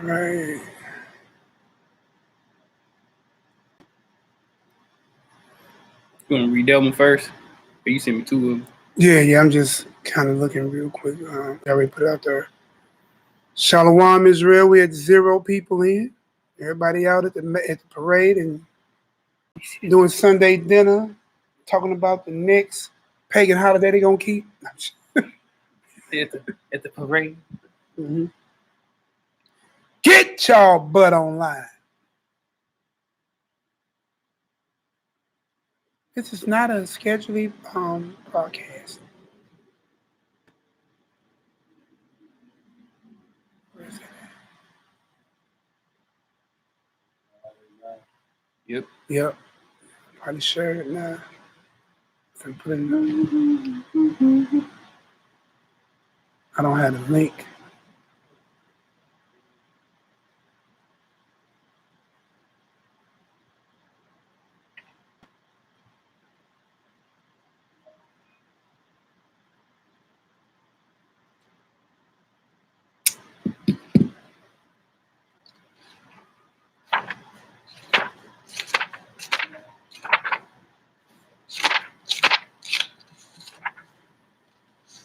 Right. You want to read that one first? Or you sent me two of them? Yeah, I'm just kind of looking real quick. I already put it out there. Shalom, Israel. We had 0 people in. Everybody out at the parade and doing Sunday dinner, talking about the next pagan holiday they're going to keep. At the parade. Mm-hmm. Get y'all butt online. This is not a scheduled broadcast. Where is it at? Yep. Probably share it now. If I put it in I don't have the link.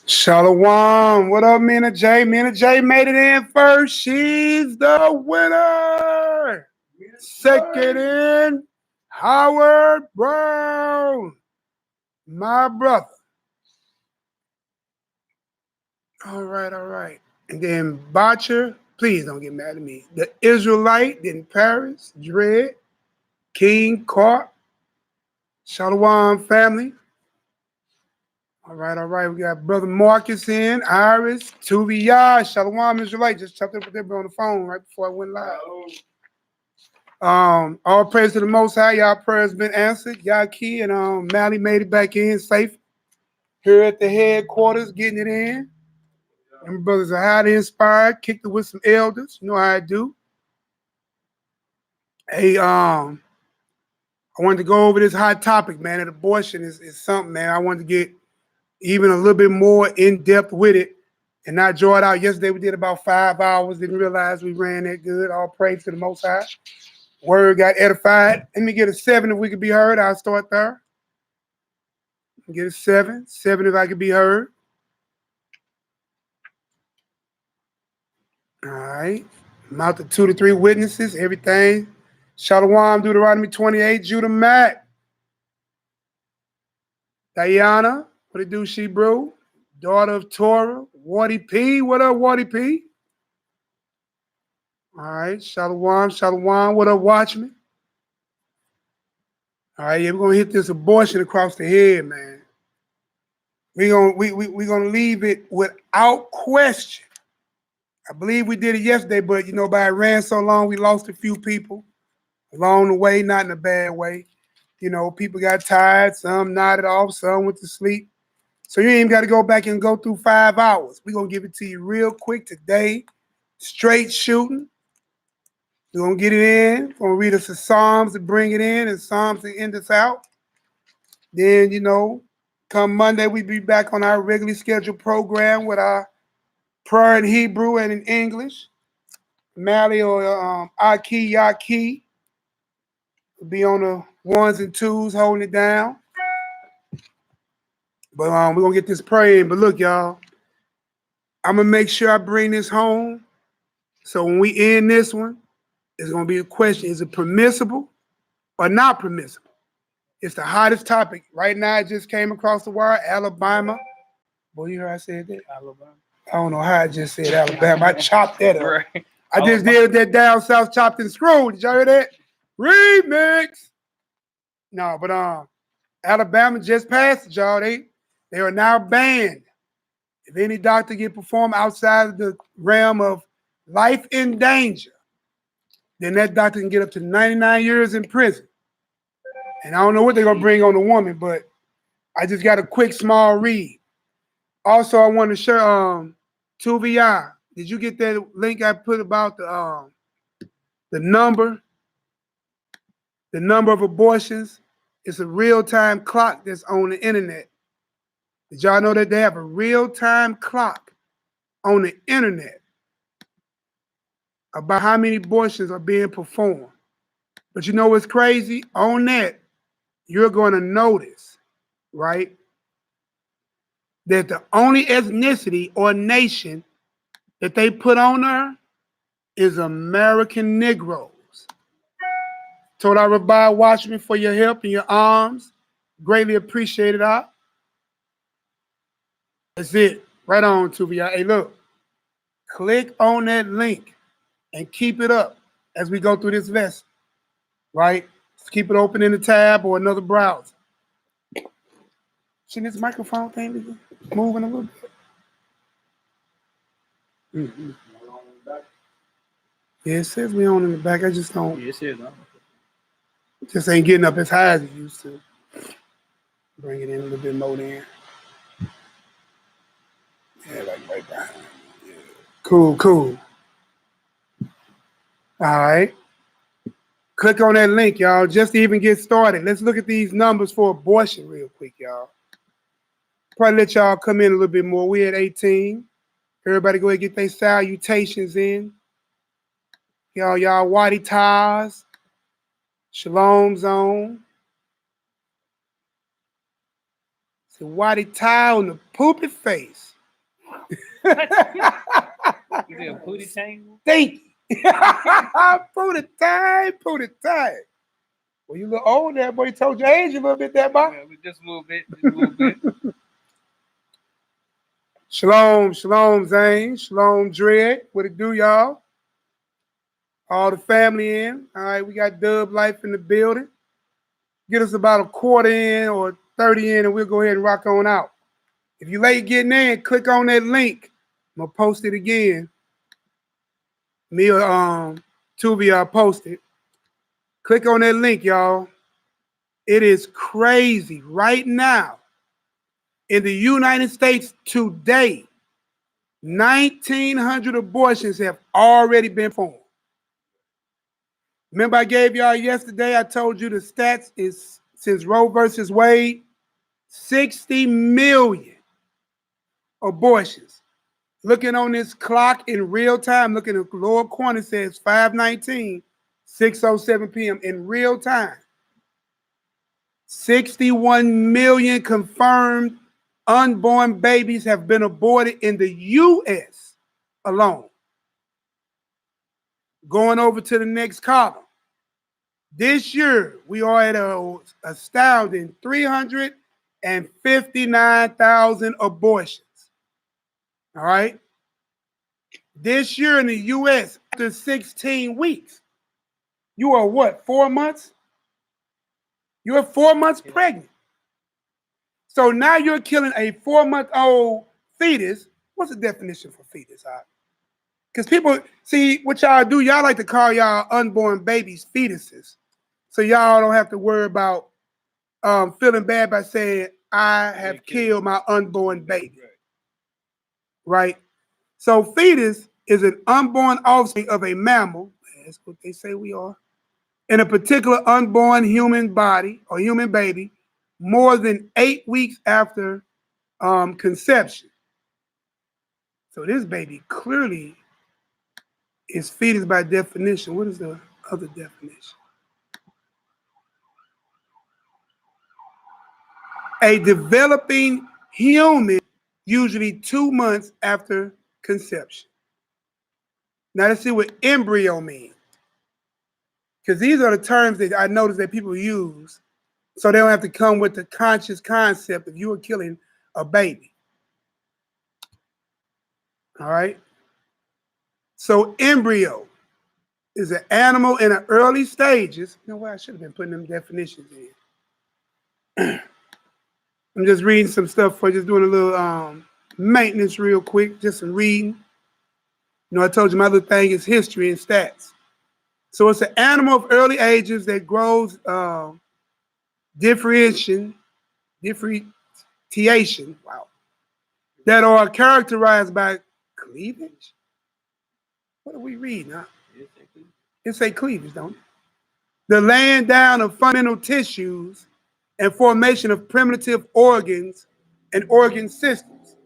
Shalom. What up, Mina J? Mina J made it in first. She's the winner. Second in, Howard Brown. My brother. All right. And then Botcher, please don't get mad at me. The Israelite, then Paris, Dread, King, Carp, Shalom family. All right. We got Brother Marcus in, Iris, YAH'KI, Shalom Israelite. Just chopped up with them on the phone right before I went live. All praise to the Most High. Y'all prayers been answered. YAH'KI and Mally made it back in safe. Here at the headquarters, getting it in. Them brothers are highly inspired. Kicked it with some elders. You know how I do. Hey, I wanted to go over this hot topic, man. And abortion is something, man. I wanted to get even a little bit more in depth with it and not draw it out. Yesterday we did about 5 hours. Didn't realize we ran that good. All praise to the Most High. Word got edified. Let me get a 7 if we could be heard. I'll start there. Get a 7. 7 if I could be heard. All right. Amount to 2 to 3 witnesses. Everything. Shalom, Deuteronomy 28. Judah Matt. Diana. What it do, she bro? Daughter of Torah. Wardy P. What up, Wardy P? All right. Shalom. What up, Watchman? All right, yeah, we're gonna hit this abortion across the head, man. We're gonna leave it without question. I believe we did it yesterday, but but it ran so long, we lost a few people along the way, not in a bad way. People got tired, some nodded off, some went to sleep. So you ain't even got to go back and go through 5 hours. We're gonna give it to you real quick today, straight shooting. We're gonna get it in. We're gonna read us the Psalms to bring it in and Psalms to end us out. Then, come Monday, we'll be back on our regularly scheduled program with our prayer in Hebrew and in English. Mally or YAH'KI will be on the 1s and 2s holding it down. But we're going to get this praying. But look, y'all, I'm going to make sure I bring this home. So when we end this one, it's going to be a question. Is it permissible or not permissible? It's the hottest topic. Right now, it just came across the wire, Alabama. Boy, you heard I said that? Alabama. I don't know how I just said Alabama. I chopped that up. Right. I just did that down south chopped and screwed. Did y'all hear that? Remix. No, but Alabama just passed it, y'all. They are now banned. If any doctor get performed outside of the realm of life in danger, then that doctor can get up to 99 years in prison. And I don't know what they're going to bring on the woman, but I just got a quick, small read. Also, I want to share YAH'KI. Did you get that link I put about the number of abortions? It's a real-time clock that's on the internet. Did y'all know that they have a real-time clock on the internet? about how many abortions are being performed. But you know what's crazy? On that, you're going to notice, right, that the only ethnicity or nation that they put on there is American Negroes. Told our Rabbi Watchman for your help and your arms. Greatly appreciated, That's it. Right on, Tuvia. Hey, look. Click on that link and keep it up as we go through this lesson, right? Just keep it open in the tab or another browser. Shouldn't this microphone thing be moving a little bit? Mm-hmm. Yeah, it says we on in the back. I just don't. Yeah, it says on. Just ain't getting up as high as it used to. Bring it in a little bit more then. Yeah, like right behind. Yeah. Cool, cool. All right. Click on that link, y'all, just to even get started. Let's look at these numbers for abortion real quick, y'all. Probably let y'all come in a little bit more. We're at 18. Everybody go ahead and get their salutations in. Y'all YAH'KI, Shalom Zone. So YAH'KI on the poopy face. Is it a booty tangle? Thank you. Pooty time. Well, you look old there, boy. You told your age a little bit there, boy. Yeah, just a little bit. Shalom, Zane. Shalom, Dread. What it do, y'all? All the family in. All right, we got Dub Life in the building. Get us about a quarter in or 30 in, and we'll go ahead and rock on out. If you late getting in, click on that link. I'm gonna post it again. Me or Tuvia, I'll post it. Click on that link, y'all. It is crazy right now. In the United States today, 1,900 abortions have already been performed. Remember I gave y'all yesterday, I told you the stats is, since Roe versus Wade, 60 million abortions. Looking on this clock in real time, looking at the lower corner, it says 5:19, 6:07 p.m. in real time. 61 million confirmed unborn babies have been aborted in the U.S. alone. Going over to the next column. This year, we are at an astounding 359,000 abortions. All right? This year in the U.S., after 16 weeks, you are what, 4 months? You're 4 months pregnant. So now you're killing a 4-month-old fetus. What's the definition for fetus? Because people, see, what y'all do, y'all like to call y'all unborn babies fetuses. So y'all don't have to worry about feeling bad by saying, I have killed my unborn baby. Right? So fetus is an unborn offspring of a mammal. That's what they say we are. In a particular unborn human body or human baby more than 8 weeks after conception. So this baby clearly is fetus by definition. What is the other definition? A developing human, usually 2 months after conception. Now let's see what embryo means. Because these are the terms that I notice that people use so they don't have to come with the conscious concept of you are killing a baby. All right? So embryo is an animal in the early stages. You know what? I should have been putting them definitions in. I'm just reading some stuff for just doing a little maintenance real quick, just some reading. You know, I told you my little thing is history and stats. So it's an animal of early ages that grows differentiation, wow, that are characterized by cleavage. What are we reading? Huh? It say cleavage, don't it? The laying down of fundamental tissues and formation of primitive organs and organ systems,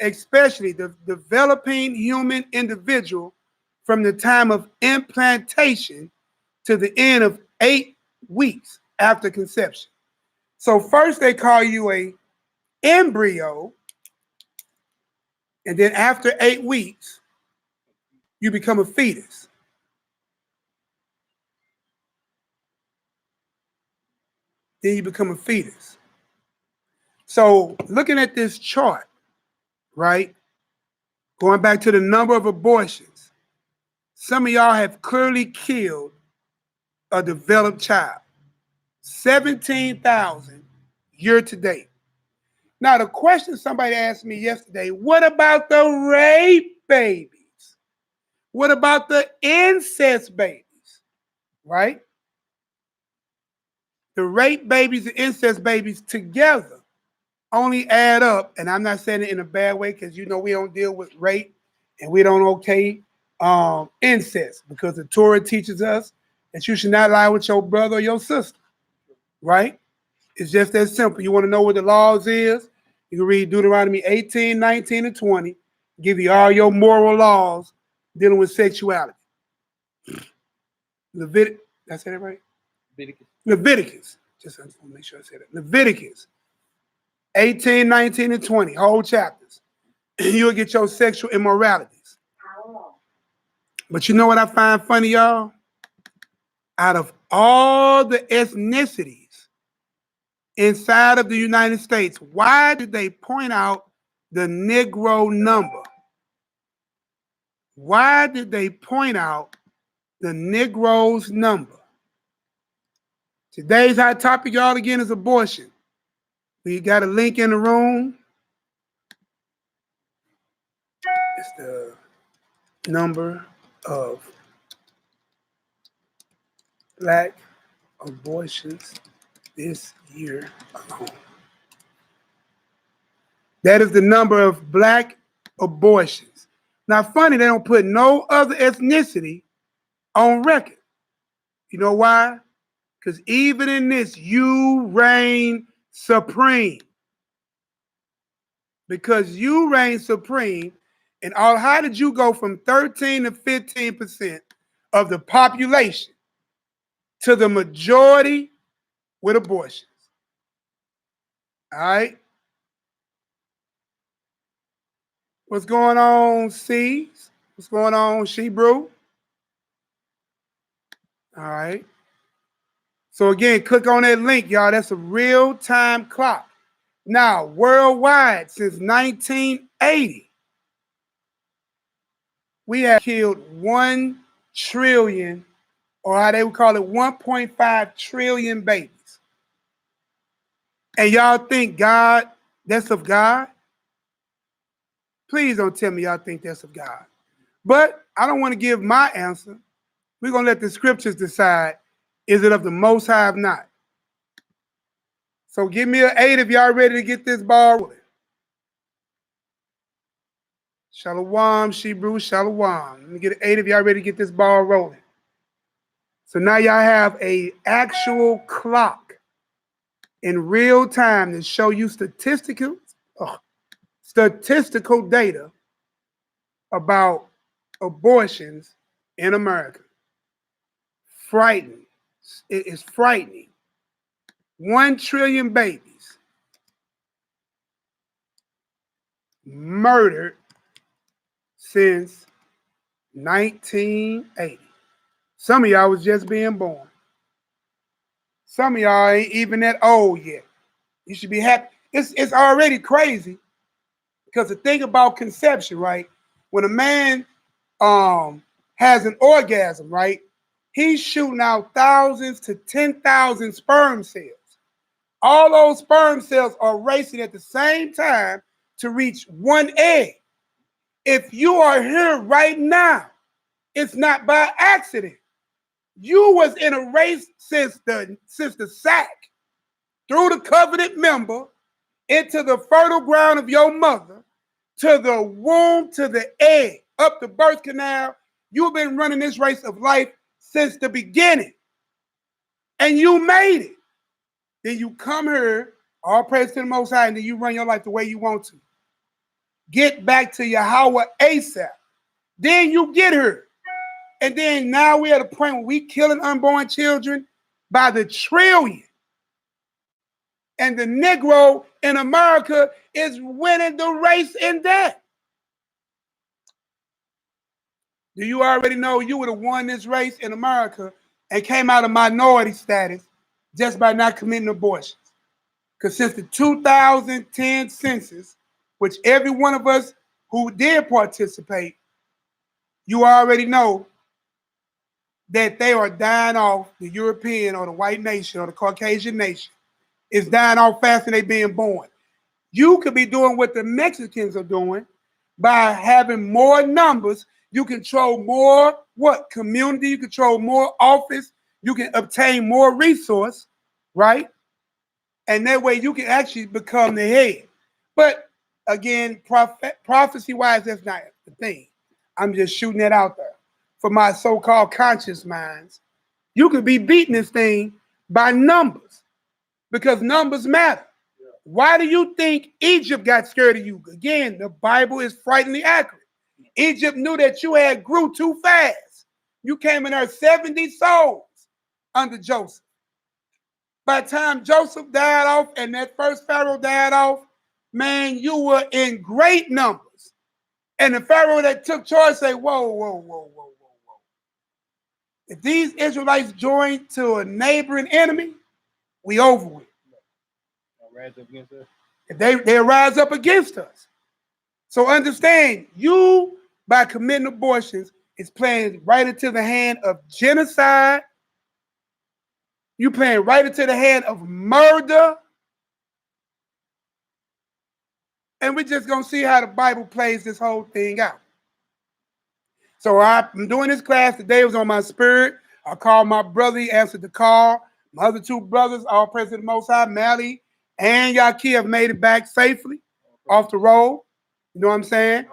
especially the developing human individual from the time of implantation to the end of 8 weeks after conception. So first they call you a embryo, and then after 8 weeks, you become a fetus. Then you become a fetus. So looking at this chart, right, going back to the number of abortions, some of y'all have clearly killed a developed child. 17,000 year to date. Now, the question somebody asked me yesterday, what about the rape babies? What about the incest babies, right? The rape babies and incest babies together only add up, and I'm not saying it in a bad way because you know we don't deal with rape and we don't okay incest because the Torah teaches us that you should not lie with your brother or your sister, right? It's just that simple. You want to know what the laws is? You can read Deuteronomy 18, 19, and 20. Give you all your moral laws dealing with sexuality. Did I say that right? Leviticus. Just want to make sure I said it. Leviticus 18, 19, and 20. Whole chapters. You'll get your sexual immoralities. But you know what I find funny, y'all? Out of all the ethnicities inside of the United States, why did they point out the Negro number? Why did they point out the Negroes number? Today's hot topic, y'all, again, is abortion. We got a link in the room. It's the number of Black abortions this year alone. That is the number of Black abortions. Now, funny, they don't put no other ethnicity on record. You know why? Because even in this, you reign supreme. Because you reign supreme, and how did you go from 13 to 15% of the population to the majority with abortions? All right? What's going on, C's? What's going on, Shebrew? All right. So again, click on that link, y'all. That's a real-time clock. Now, worldwide, since 1980, we have killed 1 trillion, or how they would call it, 1.5 trillion babies. And y'all think God, that's of God? Please don't tell me y'all think that's of God. But I don't want to give my answer. We're going to let the scriptures decide, is it of the Most High or not? So give me an 8 if y'all ready to get this ball rolling. Shalom, Shebrew, shalom. Let me get an 8 if y'all ready to get this ball rolling. So now y'all have a actual clock in real time to show you statistical data about abortions in America. Frightening. It is frightening. 1 trillion babies murdered since 1980. Some of y'all was just being born. Some of y'all ain't even that old yet. You should be happy. It's already crazy because the thing about conception, right? When a man has an orgasm, right? He's shooting out thousands to 10,000 sperm cells. All those sperm cells are racing at the same time to reach 1 egg. If you are here right now, it's not by accident. You was in a race since the sack, through the covenant member, into the fertile ground of your mother, to the womb, to the egg, up the birth canal. You've been running this race of life since the beginning. And you made it. Then you come here, all praise to the Most High, and then you run your life the way you want to. Get back to Yahweh ASAP. Then you get her. And then now we're at a point where we killing unborn children by the trillion. And the Negro in America is winning the race in that. Do you already know you would have won this race in America and came out of minority status just by not committing abortions? Because since the 2010 census, which every one of us who did participate, you already know that they are dying off, the European or the white nation or the Caucasian nation is dying off faster than they being born. You could be doing what the Mexicans are doing by having more numbers. You control more what? Community, you control more office, you can obtain more resource, right? And that way you can actually become the head. But again, prophecy-wise, that's not the thing. I'm just shooting it out there. For my so-called conscious minds, you could be beating this thing by numbers because numbers matter. Yeah. Why do you think Egypt got scared of you? Again, the Bible is frighteningly accurate. Egypt knew that you had grew too fast. You came in there 70 souls under Joseph. By the time Joseph died off and that first Pharaoh died off, man, you were in great numbers. And the Pharaoh that took charge say, whoa, whoa, whoa, whoa, whoa, whoa. If these Israelites join to a neighboring enemy, we over with. If they rise up against us. So understand, you, by committing abortions, is playing right into the hand of genocide. You playing right into the hand of murder. And we're just going to see how the Bible plays this whole thing out. So I'm doing this class today. It was on my spirit. I called my brother. He answered the call. My other two brothers, all praise to the Most High, Malaki and YAH'KI, have made it back safely off the road. You know what I'm saying?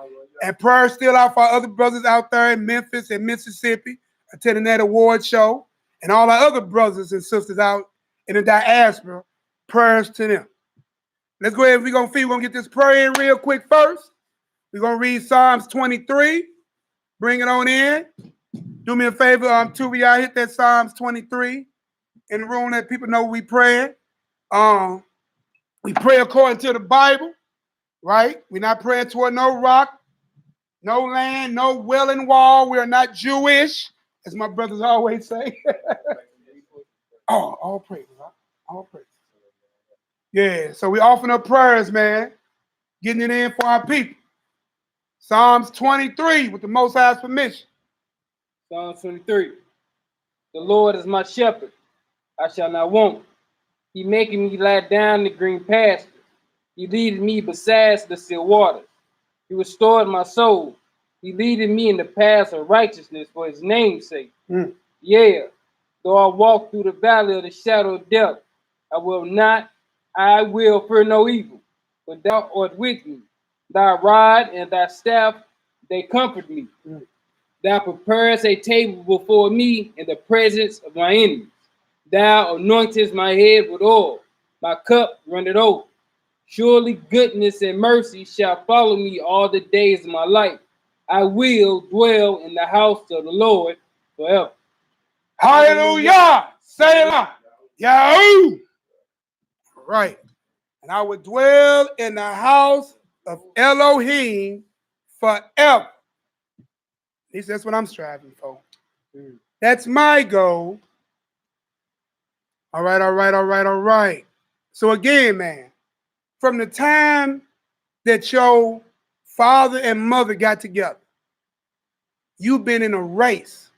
And prayers still out for our other brothers out there in Memphis and Mississippi attending that award show. And all our other brothers and sisters out in the diaspora, prayers to them. Let's go ahead. We're going to get this prayer in real quick first. We're going to read Psalms 23. Bring it on in. Do me a favor, y'all hit that Psalms 23 in the room that people know we praying. We pray according to the Bible, right? We're not praying toward no rock, no land, no welling wall. We are not Jewish, as my brothers always say. All praise, huh? All praise. Yeah, so we offering up prayers, man. Getting it in for our people. Psalms 23 with the Most High's permission. Psalm 23. The Lord is my shepherd, I shall not want. He maketh me lie down in the green pastures. He leadeth me beside the still waters. He restored my soul. He leadeth me in the paths of righteousness for his name's sake. Yea, though I walk through the valley of the shadow of death, I will fear no evil, for thou art with me. Thy rod and thy staff, they comfort me. Thou preparest a table before me in the presence of my enemies. Thou anointest my head with oil. My cup runneth over. Surely goodness and mercy shall follow me all the days of my life. I will dwell in the house of the Lord forever. Hallelujah! Selah! Yahoo! All right. And I will dwell in the house of Elohim forever. At least that's what I'm striving for. That's my goal. All right. So again, man, from the time that your father and mother got together, you've been in a race.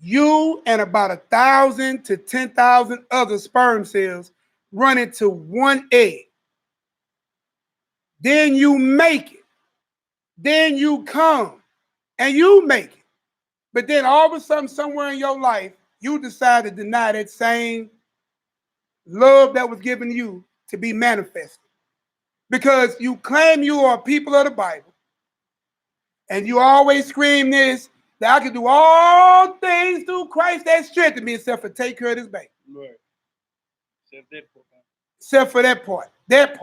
You and about 1,000 to 10,000 other sperm cells running to one egg. Then you make it. Then you come and you make it. But then all of a sudden, somewhere in your life, you decide to deny that same love that was given you to be manifested. Because you claim you are people of the Bible. And you always scream this, that I can do all things through Christ that strengthened me, except for take care of this baby. Right. Except for that part. That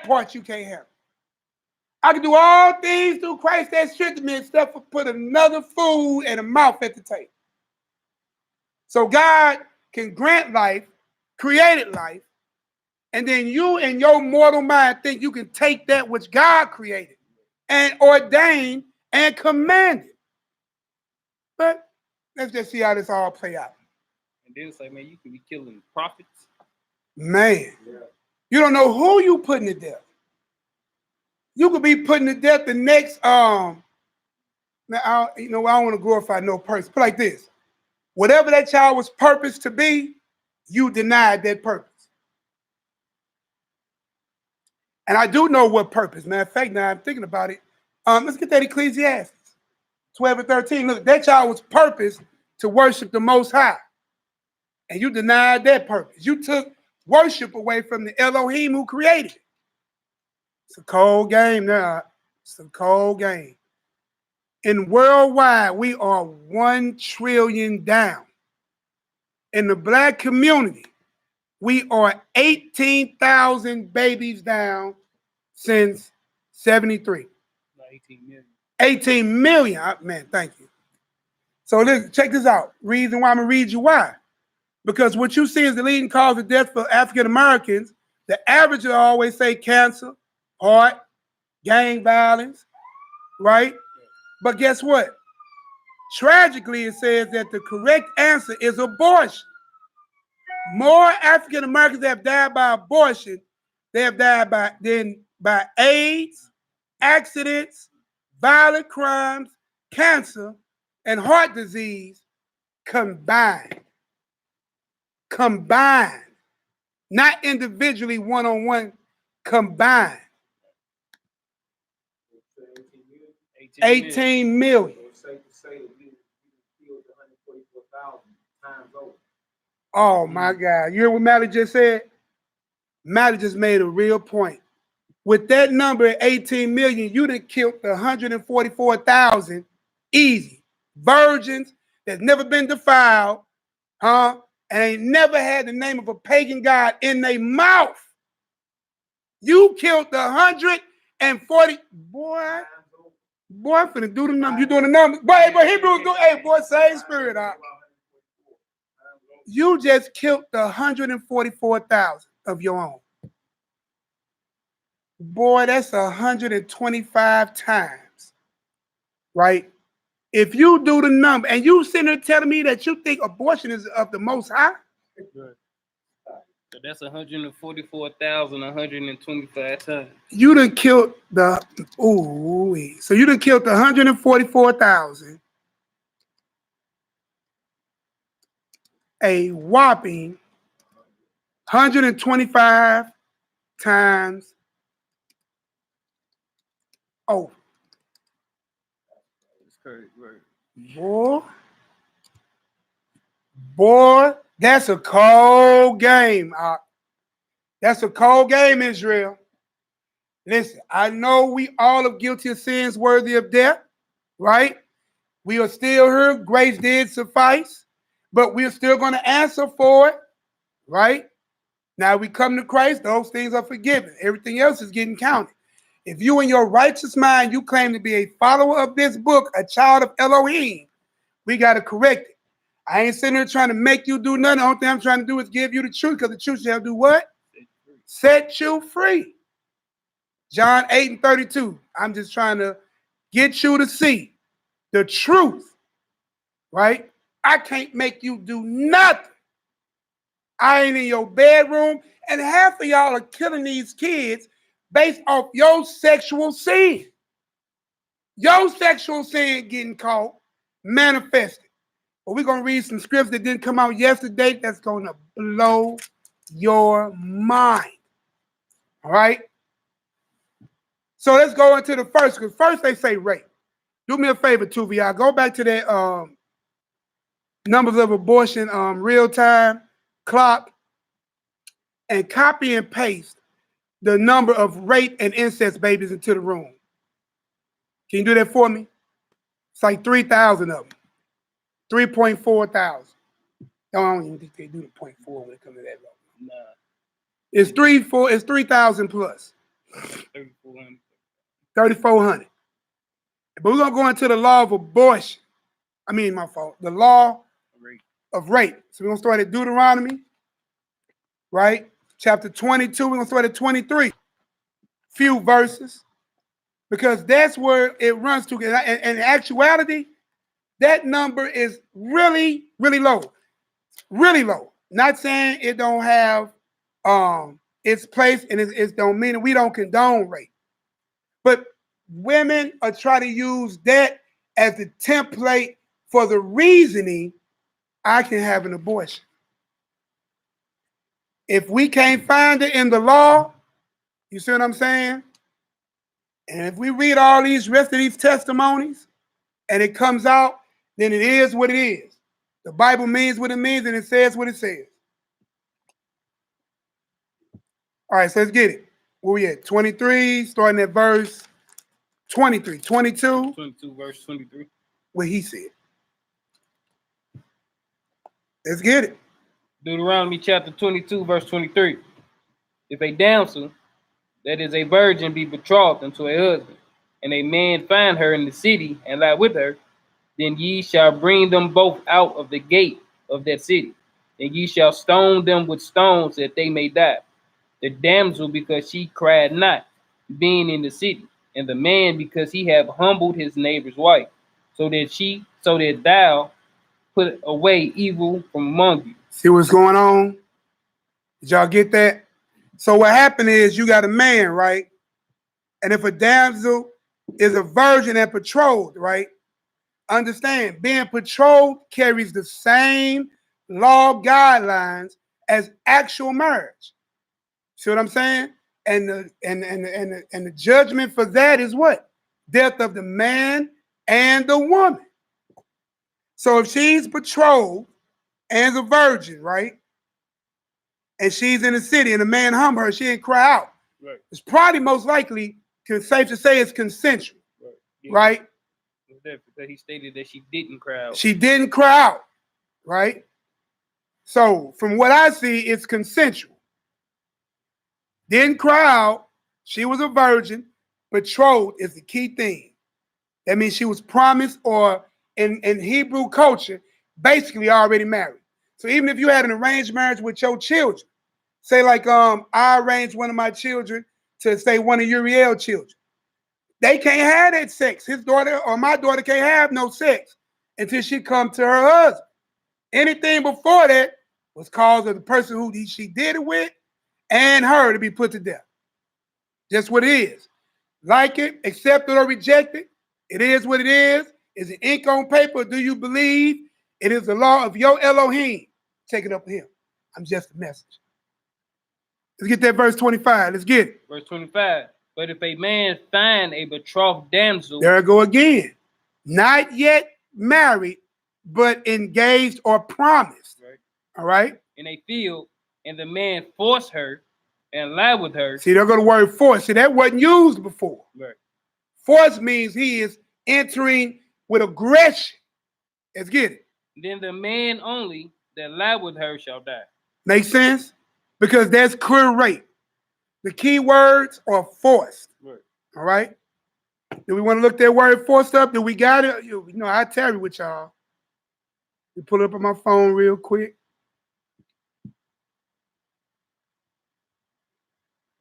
part you can't have. I can do all things through Christ that strengthens me, except for put another food and a mouth at the table. So God can grant life, created life, and then you in your mortal mind think you can take that which God created and ordained and commanded. But let's just see how this all play out. And then it's like, man, you can be killing prophets. Man, you don't know who you putting to death. You could be putting to death the next, now, I don't want to glorify no person. Put like this. Whatever that child was purposed to be, you denied that purpose. And I do know what purpose. Matter of fact, now I'm thinking about it. Let's get that Ecclesiastes 12 and 13. Look, that child was purposed to worship the Most High. And you denied that purpose. You took worship away from the Elohim who created it. It's a cold game now. It's a cold game. In worldwide, we are 1 trillion down. In the black community, we are 18,000 babies down since 73. 18 million. 18 million. Man, thank you. So listen, check this out. Reason why I'm going to read you why. Because what you see is the leading cause of death for African Americans. The average will always say cancer, heart, gang violence, right? But guess what? Tragically, it says that the correct answer is abortion. More African Americans have died by abortion than have died by AIDS, accidents, violent crimes, cancer, and heart disease combined. Combined. Not individually, one-on-one, combined. 18 million. Oh my God. You hear what Mally just said? Mally just made a real point. With that number, 18 million, you done killed 144,000 easy. Virgins that's never been defiled, and ain't never had the name of a pagan god in their mouth. You killed 140. Boy, I'm finna do the number. You doing the number. Boy, Hebrews do. Hey, boy, same spirit. You just killed 144,000 of your own. Boy, that's 125 times, right? If you do the number, and you sitting there telling me that you think abortion is of the Most High? So that's 144,125 times. You done killed so you done killed 144,000. A whopping 125 times over. That's crazy, right? Boy, that's a cold game. That's a cold game, Israel. Listen, I know we all are guilty of sins worthy of death, right? We are still here. Grace did suffice, but we're still going to answer for it, right? Now we come to Christ, those things are forgiven. Everything else is getting counted. If you in your righteous mind, you claim to be a follower of this book, a child of Elohim, we got to correct it. I ain't sitting there trying to make you do nothing. The only thing I'm trying to do is give you the truth, because the truth shall do what? Set you free. John 8 and 32. I'm just trying to get you to see the truth, right? I can't make you do nothing. I ain't in your bedroom, and half of y'all are killing these kids based off your sexual sin. Your sexual sin getting caught, manifested. But we're going to read some scripts that didn't come out yesterday that's going to blow your mind. All right? So let's go into the first, because first they say rape. Do me a favor, 2VR. Go back to that numbers of abortion real time clock and copy and paste the number of rape and incest babies into the room. Can you do that for me? It's like 3,000 of them. 3.4 thousand. I don't even think they do the 0.4 when it comes to that low. Nah. It's 3,000 plus. 3,400. 3,400. But we're going to go into the law of abortion. I mean, my fault. The law of rape. So we're going to start at Deuteronomy, right? Chapter 22. We're going to start at 23. Few verses. Because that's where it runs to. And in actuality, that number is really, really low. Really low. Not saying it don't have its place and it don't mean it. We don't condone rape. But women are trying to use that as the template for the reasoning I can have an abortion. If we can't find it in the law, you see what I'm saying? And if we read all these rest of these testimonies and it comes out, then it is what it is. The Bible means what it means and it says what it says. All right, so let's get it. Where we at? 23, starting at verse 23. 22. 22, verse 23. What he said. Let's get it. Deuteronomy chapter 22, verse 23. If a damsel that is a virgin be betrothed unto a husband, and a man find her in the city and lie with her, then ye shall bring them both out of the gate of that city, and ye shall stone them with stones that they may die. The damsel because she cried not, being in the city, and the man because he have humbled his neighbor's wife, so that thou put away evil from among you. See what's going on? Did y'all get that? So what happened is you got a man, right? And if a damsel is a virgin and betrothed, right? Understand, being betrothed carries the same law guidelines as actual marriage. See what I'm saying? And the judgment for that is what? Death of the man and the woman. So if she's betrothed and a virgin, right? And she's in the city and the man humble her, she didn't cry out. Right. It's probably most likely safe to say it's consensual, Right? Yeah. right? Because he stated that she didn't cry out. She didn't cry out, right? So from what I see, it's consensual. Didn't cry out. She was a virgin. Betrothed is the key thing. That means she was promised, or in Hebrew culture, basically already married. So even if you had an arranged marriage with your children, say like I arranged one of my children to say one of Uriel's children, they can't have that sex. His daughter or my daughter can't have no sex until she come to her husband. Anything before that was cause of the person who she did it with and her to be put to death. Just what it is. Like it, accept it or reject it. It is what it is. Is it ink on paper? Do you believe it is the law of your Elohim? Take it up with him. I'm just a message. Let's get that verse 25. Let's get it. Verse 25. But if a man find a betrothed damsel, There I go again. Not yet married, but engaged or promised. right, All right? in a field, and the man force her and lie with her. See, there go the word force. See, that wasn't used before. Right. Force means he is entering with aggression. Let's get it. Then the man only that lie with her shall die. Make sense? Because that's clear rape. The key words are forced. Right. All right? Do we want to look that word forced up? Do we got it? You know, I tarry with y'all. You pull it up on my phone real quick.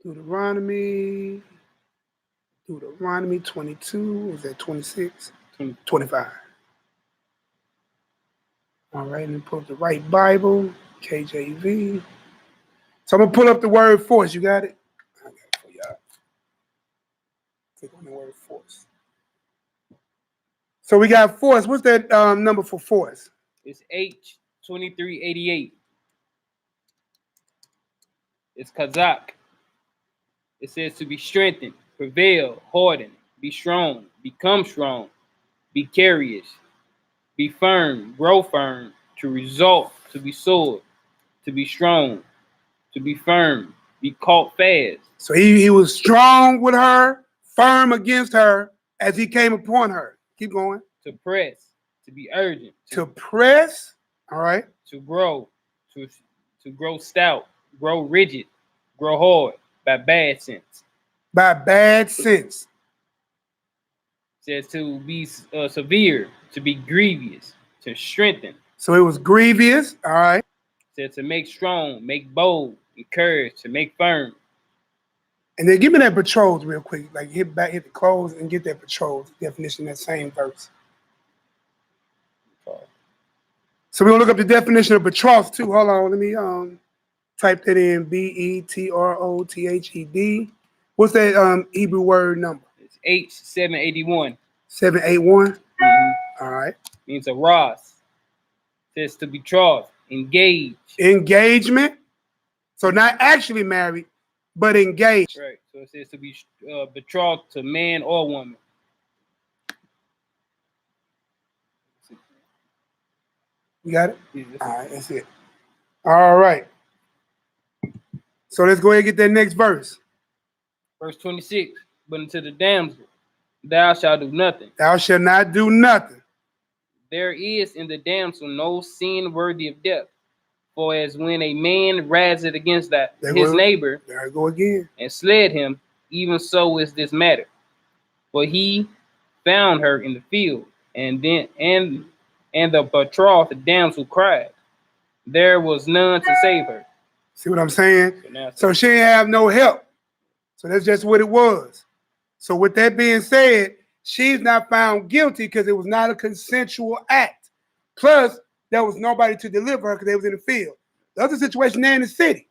Deuteronomy 22. Was that 26? 25. All right, and then pull up the right Bible, KJV. So I'm going to pull up the word force. You got it? I got it for y'all. Click on the word force. So we got force. What's that number for force? It's H2388. It's Kazakh. It says to be strengthened, prevail, harden, be strong, become strong, be courageous, be firm, grow firm, to result, to be soared, to be strong, to be firm, be caught fast. So he was strong with her, firm against her as he came upon her. Keep going. To press, to be urgent, To press, all right. to grow, to grow stout, grow rigid, grow hard by bad sense. By bad sense. Says to be severe, to be grievous, to strengthen. So it was grievous. All right. Said to make strong, make bold, encourage, to make firm. And then give me that betrothed real quick. Like hit the close and get that betrothed definition in that same verse. So we're gonna look up the definition of betrothed too. Hold on, let me type that in. BETROTHED. What's that Hebrew word number? It's H781. 781. Mm-hmm. All right. Means a Ross. Says to betroth, engage. Engagement. So not actually married, but engaged. Right. So it says to be betrothed to man or woman. You got it? Yeah, All right, that's it. All right. So let's go ahead and get that next verse. Verse 26. But unto the damsel, thou shalt do nothing. Thou shalt not do nothing. There is in the damsel no sin worthy of death. For as when a man razzed against his neighbor, there I go again, and sled him, even so is this matter. For he found her in the field, and the betrothed damsel cried. There was none to save her. See what I'm saying? So she didn't have no help. So that's just what it was. So with that being said, she's not found guilty because it was not a consensual act. Plus, there was nobody to deliver her because they was in the field. The other situation, they're in the city.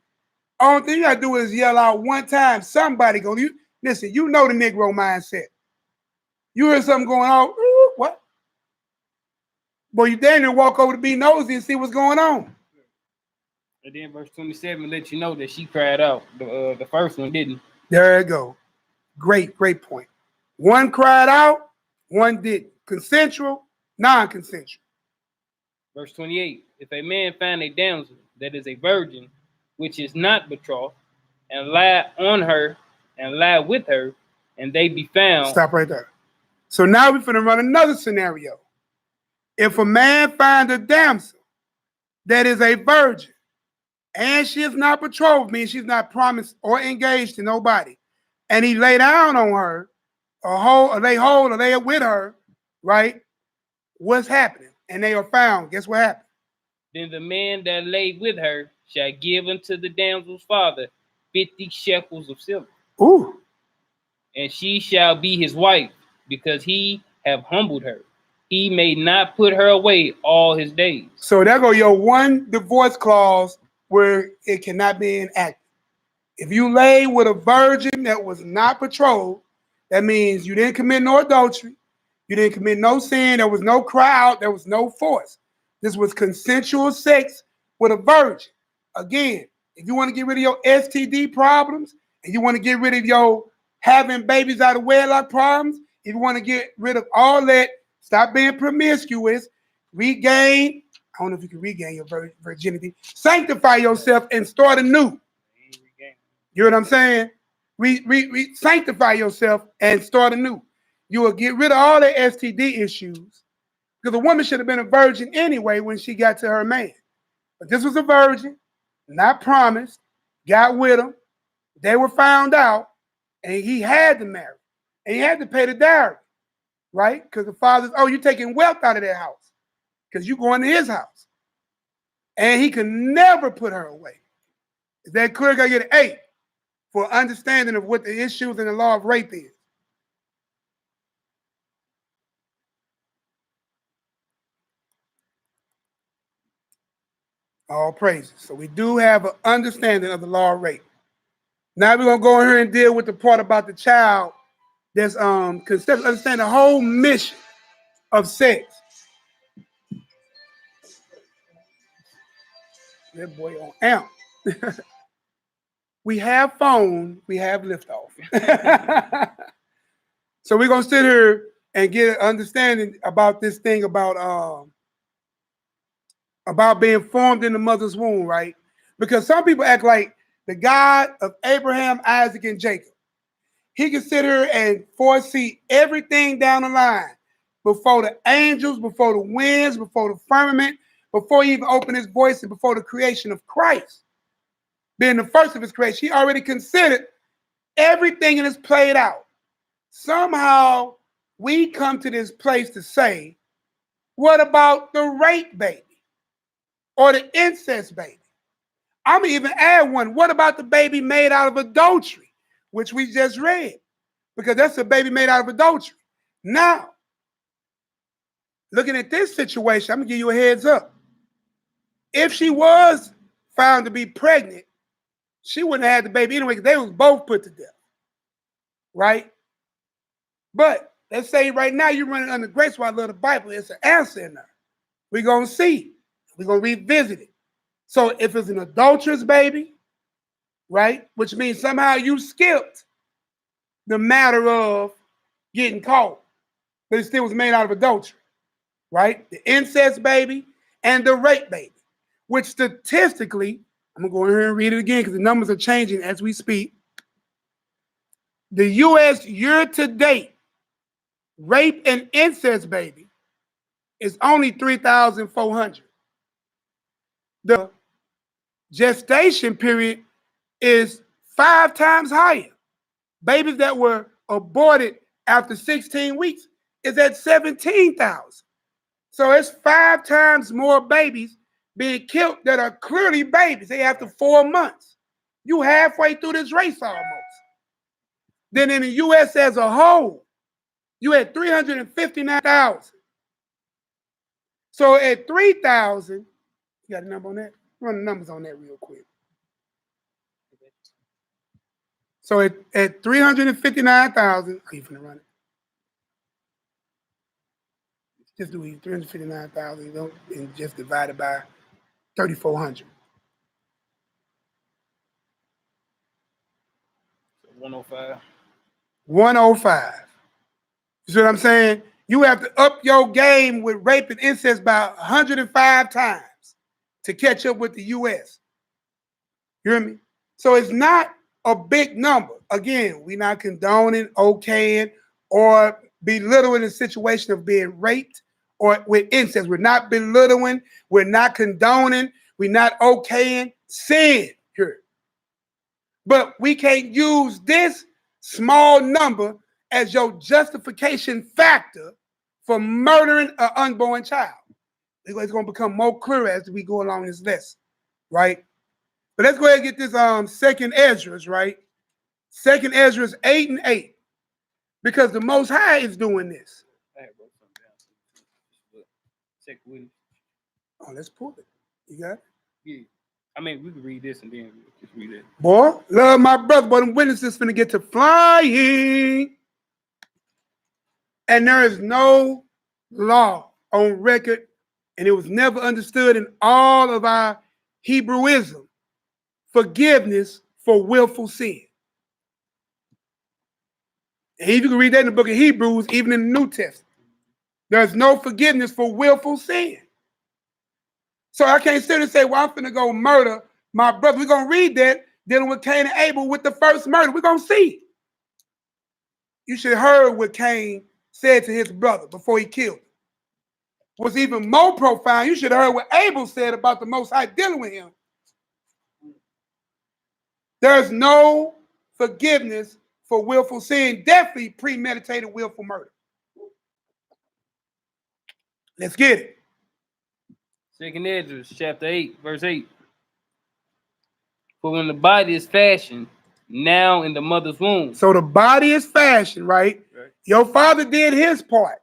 Only thing you gotta do is yell out one time. Somebody go, listen, you know the Negro mindset. You hear something going on, what? Boy, you damn near walk over to be nosy and see what's going on. And then verse 27 lets you know that she cried out. The first one didn't. There you go. Great point. One cried out, one didn't. Consensual, non-consensual. Verse 28, if a man find a damsel that is a virgin, which is not betrothed, and lie on her, and lie with her, and they be found. Stop right there. So now we're finna run another scenario. If a man finds a damsel that is a virgin, and she is not betrothed, means she's not promised or engaged to nobody, and he lay down on her, or lay with her, right? What's happening? And they are found. Guess what happened? Then the man that lay with her shall give unto the damsel's father 50 shekels of silver. Ooh. And she shall be his wife, because he have humbled her. He may not put her away all his days. So there go your one divorce clause where it cannot be enacted. If you lay with a virgin that was not betrothed, that means you didn't commit no adultery, you didn't commit no sin, there was no cry out, there was no force. This was consensual sex with a virgin. Again, if you want to get rid of your STD problems, and you want to get rid of your having babies out of wedlock problems, if you want to get rid of all that, stop being promiscuous, regain, I don't know if you can regain your virginity, sanctify yourself and start anew. You know what I'm saying? Sanctify yourself and start anew. You will get rid of all the STD issues, because a woman should have been a virgin anyway when she got to her man. But this was a virgin, not promised, got with him. They were found out, and he had to marry. And he had to pay the dowry, right? Because the father's, oh, you're taking wealth out of their house because you're going to his house. And he could never put her away. Is that clear? Got to get an 8 for understanding of what the issues in the law of rape is. All praises. So we do have an understanding of the law of rape. Now we're going to go in here and deal with the part about the child that's understand the whole mission of sex. That boy on amp. We have phone, we have liftoff. So we're going to sit here and get an understanding about this thing about being formed in the mother's womb, right? Because some people act like the God of Abraham, Isaac, and Jacob, he can sit here and foresee everything down the line before the angels, before the winds, before the firmament, before he even opened his voice, and before the creation of Christ, being the first of his creation. He already considered everything and it's played out. Somehow we come to this place to say, what about the rape baby or the incest baby? I'm going to even add one. What about the baby made out of adultery, which we just read? Because that's a baby made out of adultery. Now, looking at this situation, I'm going to give you a heads up. If she was found to be pregnant, she wouldn't have had the baby anyway because they was both put to death, right? But let's say right now you're running under grace while I love the Bible. It's an answer in there. We're going to see. We're going to revisit it. So if it's an adulterous baby, right, which means somehow you skipped the matter of getting caught, but it still was made out of adultery, right? The incest baby and the rape baby, which statistically, I'm going to go in here and read it again because the numbers are changing as we speak. The U.S. year-to-date rape and incest baby is only 3,400. The gestation period is 5 times higher. Babies that were aborted after 16 weeks is at 17,000. So it's 5 times more babies being killed that are clearly babies. They after 4 months. You halfway through this race almost. Then in the U.S. as a whole, you had 359,000. So at 3,000, you got a number on that? Run the numbers on that real quick. So at 359,000, are you finna run it? Just do it, 359,000 and just divide it by 3,400. 105. 105. You see what I'm saying? You have to up your game with rape and incest by 105 times to catch up with the U.S. You hear me? So it's not a big number. Again, we're not condoning, okaying, or belittling the situation of being raped or with incest. We're not belittling, we're not condoning, we're not okaying sin here. But we can't use this small number as your justification factor for murdering an unborn child. It's going to become more clear as we go along this list, right? But let's go ahead and get this second Esdras, right? Second Esdras 8 and 8. Because the Most High is doing this. I had wrote something down. Check with it. Oh, let's pull it. You got it? Yeah. I mean, we could read this and then just read it. Boy, love my brother, but them witnesses finna get to flying. And there is no law on record, and it was never understood in all of our Hebrewism, forgiveness for willful sin. And you can read that in the book of Hebrews, even in the New Testament. There's no forgiveness for willful sin. So I can't sit and say, well, I'm finna go murder my brother. We're going to read that dealing with Cain and Abel with the first murder. We're going to see. You should have heard what Cain said to his brother before he killed him. What's even more profound, you should have heard what Abel said about the Most High dealing with him. There's no forgiveness for willful sin, definitely premeditated willful murder. Let's get it. Second Esdras, chapter 8, verse 8. For when the body is fashioned, now in the mother's womb. So the body is fashioned, right? Right. Your father did his part.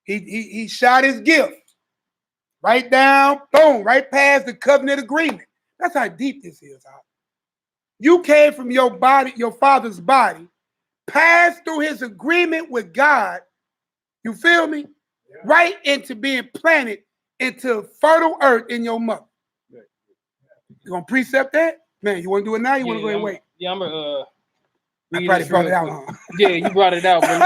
He shot his gift. Right down, boom, right past the covenant agreement. That's how deep this is, Al. You came from your body, your father's body, passed through his agreement with God, you feel me? Yeah. Right into being planted into fertile earth in your mother. Right. You gonna precept that? Man, you wanna do it now? You wanna go ahead and wait? Yeah, I'm gonna I probably brought it out, huh? Yeah, you brought it out, bro.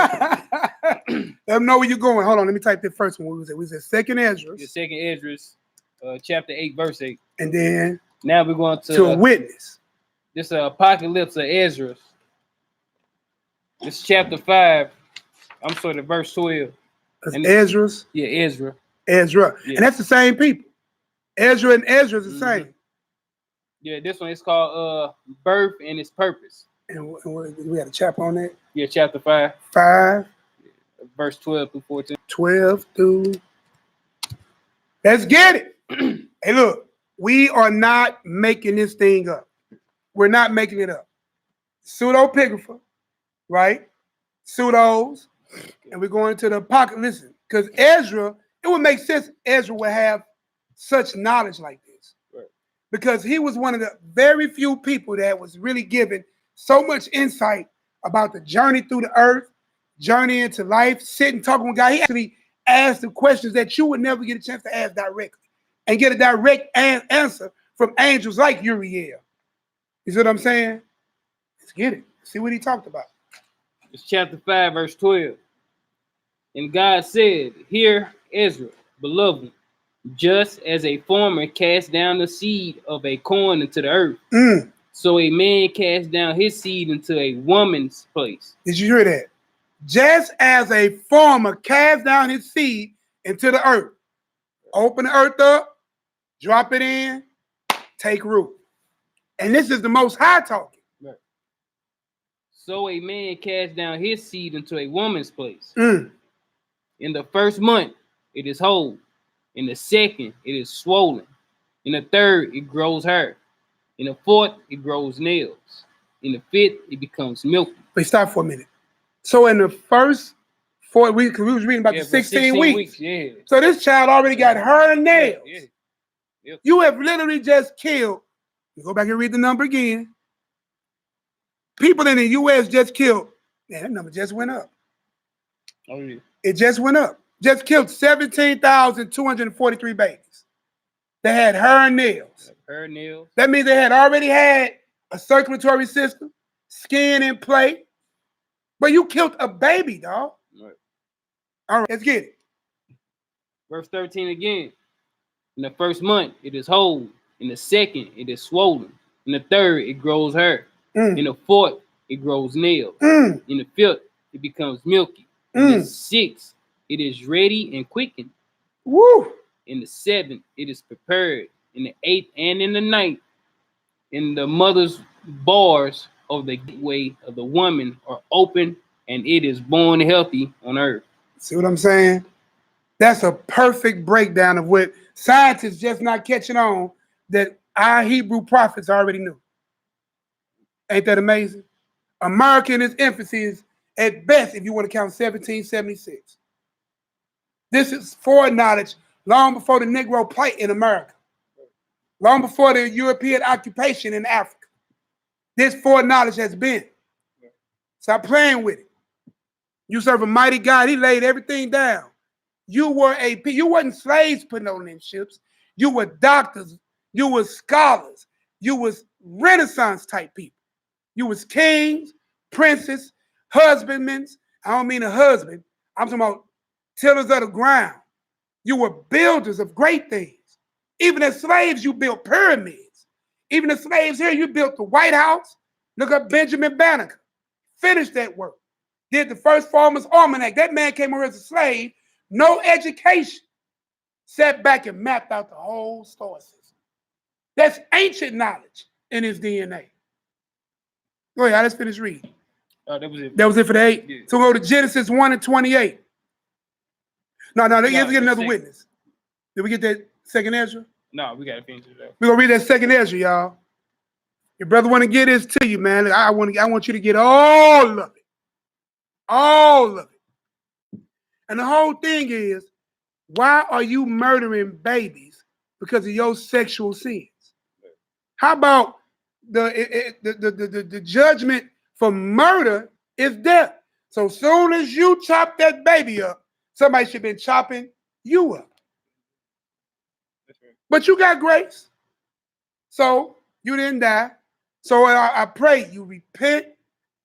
Let them know where you're going. Hold on, let me type the first one. We said second Esdras. The second Esdras, chapter 8, verse 8. And then now we're going to a witness. This apocalypse of Esdras. This is chapter 5. I'm sorry, verse 12. And Esdras? Yeah, Ezra. Ezra. Yeah. And that's the same people. Ezra and Ezra is the same. Yeah, this one is called Birth and Its Purpose. And we had a chapter on that? Yeah, chapter 5. 5. verse 12 through 14. 12 through. Let's get it. Hey, look, we are not making this thing up. We're not making it up. Pseudepigrapha, right? Pseudos, and we're going to the apocalypse. Listen, because Ezra, it would make sense Ezra would have such knowledge like this. Right. Because he was one of the very few people that was really given so much insight about the journey through the earth, journey into life, sitting, talking with God. He actually asked the questions that you would never get a chance to ask directly and get a direct answer from angels like Uriel. You see what I'm saying? Let's get it. See what he talked about. It's chapter 5, verse 12. And God said, Hear, Ezra, beloved, just as a farmer cast down the seed of a corn into the earth, so a man cast down his seed into a woman's place. Did you hear that? Just as a farmer cast down his seed into the earth, open the earth up, drop it in, take root. And this is the Most High talking. Right. So a man cast down his seed into a woman's place. In the first month, it is whole. In the second, it is swollen. In the third, it grows hair. In the fourth, it grows nails. In the fifth, it becomes milky. Wait, stop for a minute. So in the first 4 weeks, because we was reading about the 16 weeks. Yeah. So this child already got hair and nails. Yeah. Yep. You have literally just killed. You go back and read the number again. People in the U.S. just killed. Man, that number just went up. Oh, yeah. It just went up. Just killed 17,243 babies. They had hair and nails. Hair, nails. That means they had already had a circulatory system, skin in play. But you killed a baby, dog. Right. All right, let's get it. Verse 13 again. In the first month, it is whole. In the second, it is swollen. In the third, it grows hair. In the fourth, it grows nails. In the fifth, it becomes milky. In the sixth, it is ready and quickened. Woo! In the seventh, it is prepared. In the eighth and in the ninth, in the mother's bars of the gateway of the woman are open, and it is born healthy on earth. See what I'm saying? That's a perfect breakdown of what scientists just not catching on that our Hebrew prophets already knew. Ain't that amazing? America in its infancy is at best, if you want to count 1776. This is foreknowledge long before the Negro plight in America, long before the European occupation in Africa. This foreknowledge has been. Stop playing with it. You serve a mighty God. He laid everything down. You wasn't slaves putting on them ships. You were doctors. You were scholars. You was Renaissance type people. You was kings, princes, husbandmen. I don't mean a husband. I'm talking about tillers of the ground. You were builders of great things. Even as slaves, you built pyramids. Even as slaves here, you built the White House. Look up Benjamin Banneker. Finished that work. Did the first Farmer's Almanac. That man came over as a slave, no education. Sat back and mapped out the whole star system. That's ancient knowledge in his DNA. Go ahead, let's finish reading. Oh, that was it. That was it for the 8. Yeah. So we'll go to Genesis 1 and 28. No, let's get another witness. Did we get that second Ezra? No, we got to finish it up. We're going to read that second Ezra, y'all. Your brother want to get this to you, man. I want you to get all of it. All of it. And the whole thing is, why are you murdering babies because of your sexual sins? How about the judgment for murder is death? So soon as you chop that baby up, somebody should have been chopping you up. But you got grace. So you didn't die. So I pray you repent,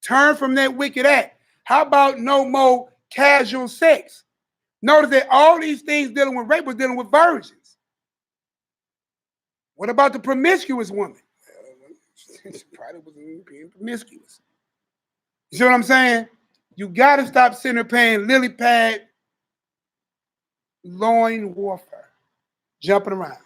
turn from that wicked act. How about no more casual sex? Notice that all these things dealing with rape was dealing with virgins. What about the promiscuous woman? She probably was being promiscuous. You see what I'm saying? You got to stop sitting there paying lily pad, loin warfare, jumping around.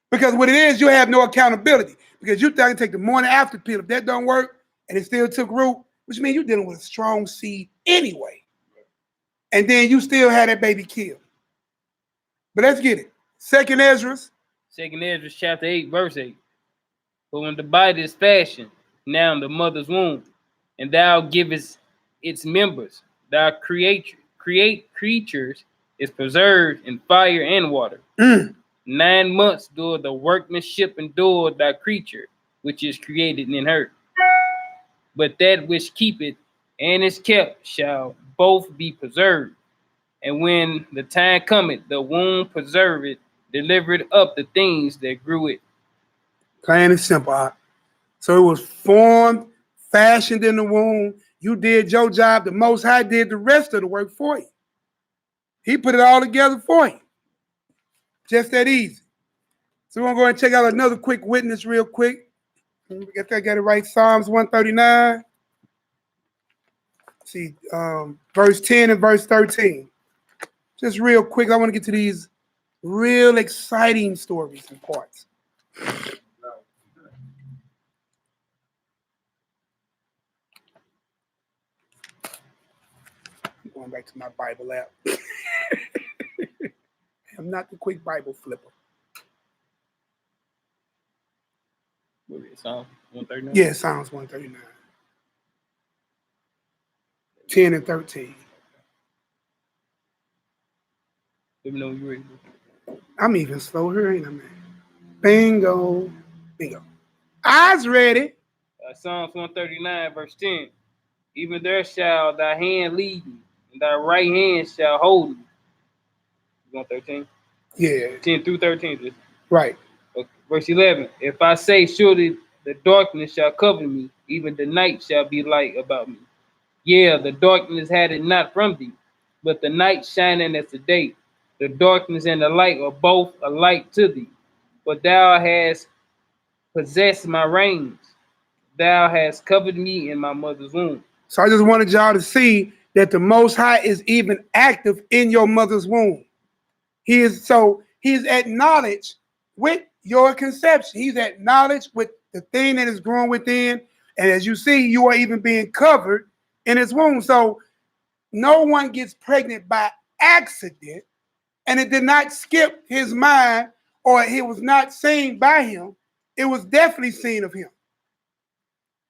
Because what it is, you have no accountability. Because you think I can take the morning after pill. If that don't work and it still took root, which means you're dealing with a strong seed anyway. and then you still had that baby killed. But let's get it. 2nd Ezra. 2nd Ezra chapter 8, verse 8. But when the body is fashioned, now in the mother's womb, and thou givest its members, thou creatures is preserved in fire and water. 9 months do the workmanship endure thy creature, which is created in her. But that which keepeth and is kept shall both be preserved. And when the time cometh, the womb preserved, delivered up the things that grew it. Plain and simple. So it was formed, fashioned in the womb. You did your job. The Most High did the rest of the work for you. He put it all together for you. Just that easy. So we're going to go and check out another quick witness real quick. If I got it right, Psalms 139. See, verse 10 and verse 13. Just real quick, I want to get to these real exciting stories and parts. Going back to my Bible app. I'm not the quick Bible flipper. What is it, Psalm 139? Yeah, Psalms 139. 10 and 13. Let me know when you're ready. I'm even slow here, ain't I, man? Bingo. Bingo. Eyes ready. Psalms 139, verse 10. Even there shall thy hand lead me, and thy right hand shall hold me. You want 13? Yeah. 10 through 13. Right. Okay. Verse 11. If I say, surely the darkness shall cover me, even the night shall be light about me. Yeah, the darkness had it not from thee, but the night shining as the day. The darkness and the light are both alike to thee. But thou hast possessed my reins. Thou hast covered me in my mother's womb. So I just wanted y'all to see that the Most High is even active in your mother's womb. He's acknowledged with your conception. He's acknowledged with the thing that is growing within. And as you see, you are even being covered in his womb. So no one gets pregnant by accident, and it did not skip his mind, or it was not seen by him. It was definitely seen of him.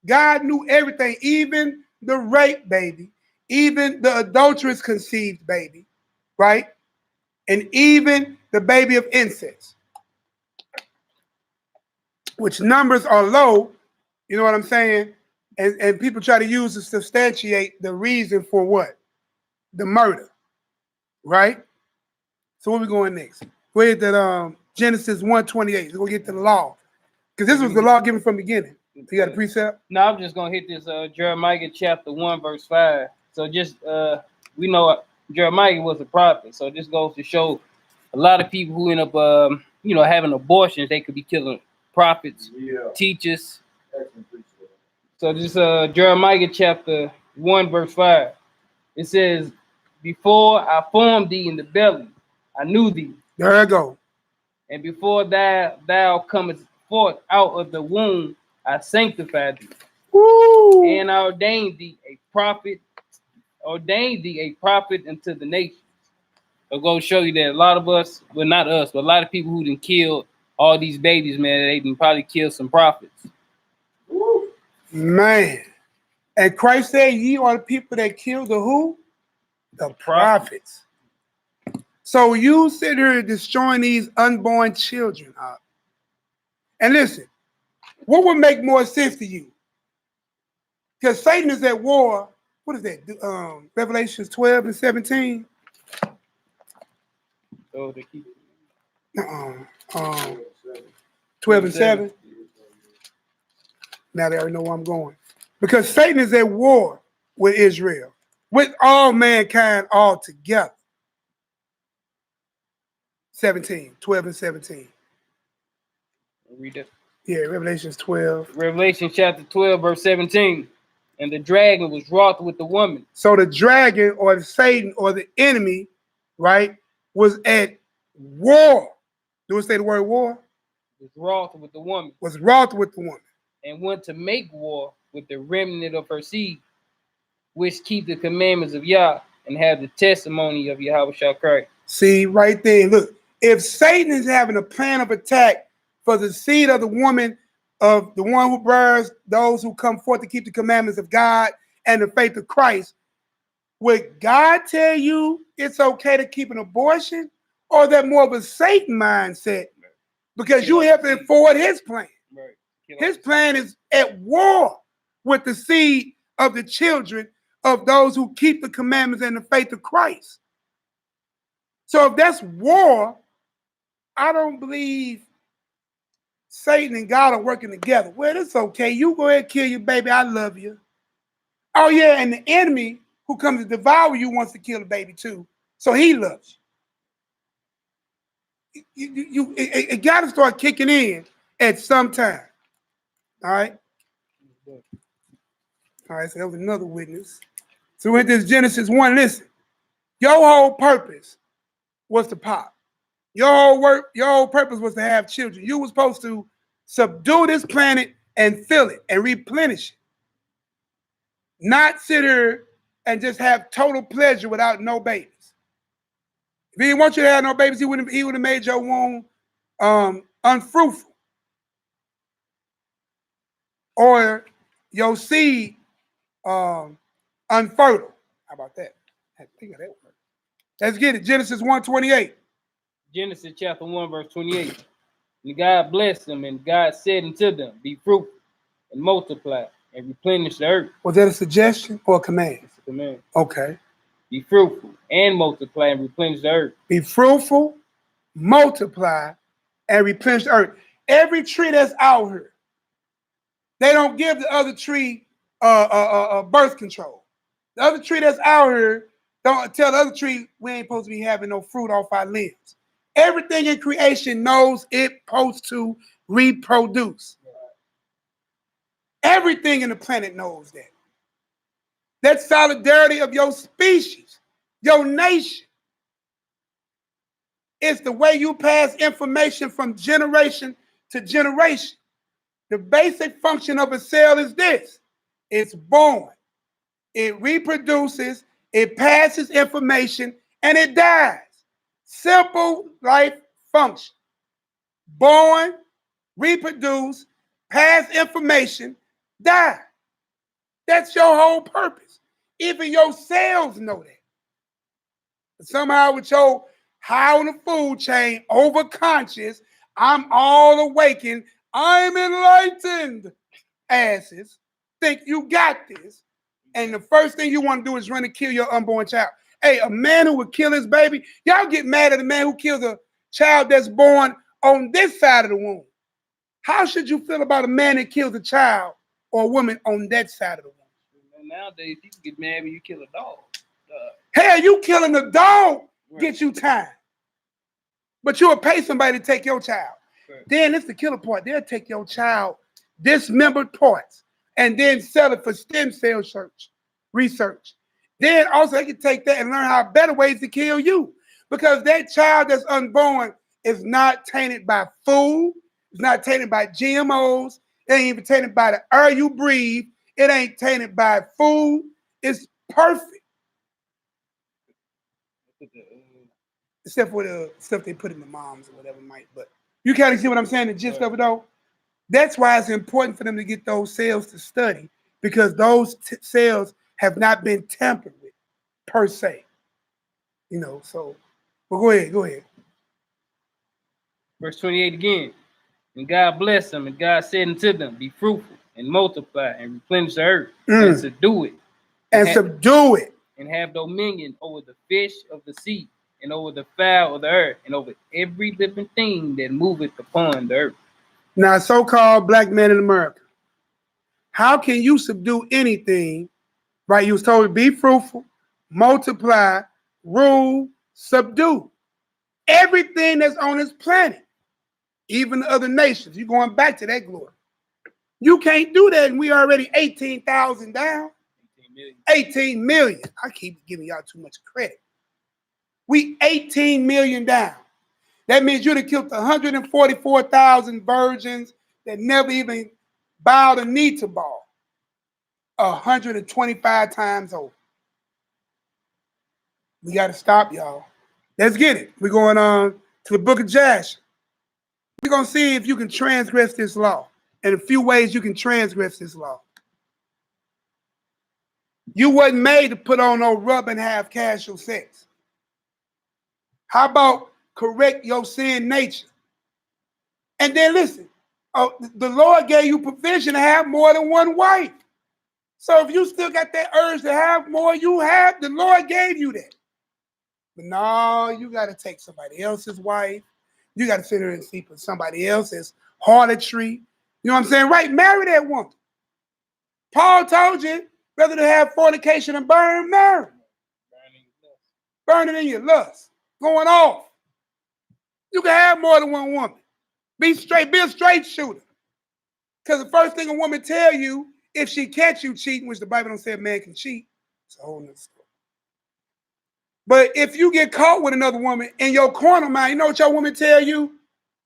God knew everything, even the rape baby, even the adulterous conceived baby, right? And even the baby of incest, which numbers are low, you know what I'm saying? And people try to use to substantiate the reason for what? The murder, right? So where we going next? Go ahead to Genesis 1:28. We'll get to the law. Because this was the law given from the beginning. You got a precept? No, I'm just going to hit this Jeremiah chapter 1, verse 5. So just, we know Jeremiah was a prophet. So this goes to show a lot of people who end up, having abortions, they could be killing prophets, teachers. So this Jeremiah chapter 1, verse 5. It says, before I formed thee in the belly, I knew thee. There I go. And before thou comest forth out of the womb, I sanctified thee. Woo. And I ordained thee a prophet unto the nations. I'll go show you that a lot of us, well, not us, but a lot of people who done killed all these babies, man, they done probably killed some prophets. Woo. Man. And Christ said, ye are the people that killed the who? The prophets. So you sit here destroying these unborn children. And listen, what would make more sense to you? Because Satan is at war. What is that? Revelations 12 and 17? So they keep 12 and 7. Now they already know where I'm going. Because Satan is at war with Israel, with all mankind all together. 12 and 17. Read that. Yeah, Revelations 12. Revelation chapter 12, verse 17. And the dragon was wroth with the woman. So the dragon or the Satan or the enemy, right, was at war. Do it say the word war? Was wroth with the woman. Was wroth with the woman. And went to make war with the remnant of her seed, which keep the commandments of Yah and have the testimony of YAHWH Christ. See, right there. Look, if Satan is having a plan of attack for the seed of the woman, of the one who bears those who come forth to keep the commandments of God and the faith of Christ, would God tell you it's okay to keep an abortion? Or is that more of a Satan mindset? Because you helping forward his plan. Right. His plan is at war with the seed of the children of those who keep the commandments and the faith of Christ. So if that's war, I don't believe Satan and God are working together. Well, it's okay. You go ahead and kill your baby. I love you. Oh, yeah, and the enemy who comes to devour you wants to kill the baby too. So he loves you. It got to start kicking in at some time. All right? All right, so that was another witness. So with this Genesis 1, listen. Your whole purpose was to pop. Your whole purpose was to have children. You were supposed to subdue this planet and fill it and replenish it. Not sit here and just have total pleasure without no babies. If he didn't want you to have no babies, he would have made your womb unfruitful. Or your seed unfertile. How about that? I think of that word. Let's get it. Genesis 1:28. Genesis chapter 1, verse 28. And God blessed them, and God said unto them, be fruitful and multiply and replenish the earth. Was that a suggestion or a command? It's a command. Okay. Be fruitful and multiply and replenish the earth. Be fruitful, multiply, and replenish the earth. Every tree that's out here, they don't give the other tree birth control. The other tree that's out here don't tell the other tree we ain't supposed to be having no fruit off our limbs. Everything in creation knows it's supposed to reproduce. Everything in the planet knows that. That solidarity of your species, your nation, is the way you pass information from generation to generation. The basic function of a cell is this. It's born. It reproduces, it passes information, and it dies. Simple life function. Born, reproduce, pass information, die. That's your whole purpose. Even your cells know that. But somehow with your high on the food chain, overconscious, I'm all awakened, I'm enlightened asses, think you got this. And the first thing you want to do is run and kill your unborn child. Hey, a man who would kill his baby, y'all get mad at a man who kills a child that's born on this side of the womb. How should you feel about a man that kills a child or a woman on that side of the womb? Nowadays, people get mad when you kill a dog. Hell, you killing a dog gets you time. But you'll pay somebody to take your child. Right. Then it's the killer part. They'll take your child, dismembered parts, and then sell it for stem cell research. Then also they can take that and learn how better ways to kill you. Because that child that's unborn is not tainted by food. It's not tainted by GMOs. It ain't even tainted by the air you breathe. It ain't tainted by food. It's perfect. Except for the stuff they put in the moms or whatever might. But you kind of see what I'm saying, the gist of it though? That's why it's important for them to get those cells to study, because those cells have not been tampered with, per se. You know, so, well, go ahead. Verse 28 again. And God blessed them, and God said unto them, be fruitful and multiply and replenish the earth and subdue it. And have dominion over the fish of the sea, and over the fowl of the earth, and over every living thing that moveth upon the earth. Now, so-called black men in America, how can you subdue anything, right? You was told to be fruitful, multiply, rule, subdue. Everything that's on this planet, even the other nations. You're going back to that glory. You can't do that, and we already 18,000 down. 18 million. I keep giving y'all too much credit. We 18 million down. That means you'd have killed 144,000 virgins that never even bowed a knee to ball. 125 times over. We got to stop, y'all. Let's get it. We're going on to the book of Jasher. We're going to see if you can transgress this law. And a few ways you can transgress this law. You wasn't made to put on no rub and have casual sex. How about correct your sin nature? And then listen, the Lord gave you provision to have more than one wife. So if you still got that urge to have more, the Lord gave you that. But no, you got to take somebody else's wife. You got to sit there and sleep with somebody else's harlotry. You know what I'm saying? Right, marry that woman. Paul told you, rather than have fornication and burn, marry. Burning in your lust. Going off. You can have more than one woman. Be a straight shooter. Because the first thing a woman tell you, if she catch you cheating, which the Bible don't say a man can cheat, it's a whole nother story. But if you get caught with another woman in your corner mind, you know what your woman tell you?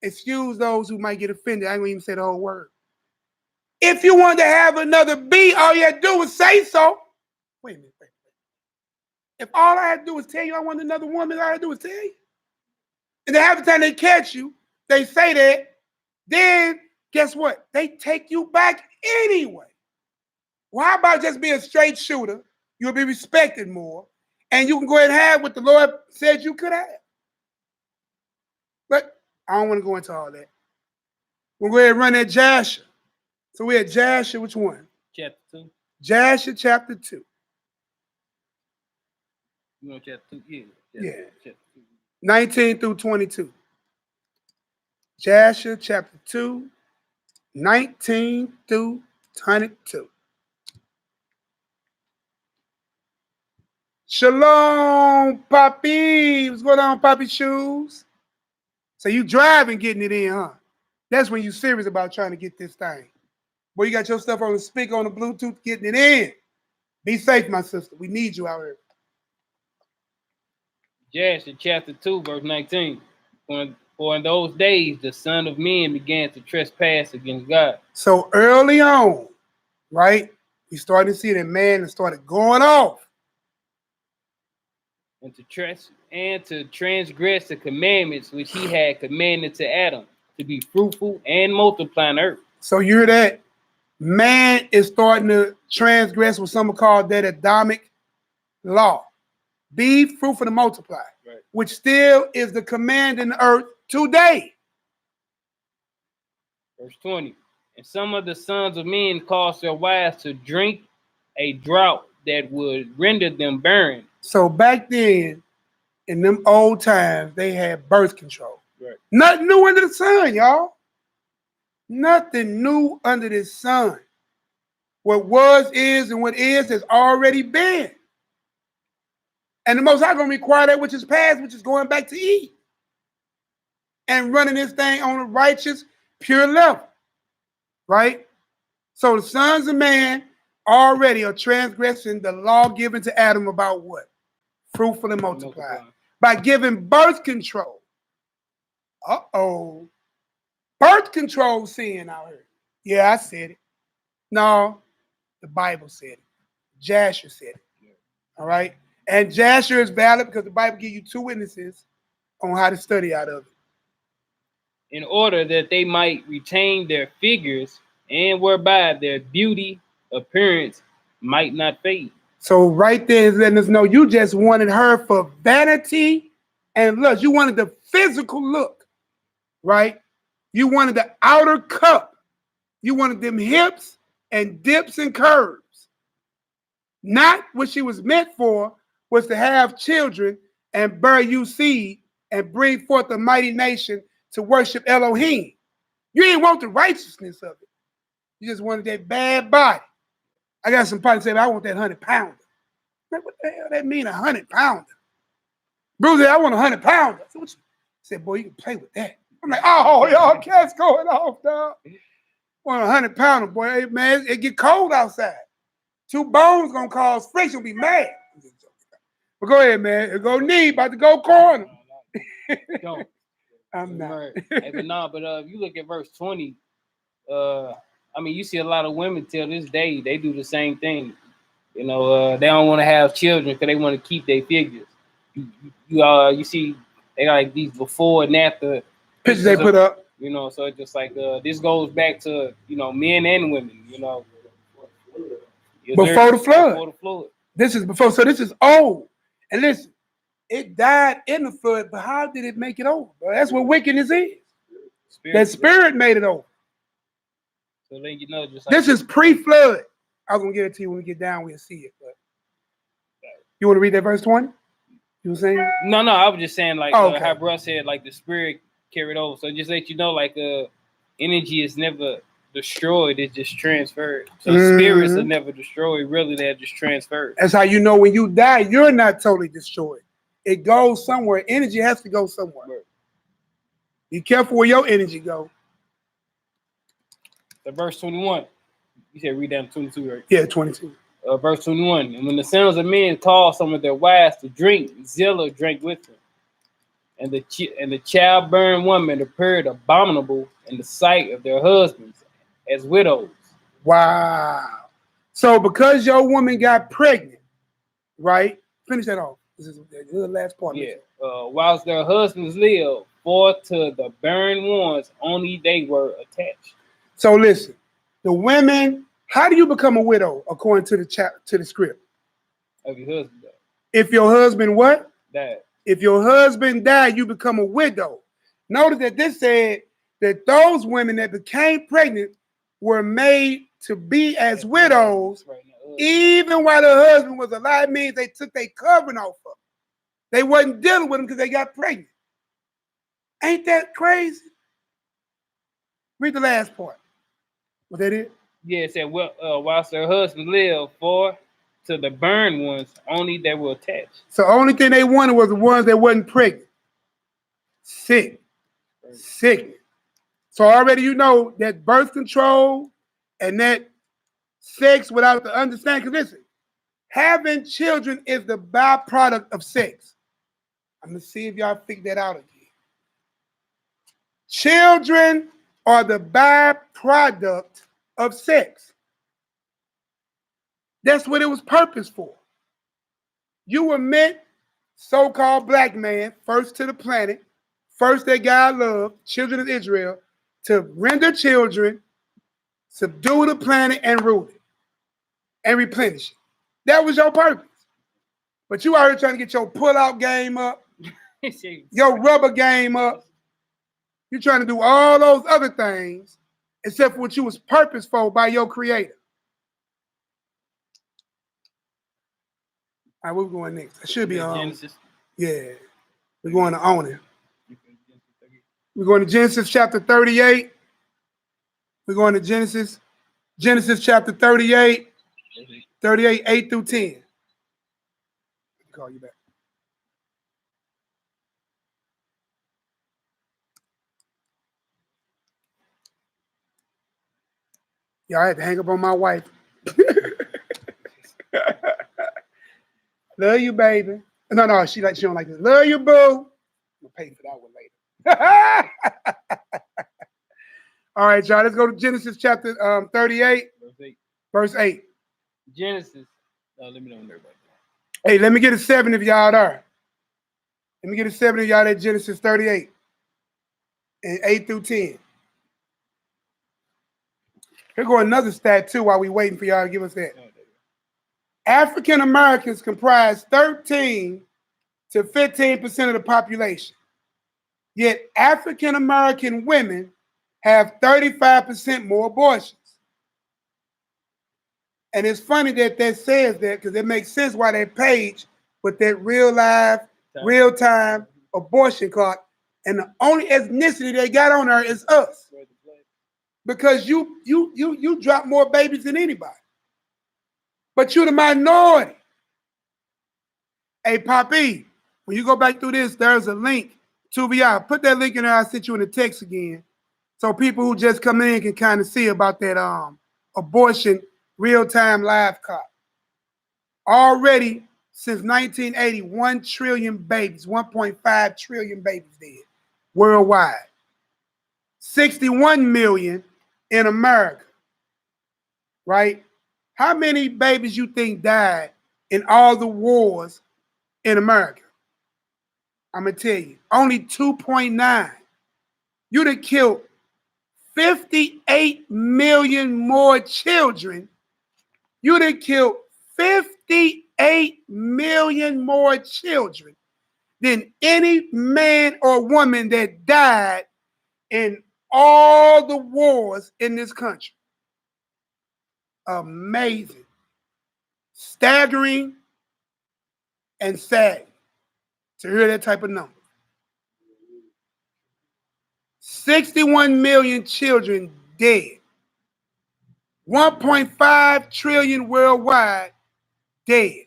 Excuse those who might get offended. I ain't gonna even say the whole word. If you want to have another B, all you had to do was say so. Wait a minute. If all I had to do was tell you I want another woman, all I had to do was tell you. And then half the time they catch you, they say that, then guess what? They take you back anyway. Well, how about just be a straight shooter? You'll be respected more. And you can go ahead and have what the Lord said you could have. But I don't want to go into all that. We'll go ahead and run that Jasher. So we're at Jasher, which one? Chapter 2. Jasher chapter 2. You know chapter 2? Yeah. Chapter 2. 19 through 22. Jasher chapter 2, 19 through 22. Shalom, Poppy. What's going on, Poppy Shoes? So you driving, getting it in, huh? That's when you serious about trying to get this thing. Boy, you got your stuff on the speaker, on the Bluetooth, getting it in. Be safe, my sister. We need you out here. Jasher chapter 2, verse 19. For in those days, the Son of Man began to trespass against God. So early on, right, we started to see that man started going off. And to transgress the commandments which he had commanded to Adam, to be fruitful and multiply on earth. So you hear that? Man is starting to transgress what some call that Adamic law. Be fruitful and multiply, right, which still is the command in the earth today. Verse 20. And some of the sons of men caused their wives to drink a draught that would render them barren. So back then, in them old times, they had birth control. Right. Nothing new under the sun, y'all. Nothing new under the sun. What was, is, and what is has already been. And the Most High going to require that which is past, which is going back to Eve. And running this thing on a righteous, pure level. Right? So the sons of man already are transgressing the law given to Adam about what? Fruitful and multiply. By giving birth control. Uh-oh. Birth control sin out here. Yeah, I said it. No, the Bible said it. Jasher said it. All right? And Jasher is valid because the Bible gives you two witnesses on how to study out of it. In order that they might retain their figures and whereby their beauty, appearance might not fade. So right there is letting us know you just wanted her for vanity and lust. You wanted the physical look, right? You wanted the outer cup. You wanted them hips and dips and curves. Not what she was meant for was to have children and bear you seed and bring forth a mighty nation to worship Elohim. You didn't want the righteousness of it. You just wanted that bad body. I got some partners say, I want that 100-pounder. Like, what the hell that mean, 100-pounder? Bruce said, I want 100-pounder. So what you said, boy, you can play with that. I'm like, oh, y'all cats going off, dog. Want a 100-pounder, boy. Hey, man, it get cold outside. Two bones gonna cause friction, be mad. But go ahead, man. It go knee, about to go corner. Don't. I'm not. Right. Hey, but if you look at verse 20, I mean, you see a lot of women till this day, they do the same thing. You know, they don't want to have children because they want to keep their figures. you see they got like these before and after Pictures they put up. You know, so it's just like this goes back to men and women. Before the flood. Before the flood. This is before, so this is old. And listen, it died in the flood, but how did it make it over? Bro? That's what wickedness is. That spirit made it over. So then just like this is pre-flood. I was gonna give it to you when we get down, we'll see it. But you want to read that verse 20? You were saying? No, I was just saying like okay. how bro said like the spirit carried over. So just let you know like energy is never destroyed, it's just transferred. So spirits are never destroyed, really they're just transferred. That's how you know when you die, you're not totally destroyed. It goes somewhere. Energy has to go somewhere. Right. Be careful where your energy go. So verse 21. You said read down to 22, right? Yeah, 22. Verse 21. And when the sons of men called some of their wives to drink, Zillah drank with them. And the childbearing woman appeared abominable in the sight of their husbands as widows. Wow. So because your woman got pregnant, right? Finish that off. This is the last part. Yeah. Whilst their husbands lived, for to the barren ones only they were attached. So listen, the women, how do you become a widow according to the script? Of your husband died. If your husband what? Died. If your husband died, you become a widow. Notice that this said that those women that became pregnant were made to be as widows, right now, even while the husband was alive. Means they took their covering off of them. They wasn't dealing with them because they got pregnant. Ain't that crazy? Read the last part. Was that it? Yeah, it said, whilst their husband lived, for to the burned ones only they were attached. So the only thing they wanted was the ones that wasn't pregnant. Sick. Sickness. So already you know that birth control and that sex without the understanding. Because listen, having children is the byproduct of sex. I'm going to see if y'all figure that out again. Children are the byproduct of sex. That's what it was purposed for. You were meant, so-called black man, first to the planet, first that God loved, children of Israel, to render children, subdue the planet, and rule it, and replenish it. That was your purpose. But you out here trying to get your pull-out game up, your rubber game up. You're trying to do all those other things, except for what you was purposed for by your creator. All right, where we going next? I should be on. Genesis. Yeah, we're going to own it. We're going to Genesis chapter 38. We're going to Genesis chapter 38, 8 through 10. I'll call you back. Yeah, I had to hang up on my wife. Love you, baby. No, she don't like this. Love you, boo. I'm gonna pay for that one later. All right, y'all. Let's go to Genesis chapter 38, verse 8. Genesis. Let me know when everybody. Hey, let me get a 7 if y'all there. Let me get a 7 if y'all at Genesis 38 and 8 through 10. Here go another stat too while we waiting for y'all to give us that. African Americans comprise 13 to 15% of the population. Yet African American women have 35% more abortions. And it's funny that says that because it makes sense why that page with that real-time abortion clock, and the only ethnicity they got on there is us. Because you drop more babies than anybody. But you're the minority. Hey, Poppy, when you go back through this, there's a link to VI. Put that link in there. I'll send you in the text again. So people who just come in can kind of see about that abortion real-time live clock. Already, since 1980, 1 trillion babies, 1.5 trillion babies dead worldwide. 61 million in America, right? How many babies you think died in all the wars in America? I'm going to tell you, only 2.9. You'd have killed 58 million more children. You'd have killed 58 million more children than any man or woman that died in all the wars in this country. Amazing, staggering, and sad to hear that type of number. 61 million children dead. 1.5 trillion worldwide dead.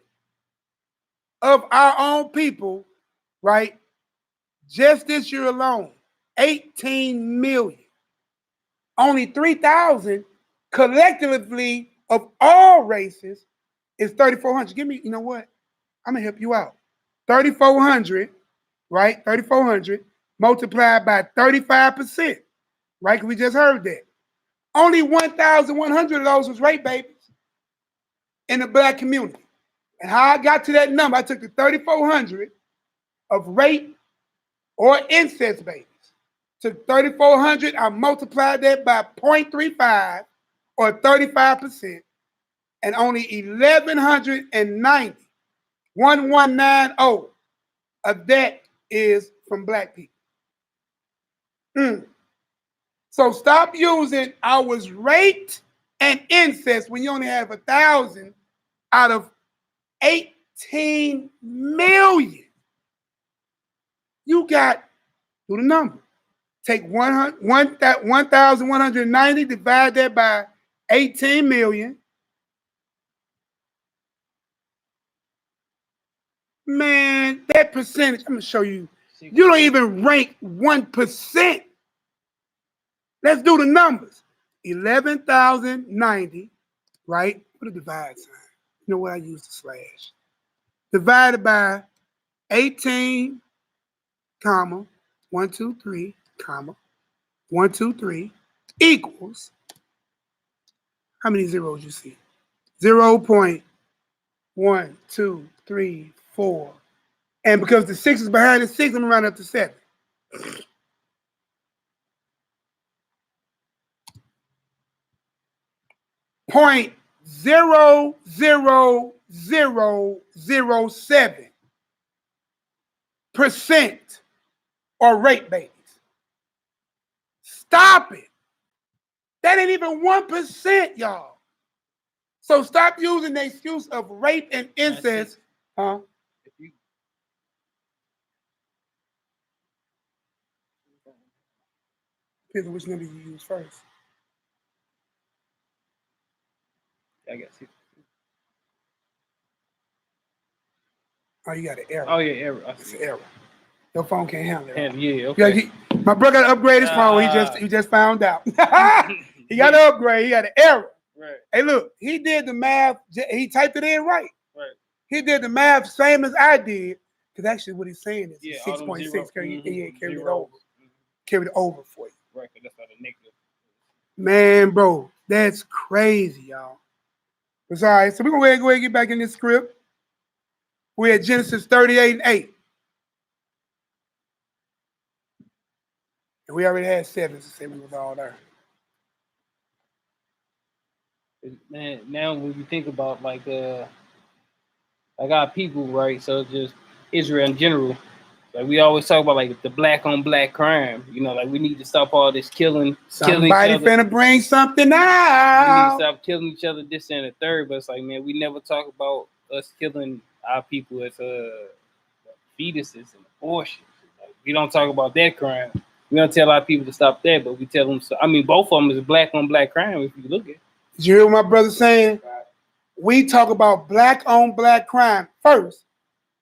Of our own people, right? Just this year alone, 18 million. Only 3,000 collectively of all races is 3,400. Give me, you know what? I'm going to help you out. 3,400, right? 3,400 multiplied by 35%, right? Because we just heard that. Only 1,100 of those was rape babies in the black community. And how I got to that number, I took the 3,400 of rape or incest babies. Took 3,400, I multiplied that by 0.35 or 35%, and only 1,190, 1190 of that is from black people. So stop using I was raped and incest when you only have 1,000 out of 18 million. You got, do the number. Take 1,190, divide that by 18 million. Man, that percentage, I'm going to show you. You don't even rank 1%. Let's do the numbers. 11,090, right? Put a divide sign. You know what? I use the slash. Divided by 18, comma, 1, 2, 3, comma, 1, 2, 3, equals, how many zeros you see? 0.1, 2, 3, 4. And because the 6 is behind the 6, I'm going to round up to 7. 0.00007% are rape babies. Stop it. That ain't even 1%, y'all. So stop using the excuse of rape and incest. Huh? Depends on which number you use first. I got you. Oh, you got an error. Oh, yeah, error. It's an error. Your phone can't handle it. Yeah, okay. My brother got to upgrade his phone. He just found out. He got to upgrade. He got an error. Right. Hey, look, he did the math. He typed it in right. Right. He did the math same as I did. Because actually what he's saying is 6.6. Carry it over. Carry it over for you. Right, because that's not a negative. Man, bro, that's crazy, y'all. It's all right. So we're going to go ahead and get back in this script. We're at Genesis 38:8. And we already had 7 to say we was all there. Man, now when you think about like our people, right? So just Israel in general. Like we always talk about like the black on black crime. You know, like we need to stop all this killing Somebody finna bring something We need to out. stop killing each other, this and the third. But it's like, man, we never talk about us killing our people as fetuses and abortion. Like, we don't talk about that crime. We don't tell our people to stop that, but we tell them. So, I mean, both of them is black on black crime if you look at it. Did you hear what my brother saying? We talk about black on black crime first.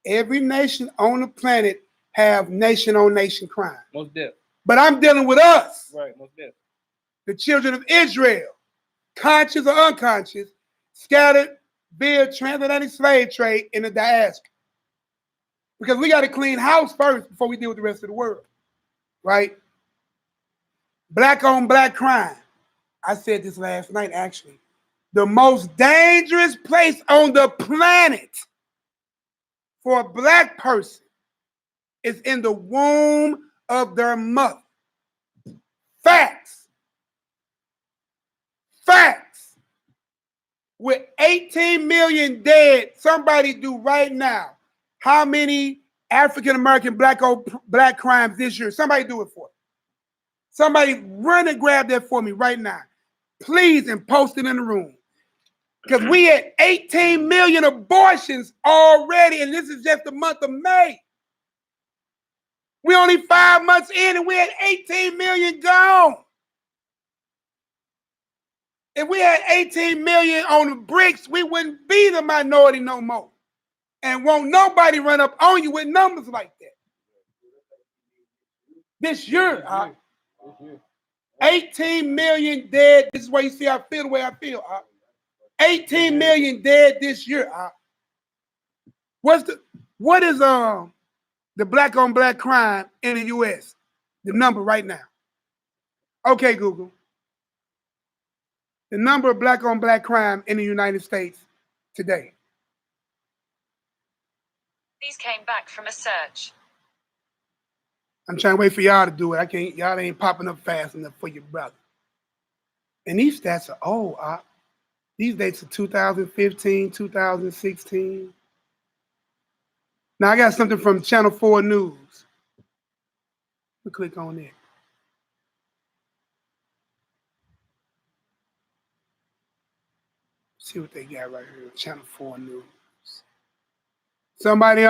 Every nation on the planet have nation on nation crime. Most definitely. But I'm dealing with us. Right, most definitely. The children of Israel, conscious or unconscious, scattered via transatlantic slave trade in the diaspora. Because we got to clean house first before we deal with the rest of the world. Right? Black on black crime. I said this last night, actually. The most dangerous place on the planet for a black person is in the womb of their mother. Facts. Facts. With 18 million dead, somebody do right now. How many African-American black crimes this year? Somebody do it for me. Somebody run and grab that for me right now. Please, and post it in the room. Because we had 18 million abortions already, and this is just the month of May. We only 5 months in, and we had 18 million gone. If we had 18 million on the bricks, we wouldn't be the minority no more. And won't nobody run up on you with numbers like that. This year, 18 million dead. This is why you see I feel the way I feel. 18 million dead this year. What is the black on black crime in the U.S.? The number right now. Okay, Google. The number of black on black crime in the United States today. These came back from a search. I'm trying to wait for y'all to do it. I can't. Y'all ain't popping up fast enough for your brother. And these stats are old. These dates are 2015, 2016. Now I got something from Channel 4 News. We'll click on it. See what they got right here. Channel 4 News. Somebody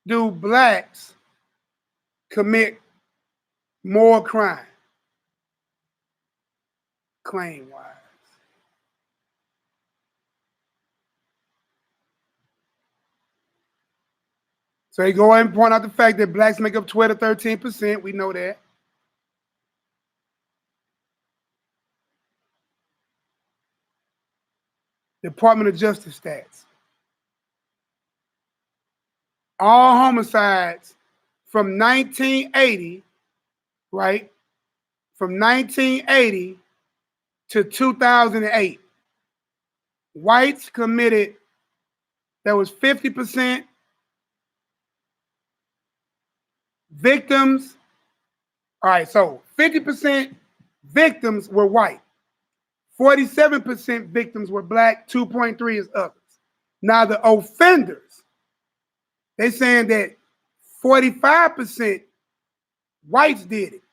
do blacks commit more crime? Claim-wise. So they go ahead and point out the fact that blacks make up 12 to 13%. We know that. Department of Justice stats. All homicides from 1980, right? From 1980 to 2008. Whites committed, there was 50% victims. All right, so 50% victims were white. 47% victims were black, 2.3 is others. Now the offenders, they're saying that 45% whites did it.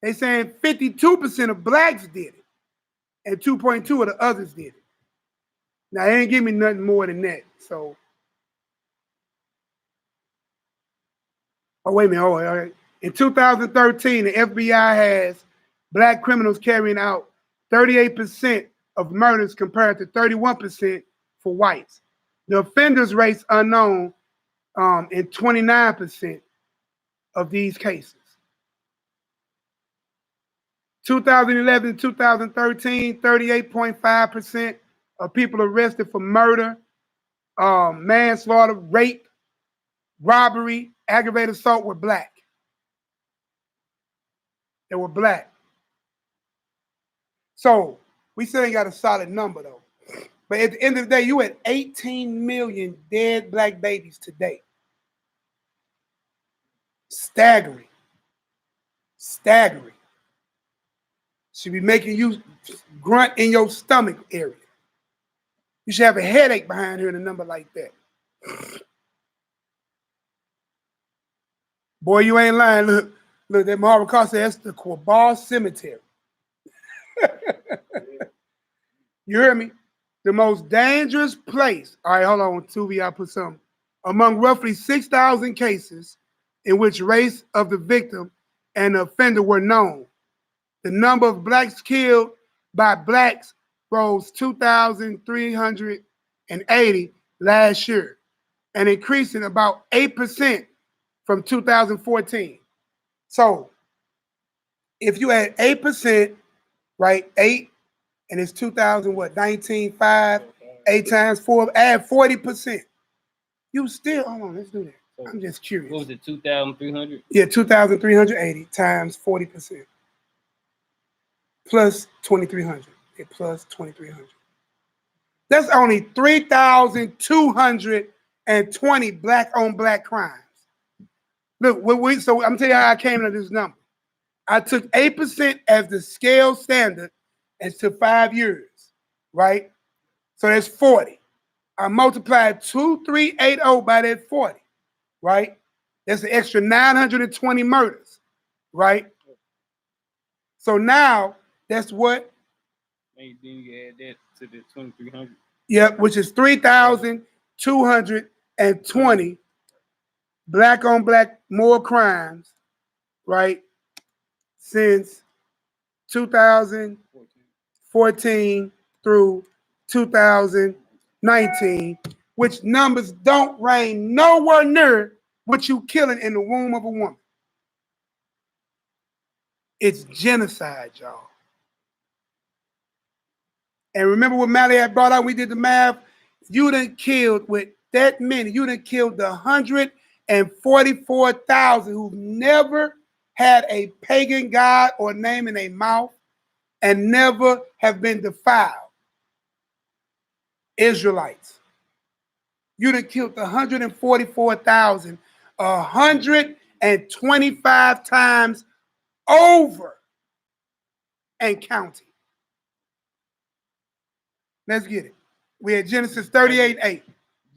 They're saying 52% of blacks did it, and 2.2 of the others did it. Now they ain't give me nothing more than that. So, oh wait a minute. Oh, all right. In 2013, the FBI has black criminals carrying out 38% of murders compared to 31% for whites. The offenders rates unknown in 29% of these cases. 2011 to 2013, 38.5% of people arrested for murder, manslaughter, rape, robbery, aggravated assault were black. They were black. So we still ain't got a solid number though. But at the end of the day, you had 18 million dead black babies today. Staggering. Staggering. Should be making you grunt in your stomach area. You should have a headache behind hearing a number like that. Boy, you ain't lying. Look, that Marvin Carr said that's the Quabar Cemetery. You hear me? The most dangerous place. All right, hold on, Tubi, I put something. Among roughly 6,000 cases in which race of the victim and the offender were known, the number of blacks killed by blacks rose 2,380 last year, and increasing about 8% from 2014. So if you had 8%, right, 8, and it's 2000, what, 19.5, 8 times 4, add 40%. You still, hold on, let's do that. I'm just curious. What was it, 2,300? Yeah, 2,380 times 40%. Plus 2,300. Yeah, plus 2,300. That's only 3,220 black on black crimes. Look, so I'm telling you how I came to this number. I took 8% as the scale standard and to 5 years, right? So that's 40. I multiplied 2380 by that 40, right? That's an extra 920 murders, right? So now that's what? And then you add that to the 2300. Yep, which is 3,220 black on black more crimes, right? Since 2014 through 2019, which numbers don't range nowhere near what you killing in the womb of a woman. It's genocide, y'all. And remember what Malaki had brought out, we did the math, you done killed with that many, you done killed the 144,000 who've never had a pagan god or name in their mouth and never have been defiled. Israelites. You done killed the 144,000 125 times over and counting. Let's get it. We had Genesis 38:8.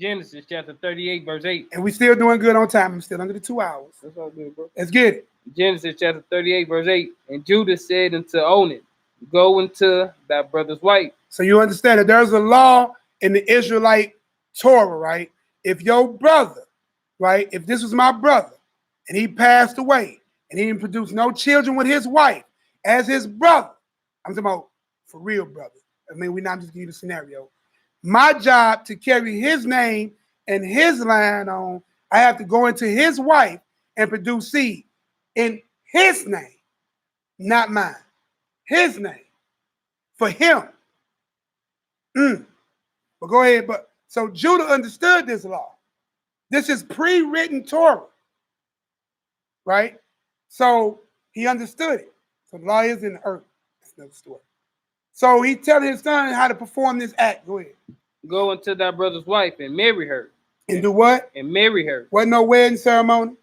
Genesis chapter 38, verse 8. And we still doing good on time. I'm still under the 2 hours. That's all good, bro. Let's get it. Genesis chapter 38, verse 8. And Judah said unto Onan, go into thy brother's wife. So you understand that there's a law in the Israelite Torah, right? If your brother, right, if this was my brother and he passed away and he didn't produce no children with his wife as his brother, I'm talking about for real brother. I mean, we're not just giving you a scenario. My job to carry his name and his line on, I have to go into his wife and produce seed in his name, not mine. His name for him. But go ahead. But so Judah understood this law. This is pre-written Torah, right? So he understood it. So the law is in the earth. That's another story. So he telling his son how to perform this act. Go ahead. Go unto thy brother's wife and marry her. And do what? And marry her. Wasn't no wedding ceremony.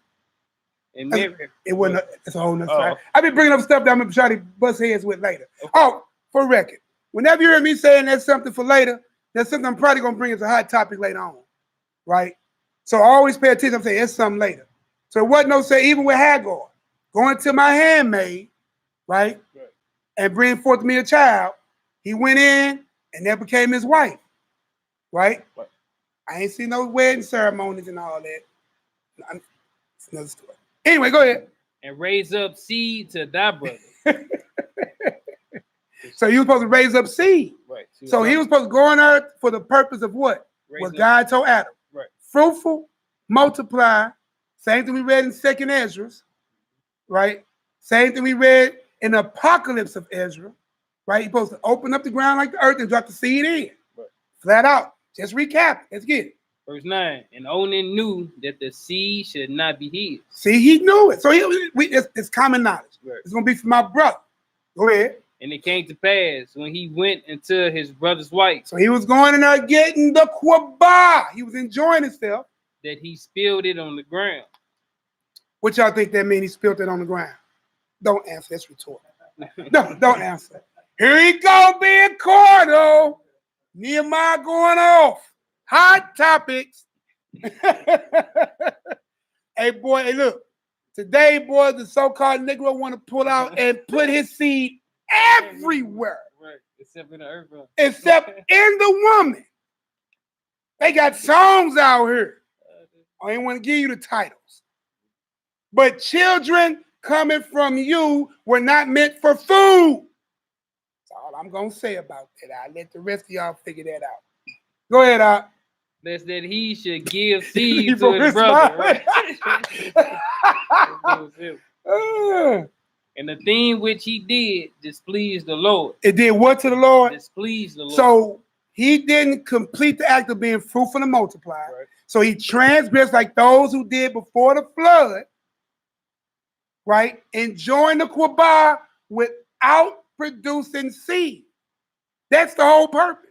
And marry her. It wasn't. It's a whole nother Oh. story. I be bringing up stuff that I'm gonna try to bust heads with later. Okay. Oh, for record, whenever you hear me saying that's something for later, that's something I'm probably gonna bring as a hot topic later on, right? So I always pay attention. I'm saying it's something later. So it wasn't no say even with Hagar going to my handmaid, right, and bring forth me a child. He went in and that became his wife, right? I ain't seen no wedding ceremonies and all that. It's another story. Anyway, go ahead. And raise up seed to thy brother. So he was supposed to raise up seed. Right. So he was supposed to go on earth for the purpose of what? What God told Adam. Right. Fruitful, multiply. Same thing we read in 2nd Ezra. Right? Same thing we read in the Apocalypse of Ezra. Right? He's supposed to open up the ground like the earth and drop the seed in. Right. Flat out. Just recap. Let's get it. Verse 9. And Onan knew that the seed should not be his. See, he knew it. So it's common knowledge. Right. It's going to be for my brother. Go ahead. And it came to pass when he went into his brother's wife. So he was going in there getting the kwabah. He was enjoying himself. That he spilled it on the ground. What y'all think that means? He spilled it on the ground? Don't answer. That's rhetorical. No, don't answer. Here he go being cordial. NehemiYAH going off. Hot topics. Hey, boy, hey, look. Today, boy, the so-called Negro want to pull out and put his seed everywhere. Right. Except in the earth. Bro. Except in the woman. They got songs out here. I ain't want to give you the titles. But children coming from you were not meant for food. That's all I'm going to say about that. I'll let the rest of y'all figure that out. Go ahead, Out. That's that he should give seed to his brother. Right? And the thing which he did displeased the Lord. It did what to the Lord? Displeased the Lord. So he didn't complete the act of being fruitful and multiply. Right. So he transgressed like those who did before the flood, right? Enjoying the kwabah without producing seed. That's the whole purpose.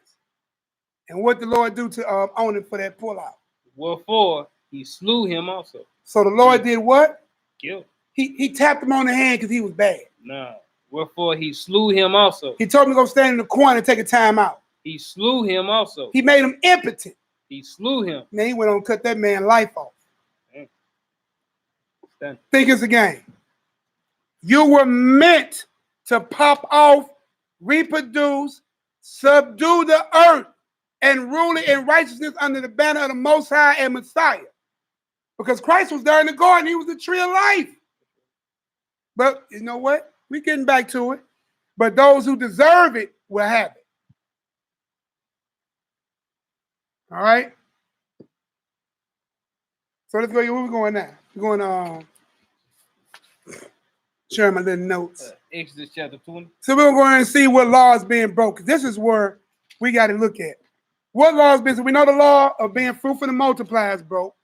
And what the Lord do to Onan for that pullout? Wherefore he slew him also. So the Lord did what? Killed. He tapped him on the hand because he was bad. No. Wherefore he slew him also. He told him to go stand in the corner and take a time out. He slew him also. He made him impotent. He slew him. Man, he went on and cut that man's life off. Done. Think it's a game. You were meant to pop off, reproduce, subdue the earth, and rule it in righteousness under the banner of the Most High and Messiah. Because Christ was there in the garden. He was the tree of life. But you know what? We're getting back to it. But those who deserve it will have it. All right? So let's go. Where we going now? We're going share my little notes. Exodus chapter 20. So we're going to see what law is being broken. This is where we got to look at. What law is being, so we know the law of being fruitful and multiply is broke.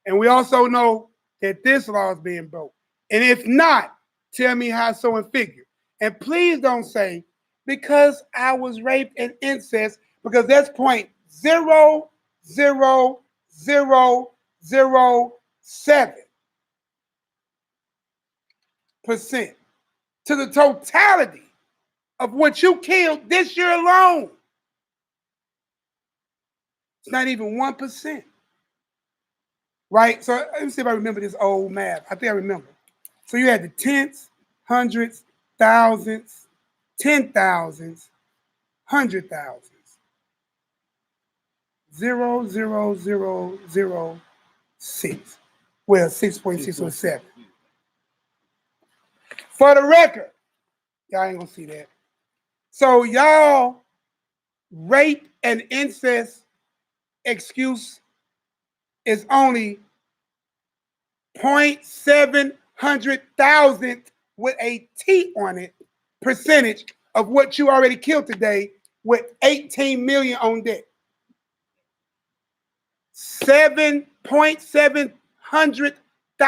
And we also know that this law is being broke. And if not, tell me how so in figure. And please don't say, because I was raped and incest, because that's 0.00007% to the totality of what you killed this year alone. It's not even 1%. Right? So let me see if I remember this old math. I think I remember. So you had the tenths, hundreds, thousands, 10,000s, 100,000s. 0.0006. Well, 6.607. For the record, y'all ain't gonna see that. So y'all rape and incest excuse is only 0.700,000 with a T on it percentage of what you already killed today with 18 million on deck. 7,700,000. I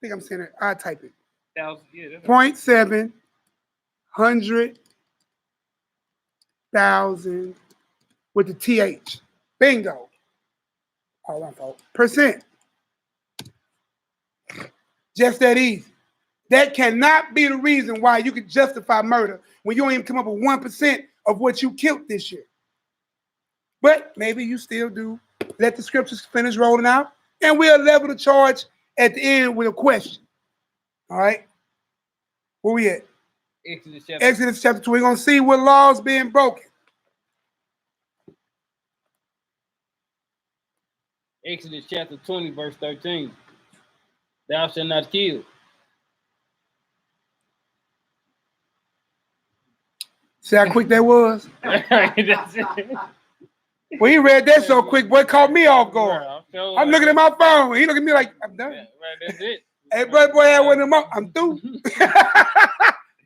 think I'm saying it. I'll type it. 0.700,000 with the TH. Bingo. All my fault. Percent. Just that easy. That cannot be the reason why you could justify murder when you don't even come up with 1% of what you killed this year. But maybe you still do. Let the scriptures finish rolling out, and we'll level the charge at the end with a question. All right? Where we at? Exodus chapter 2. We're going to see what laws being broken. Exodus chapter 20, verse 13. Thou shalt not kill. See how quick that was? That's it. Well, he read that so quick, boy, caught me off guard. I'm looking at my phone. He looking at me like, I'm done. Yeah, right, that's it. Hey, brother, boy, I went him up. I'm through.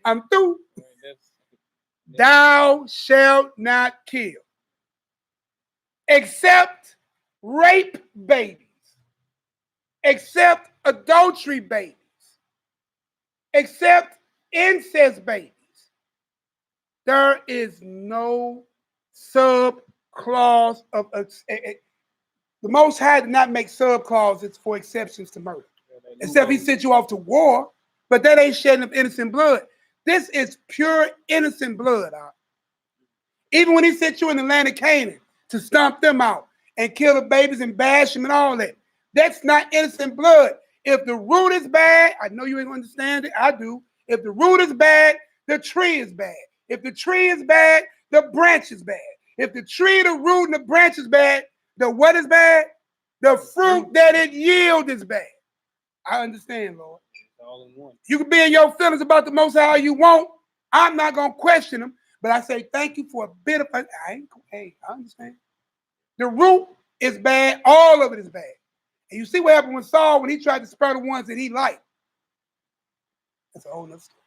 I'm through. Thou shalt not kill, except rape babies, except adultery babies, except incest babies. There is no sub-clause of the Most High did not make sub-clauses for exceptions to murder. Except he sent you off to war, but that ain't shedding of innocent blood. This is pure innocent blood. Even when he sent you in the land of Canaan to stomp them out and kill the babies and bash them and all that, that's not innocent blood. If the root is bad, I know you ain't gonna understand it, I do. If the root is bad, the tree is bad. If the tree is bad, the branch is bad. If the tree, the root, and the branch is bad, the what is bad? The fruit that it yields is bad. I understand, Lord. All in one. You can be in your feelings about the Most High all you want. I'm not going to question them, but I say thank you for a bit of, I understand. The root is bad. All of it is bad. And you see what happened with Saul when he tried to spare the ones that he liked. That's a whole nother story.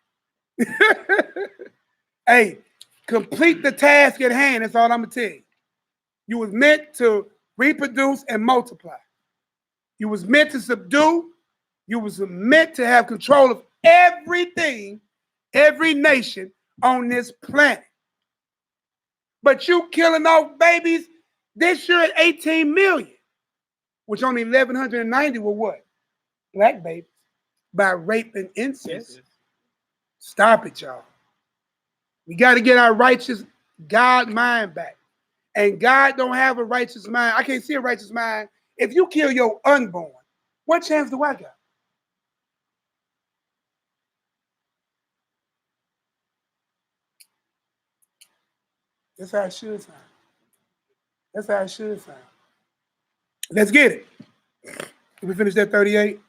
Hey, complete the task at hand. That's all I'm going to tell you. You was meant to reproduce and multiply. You was meant to subdue. You was meant to have control of everything, every nation on this planet. But you killing off babies this year at 18 million. which only 1,190 were what? Black babies by rape and incest. Stop it, y'all. We got to get our righteous God mind back. And God don't have a righteous mind. I can't see a righteous mind. If you kill your unborn, what chance do I got? That's how it should sound. That's how it should sound. Let's get it. Did we finish that 38?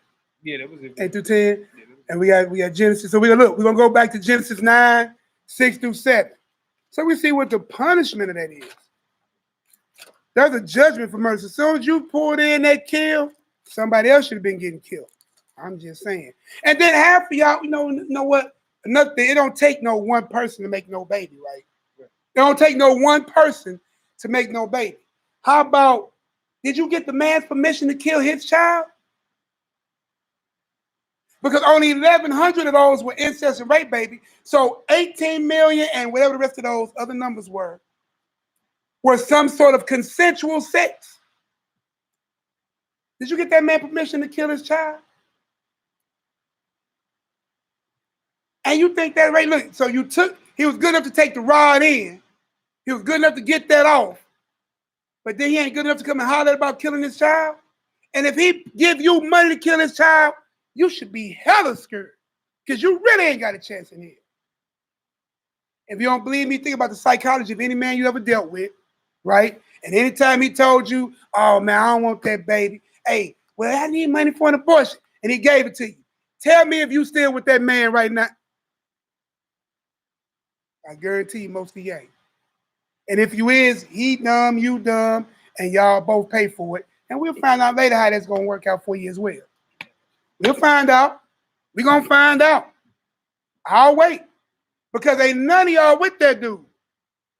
Yeah, that was it. 8 through 10. And we got Genesis. So we're gonna go back to Genesis 9, 6 through 7. So we see what the punishment of that is. There's a judgment for murder. So as soon as you pulled in that kill, somebody else should have been getting killed. I'm just saying. And then half of y'all, you know what? Another thing, it don't take no one person to make no baby, right? It don't take no one person to make no baby. How about, did you get the man's permission to kill his child? Because only 1,100 of those were incest and rape baby. So 18 million and whatever the rest of those other numbers were some sort of consensual sex. Did you get that man permission to kill his child? And you think that, right? Look, so he was good enough to take the rod in. He was good enough to get that off. But then he ain't good enough to come and holler about killing his child. And if he give you money to kill his child, you should be hella scared because you really ain't got a chance in here. If you don't believe me, think about the psychology of any man you ever dealt with, right? And anytime he told you, oh, man, I don't want that baby. Hey, well, I need money for an abortion. And he gave it to you. Tell me if you still with that man right now. I guarantee you most of you ain't. And if you is, he dumb, you dumb, and y'all both pay for it. And we'll find out later how that's going to work out for you as well. We'll find out. We're going to find out. I'll wait. Because ain't none of y'all with that dude.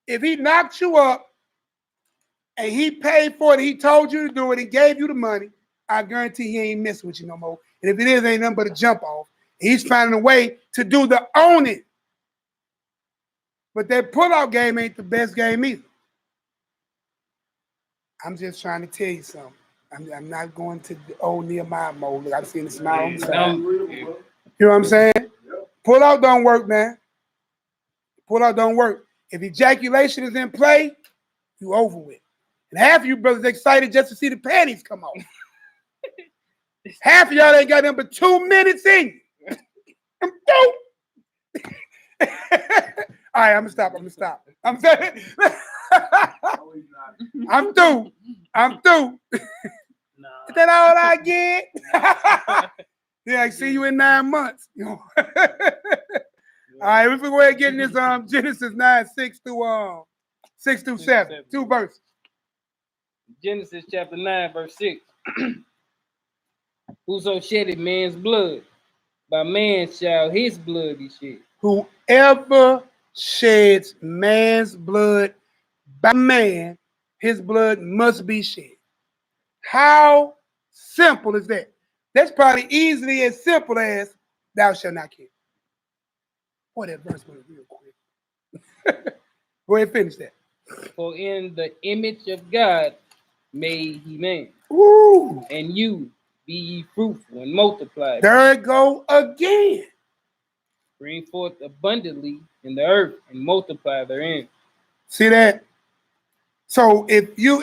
If he knocked you up and he paid for it, he told you to do it, and gave you the money, I guarantee he ain't messing with you no more. And if it is, ain't nothing but a jump off. He's finding a way to do the own it. But that pull-out game ain't the best game either. I'm just trying to tell you something. I'm not going to the old NehemiYAH mode. Look, I've seen the smile on the side. You know what I'm saying? Pull-out don't work, man. Pull-out don't work. If ejaculation is in play, you over with. And half of you brothers excited just to see the panties come off. Half of y'all ain't got them but 2 minutes in. I'm through. All right, I'm gonna stop. I'm saying, I'm through. Nah. Is that all I get? Yeah, I see you in 9 months. All right, we're gonna go ahead and get in this Genesis 9, 6 through 7. 2 verses. Genesis chapter 9, verse 6. Whoso shedded man's blood, by man shall his blood be shed. Whoever sheds man's blood, by man, his blood must be shed. How simple is that? That's probably easily as simple as thou shalt not kill. Boy, that verse was real quick. Go ahead and finish that. For in the image of God made he man. Woo! And you be ye fruitful and multiply. There it go again. Bring forth abundantly in the earth and multiply therein. See that? So if you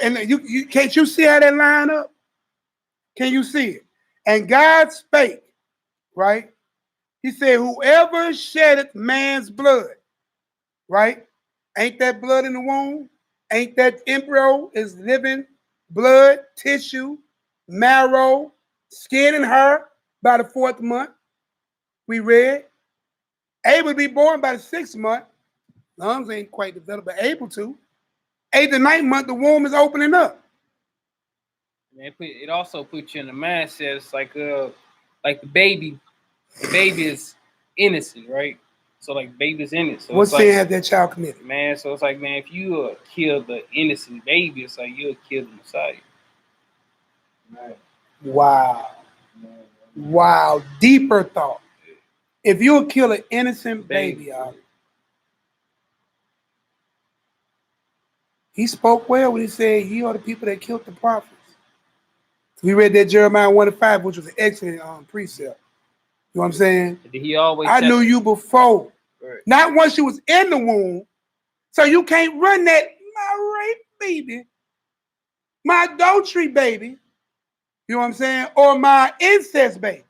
can't you see how that line up? Can you see it? And God spake, right? He said, whoever sheddeth man's blood, right? Ain't that blood in the womb? Ain't that embryo is living blood, tissue, marrow, skin and hair by the 4th month? We read. Able to be born by the 6th month. Lungs ain't quite developed, but able to. 8th and 9th month, the womb is opening up. It also puts you in the mindset. It's like the baby. The baby is innocent, right? So like baby's innocent. So what sin like, has that child committed? man, so it's like, man, if you kill the innocent baby, it's like you'll kill the Messiah. Wow. Wow. Deeper thought. If you'll kill an innocent baby, y'all. He spoke well when he said, ye are the people that killed the prophets. We read that Jeremiah 1:5, which was an excellent precept. You know what I'm saying? He always I knew you before. Right. Not once you was in the womb. So you can't run that, my rape baby, my adultery baby, you know what I'm saying? Or my incest baby.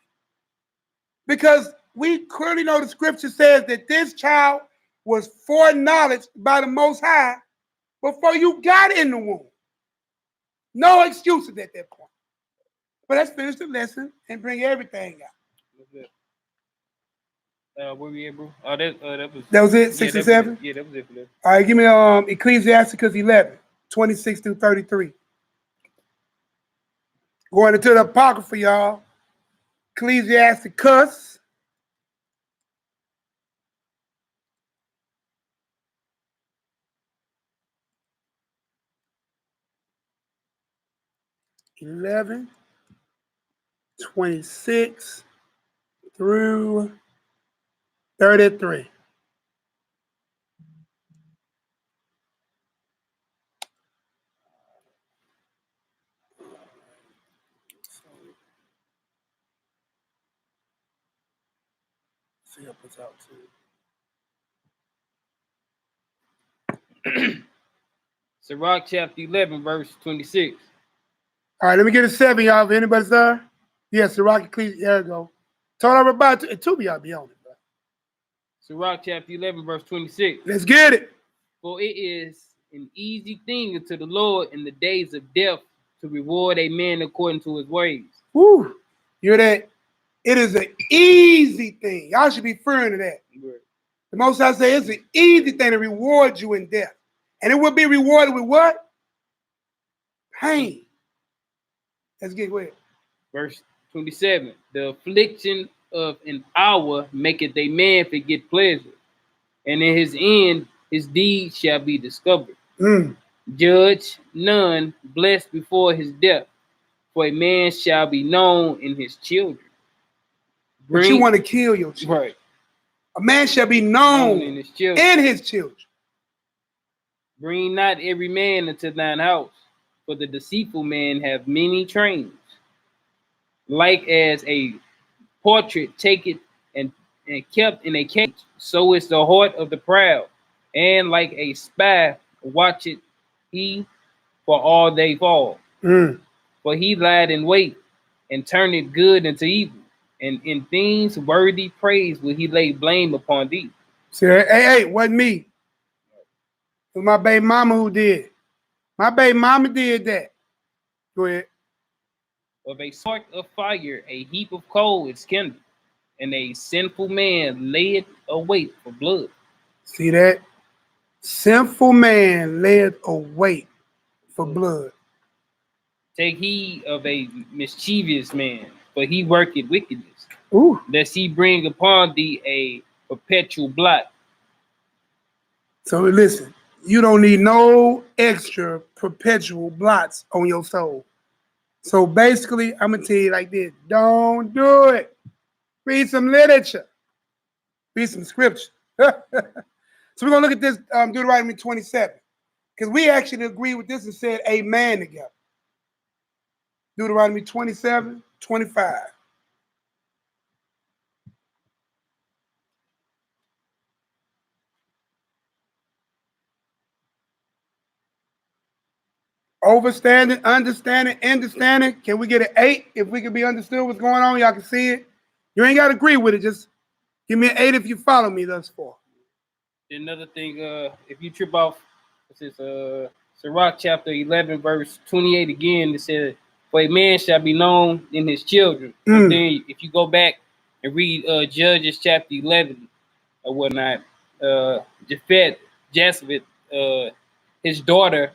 Because we clearly know the scripture says that this child was foreknowledged by the Most High before you got in the womb. No excuses at that point. But let's finish the lesson and bring everything out. Where we at, bro? Oh, that was it, 6 and 7? Yeah, that was it for that. All right, give me Ecclesiastes 11, 26 through 33. Going into the Apocrypha, y'all. Ecclesiasticus. (11, 26 through 33. See help us out too. Sirach chapter 11, verse 26. All right, let me get a 7, y'all. If anybody's there? Yes, Sirach Ecclesiastes. There we go. Told everybody, and 2 of y'all be on it, bro. Sirach chapter 11, verse 26. Let's get it. For it is an easy thing unto the Lord in the days of death to reward a man according to his ways. Woo. You hear that? It is an easy thing. Y'all should be referring to that. Right. The Most High say it's an easy thing to reward you in death. And it will be rewarded with what? Pain. Let's get with it. Verse 27. The affliction of an hour maketh a man forget pleasure, and in his end his deeds shall be discovered. Judge none blessed before his death, for a man shall be known in his children. But you want to kill your children. Right. A man shall be known in his children. In his children. Bring not every man into thine house, for the deceitful man have many trains. Like as a portrait taken and kept in a cage, so is the heart of the proud. And like a spy watcheth he for all they fall. For he lied in wait and turned it good into evil. And in things worthy praise will he lay blame upon thee. See, hey, wasn't me. It was my baby mama who did. My baby mama did that. Go ahead. Of a spark of fire, a heap of coal is kindled, and a sinful man layeth await for blood. See that? Sinful man layeth await for blood. Take heed of a mischievous man, for he worketh wickedness. Lest he bring upon thee a perpetual blot. So listen, you don't need no extra perpetual blots on your soul. So basically, I'm going to tell you like this. Don't do it. Read some literature. Read some scripture. So we're going to look at this Deuteronomy 27. Because we actually agreed with this and said amen together. Deuteronomy 27, 25. Overstanding, understanding, understanding. Can we get an 8 if we can be understood what's going on? Y'all can see it. You ain't got to agree with it. Just give me an 8 if you follow me thus far. Another thing, if you trip off, this is Sirach chapter 11, verse 28 again. It says, for a man shall be known in his children. But then if you go back and read Judges chapter 11 or whatnot, Jephthah, his daughter,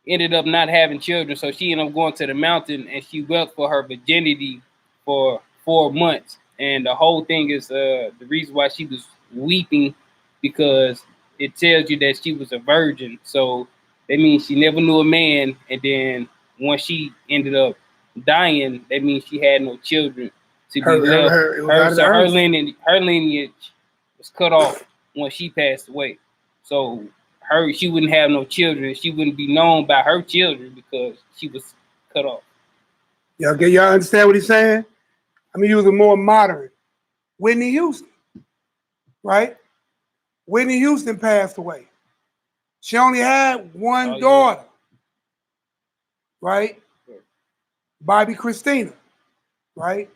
ended up not having children, so she ended up going to the mountain and she wept for her virginity for 4 months. And the whole thing is the reason why she was weeping, because it tells you that she was a virgin. So that means she never knew a man, and then once she ended up dying, that means she had no children to be left. Her lineage was cut off when she passed away. So she wouldn't have no children. She wouldn't be known by her children because she was cut off. Y'all understand what he's saying? I mean, he was a more modern. Whitney Houston, right? Whitney Houston passed away. She only had one daughter, right? Bobby Christina, right?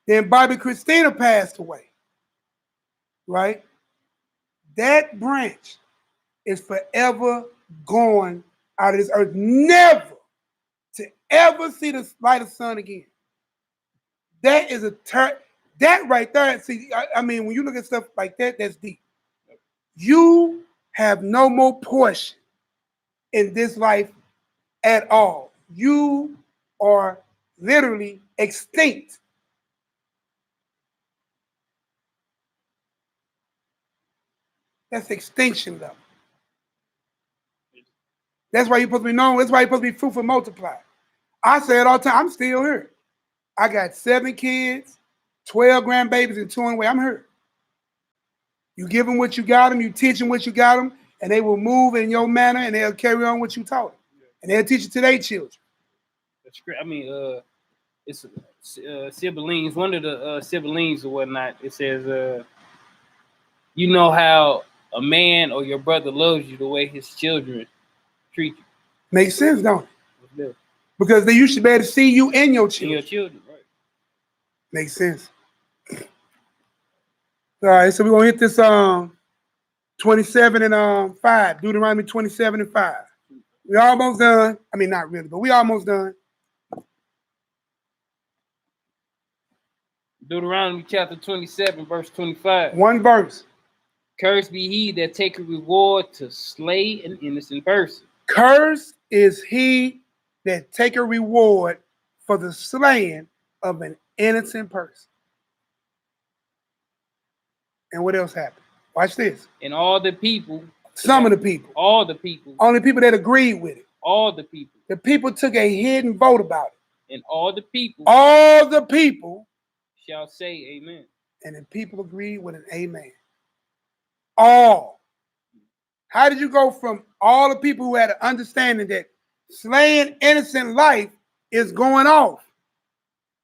Then Bobby Christina passed away, right? That branch is forever gone out of this earth, never to ever see the light of the sun again. That is that right there. See, I mean, when you look at stuff like that, that's deep. You have no more portion in this life at all. You are literally extinct. That's extinction level. That's why you're supposed to be known. That's why you're supposed to be fruitful and multiply. I say it all the time. I'm still here. I got 7 kids, 12 grandbabies, and 2 on the way. I'm here. You give them what you got them, you teach them what you got them, and they will move in your manner, and they'll carry on what you taught them. And they'll teach it to their children. That's great. I mean, it's siblings. One of the siblings or whatnot. It says, you know how a man or your brother loves you the way his children treat you. Makes sense, don't it? Yeah. Because they used to be able to see you and your children. And your children, right? Makes sense. All right, so we're gonna hit this 27 and 5. Deuteronomy 27 and 5. We almost done. I mean, not really, but we almost done. Deuteronomy chapter 27, verse 25. One verse. Cursed be he that take a reward to slay an innocent person. Cursed is he that take a reward for the slaying of an innocent person. And what else happened? Watch this. And all the people. Some of the people. All the people. Only people that agreed with it. All the people. The people took a hidden vote about it. And all the people. All the people. Shall say amen. And the people agreed with an amen. All. How did you go from all the people who had an understanding that slaying innocent life is going off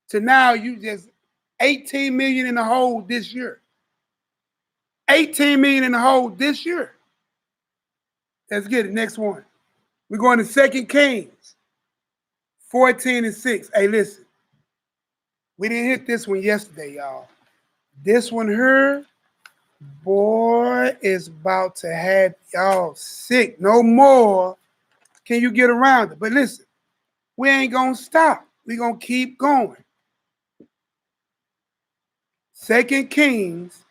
to now you just 18 million in the hole this year? 18 million in the hole this year. Let's get it. Next one. We're going to 2 Kings 14 and 6. Hey, listen. We didn't hit this one yesterday, y'all. This one here, boy, is about to have y'all sick. No more can you get around it. But listen, we ain't going to stop. We're going to keep going. 2 Kings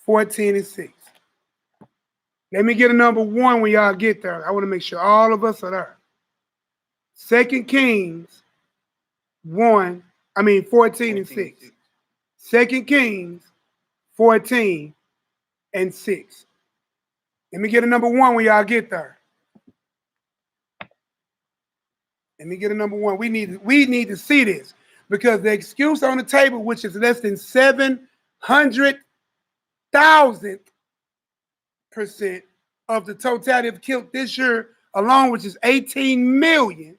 14 and 6. Let me get a number 1 when y'all get there. I want to make sure all of us are there. 2 Kings 14 and 6. 2 Kings 14 and 6. Let me get a number 1 when y'all get there. Let me get a number 1. We need to see this because the excuse on the table, which is less than 700,000% of the totality of killed this year alone, which is 18 million,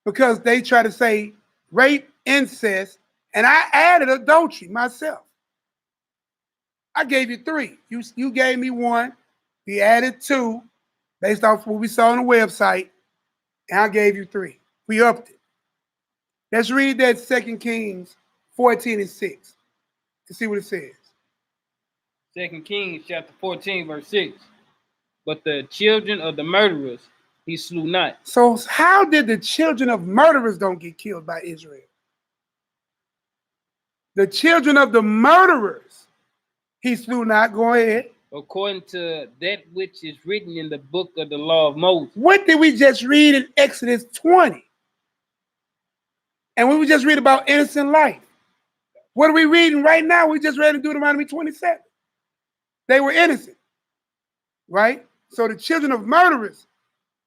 because they try to say rape, incest, and I added adultery myself. I gave you 3. You gave me 1. We added 2 based off what we saw on the website, and I gave you 3. We upped it. Let's read that 2 Kings 14 and 6 to see what it says. 2 Kings chapter 14, verse 6. But the children of the murderers he slew not. So how did the children of murderers don't get killed by Israel? The children of the murderers he slew not. Go ahead. According to that which is written in the book of the law of Moses. What did we just read in Exodus 20? And we just read about innocent life. What are we reading right now? We just read in Deuteronomy 27. They were innocent, right? So the children of murderers,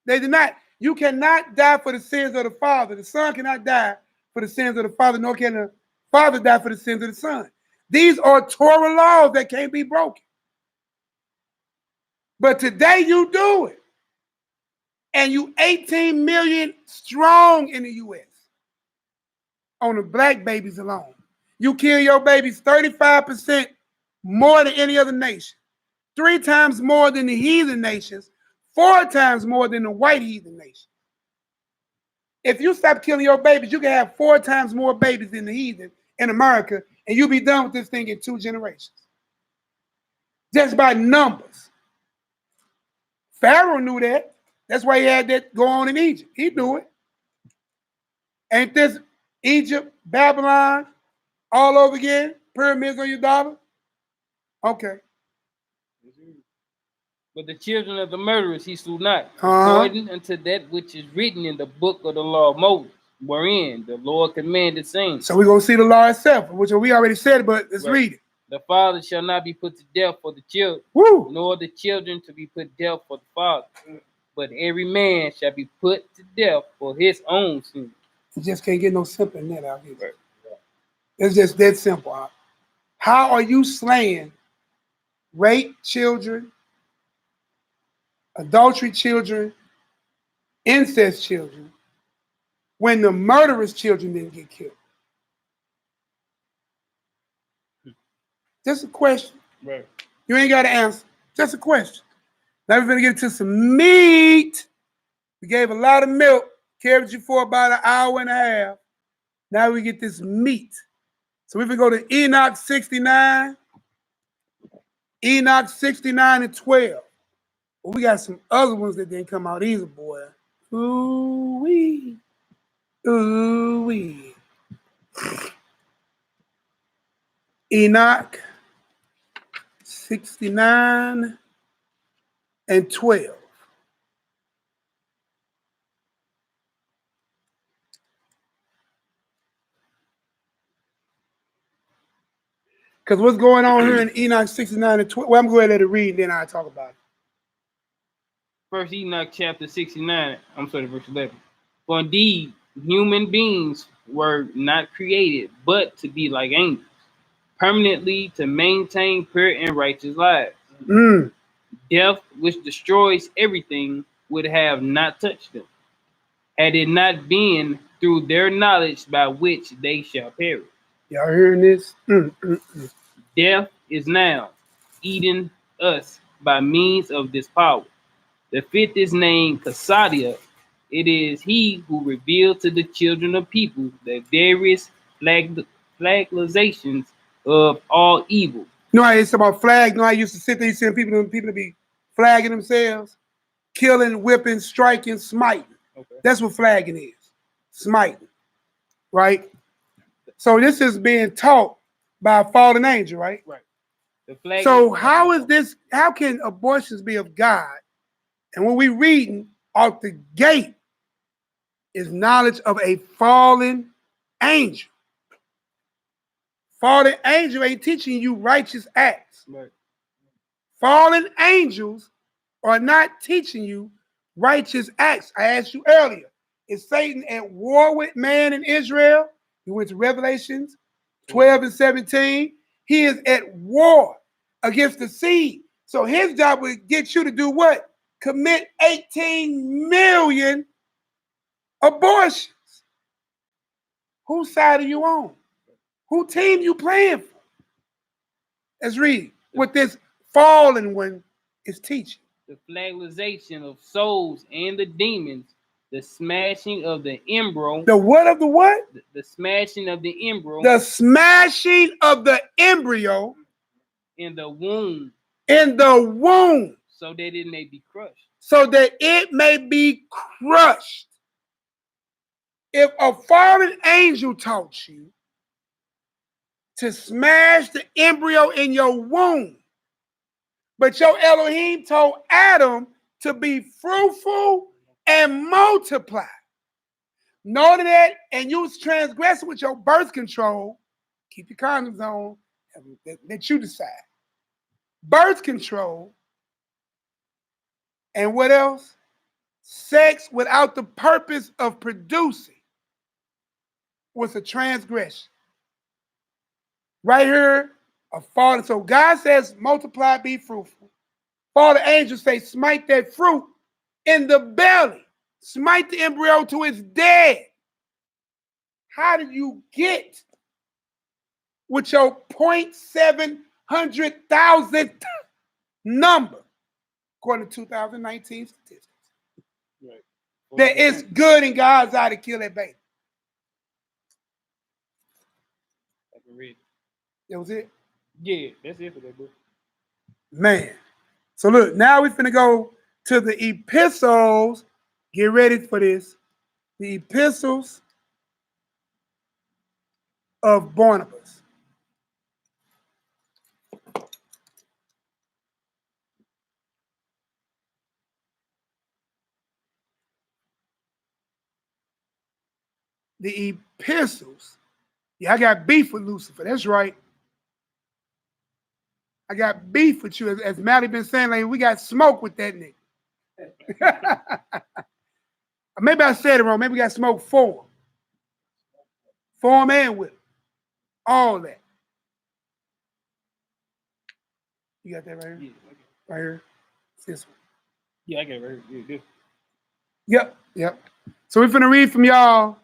they did not. You cannot die for the sins of the father. The son cannot die for the sins of the father, nor can the father die for the sins of the son. These are Torah laws that can't be broken. But today you do it. And you 18 million strong in the U.S. on the black babies alone. You kill your babies 35% more than any other nation, 3 times more than the heathen nations, 4 times more than the white heathen nation. If you stop killing your babies, you can have 4 times more babies than the heathen in America, and you'll be done with this thing in 2 generations. Just by numbers. Pharaoh knew that. That's why he had that go on in Egypt. He knew it. Ain't this Egypt, Babylon, all over again? Pyramids on your dollar? Okay. But the children of the murderers he slew not, according unto that which is written in the book of the law of Moses, wherein the Lord commanded, saying. So we're going to see the law itself, which we already said, but let's read it. The father shall not be put to death for the children, Woo. nor the children to be put to death for the father. But every man shall be put to death for his own sin. You just can't get no simple than that out here. It's just that simple. How are you slaying rape children, adultery children, incest children, when the murderous children didn't get killed? Just a question. Right. You ain't got to answer. Just a question. Now we're going to get to some meat. We gave a lot of milk, carried you for about an hour and a half. Now we get this meat. So we're going to go to Enoch 69. Enoch 69 and 12. Well, we got some other ones that didn't come out either, boy. Ooh-wee. Ooh-wee. Enoch 69 and 12. Because what's going on here in Enoch 69 and 12? Well, I'm going to let it read, and then I'll talk about it. First Enoch chapter 69, verse 11. For indeed, human beings were not created, but to be like angels, permanently to maintain pure and righteous lives. Death, which destroys everything, would have not touched them, had it not been through their knowledge by which they shall perish. Y'all hearing this? Death is now eating us by means of this power. The 5th is named Kasadiah. It is he who revealed to the children of people the various flagellations of all evil. You know how it's about flag? You know how I used to sit there and see people to be flagging themselves? Killing, whipping, striking, smiting. Okay. That's what flagging is. Smiting. Right? So this is being taught by a fallen angel, right? Right. So how is this? How can abortions be of God? And when we reading off the gate is knowledge of a fallen angel. Fallen angel ain't teaching you righteous acts. Right. Fallen angels are not teaching you righteous acts. I asked you earlier, is Satan at war with man in Israel? You went to Revelations 12 and 17. He is at war against the seed. So his job would get you to do what? Commit 18 million abortions. Whose side are you on? Who team you playing for? Let's read what this fallen one is teaching. The flagellation of souls and the demons, the smashing of the embryo. The what of the what? The smashing of the embryo. The smashing of the embryo in the womb. In the womb. So that it may be crushed. So that it may be crushed. If a fallen angel taught you to smash the embryo in your womb, but your Elohim told Adam to be fruitful and multiply. Know that, and you was transgressing with your birth control. Keep your condoms on. Let you decide. Birth control. And what else? Sex without the purpose of producing was a transgression. Right here, a fallen. So God says, multiply, be fruitful. Fallen angels say, smite that fruit in the belly. Smite the embryo to its dead. how did you get with your 0.700,000 number, according to 2019 statistics, Right. that it's good in God's eye to kill that baby? I can read it. That was it? Yeah, that's it for that book. Man. So look, now we're finna go to the epistles. Get ready for this. The epistles of Barnabas. The epistles. Yeah, I got beef with Lucifer. That's right. I got beef with you. As Mallie been saying, like, we got smoke with that nigga. Maybe I said it wrong. Maybe we got smoke for him. For him and with him. All that. You got that right here? Yeah, Right here? It's this one. yeah, I got it right here. Yeah, this. Yep. So we're finna read from y'all.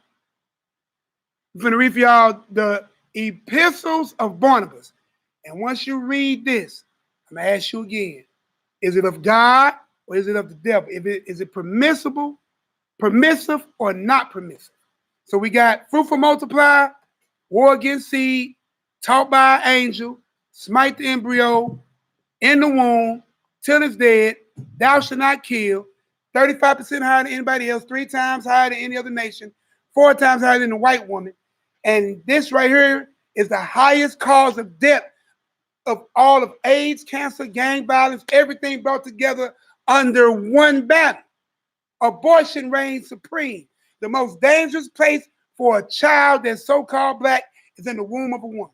We're finna read for y'all the epistles of Barnabas. And once you read this, I'm gonna ask you again: is it of God or is it of the devil? Is it permissive, or not permissive? So we got fruitful multiply, war against seed, taught by an angel, smite the embryo in the womb till it's dead. Thou shalt not kill. 35% higher than anybody else, 3 times higher than any other nation, 4 times higher than the white woman. And this right here is the highest cause of death of all of AIDS, cancer, gang violence, everything brought together under one banner. Abortion reigns supreme. The most dangerous place for a child that's so-called black is in the womb of a woman.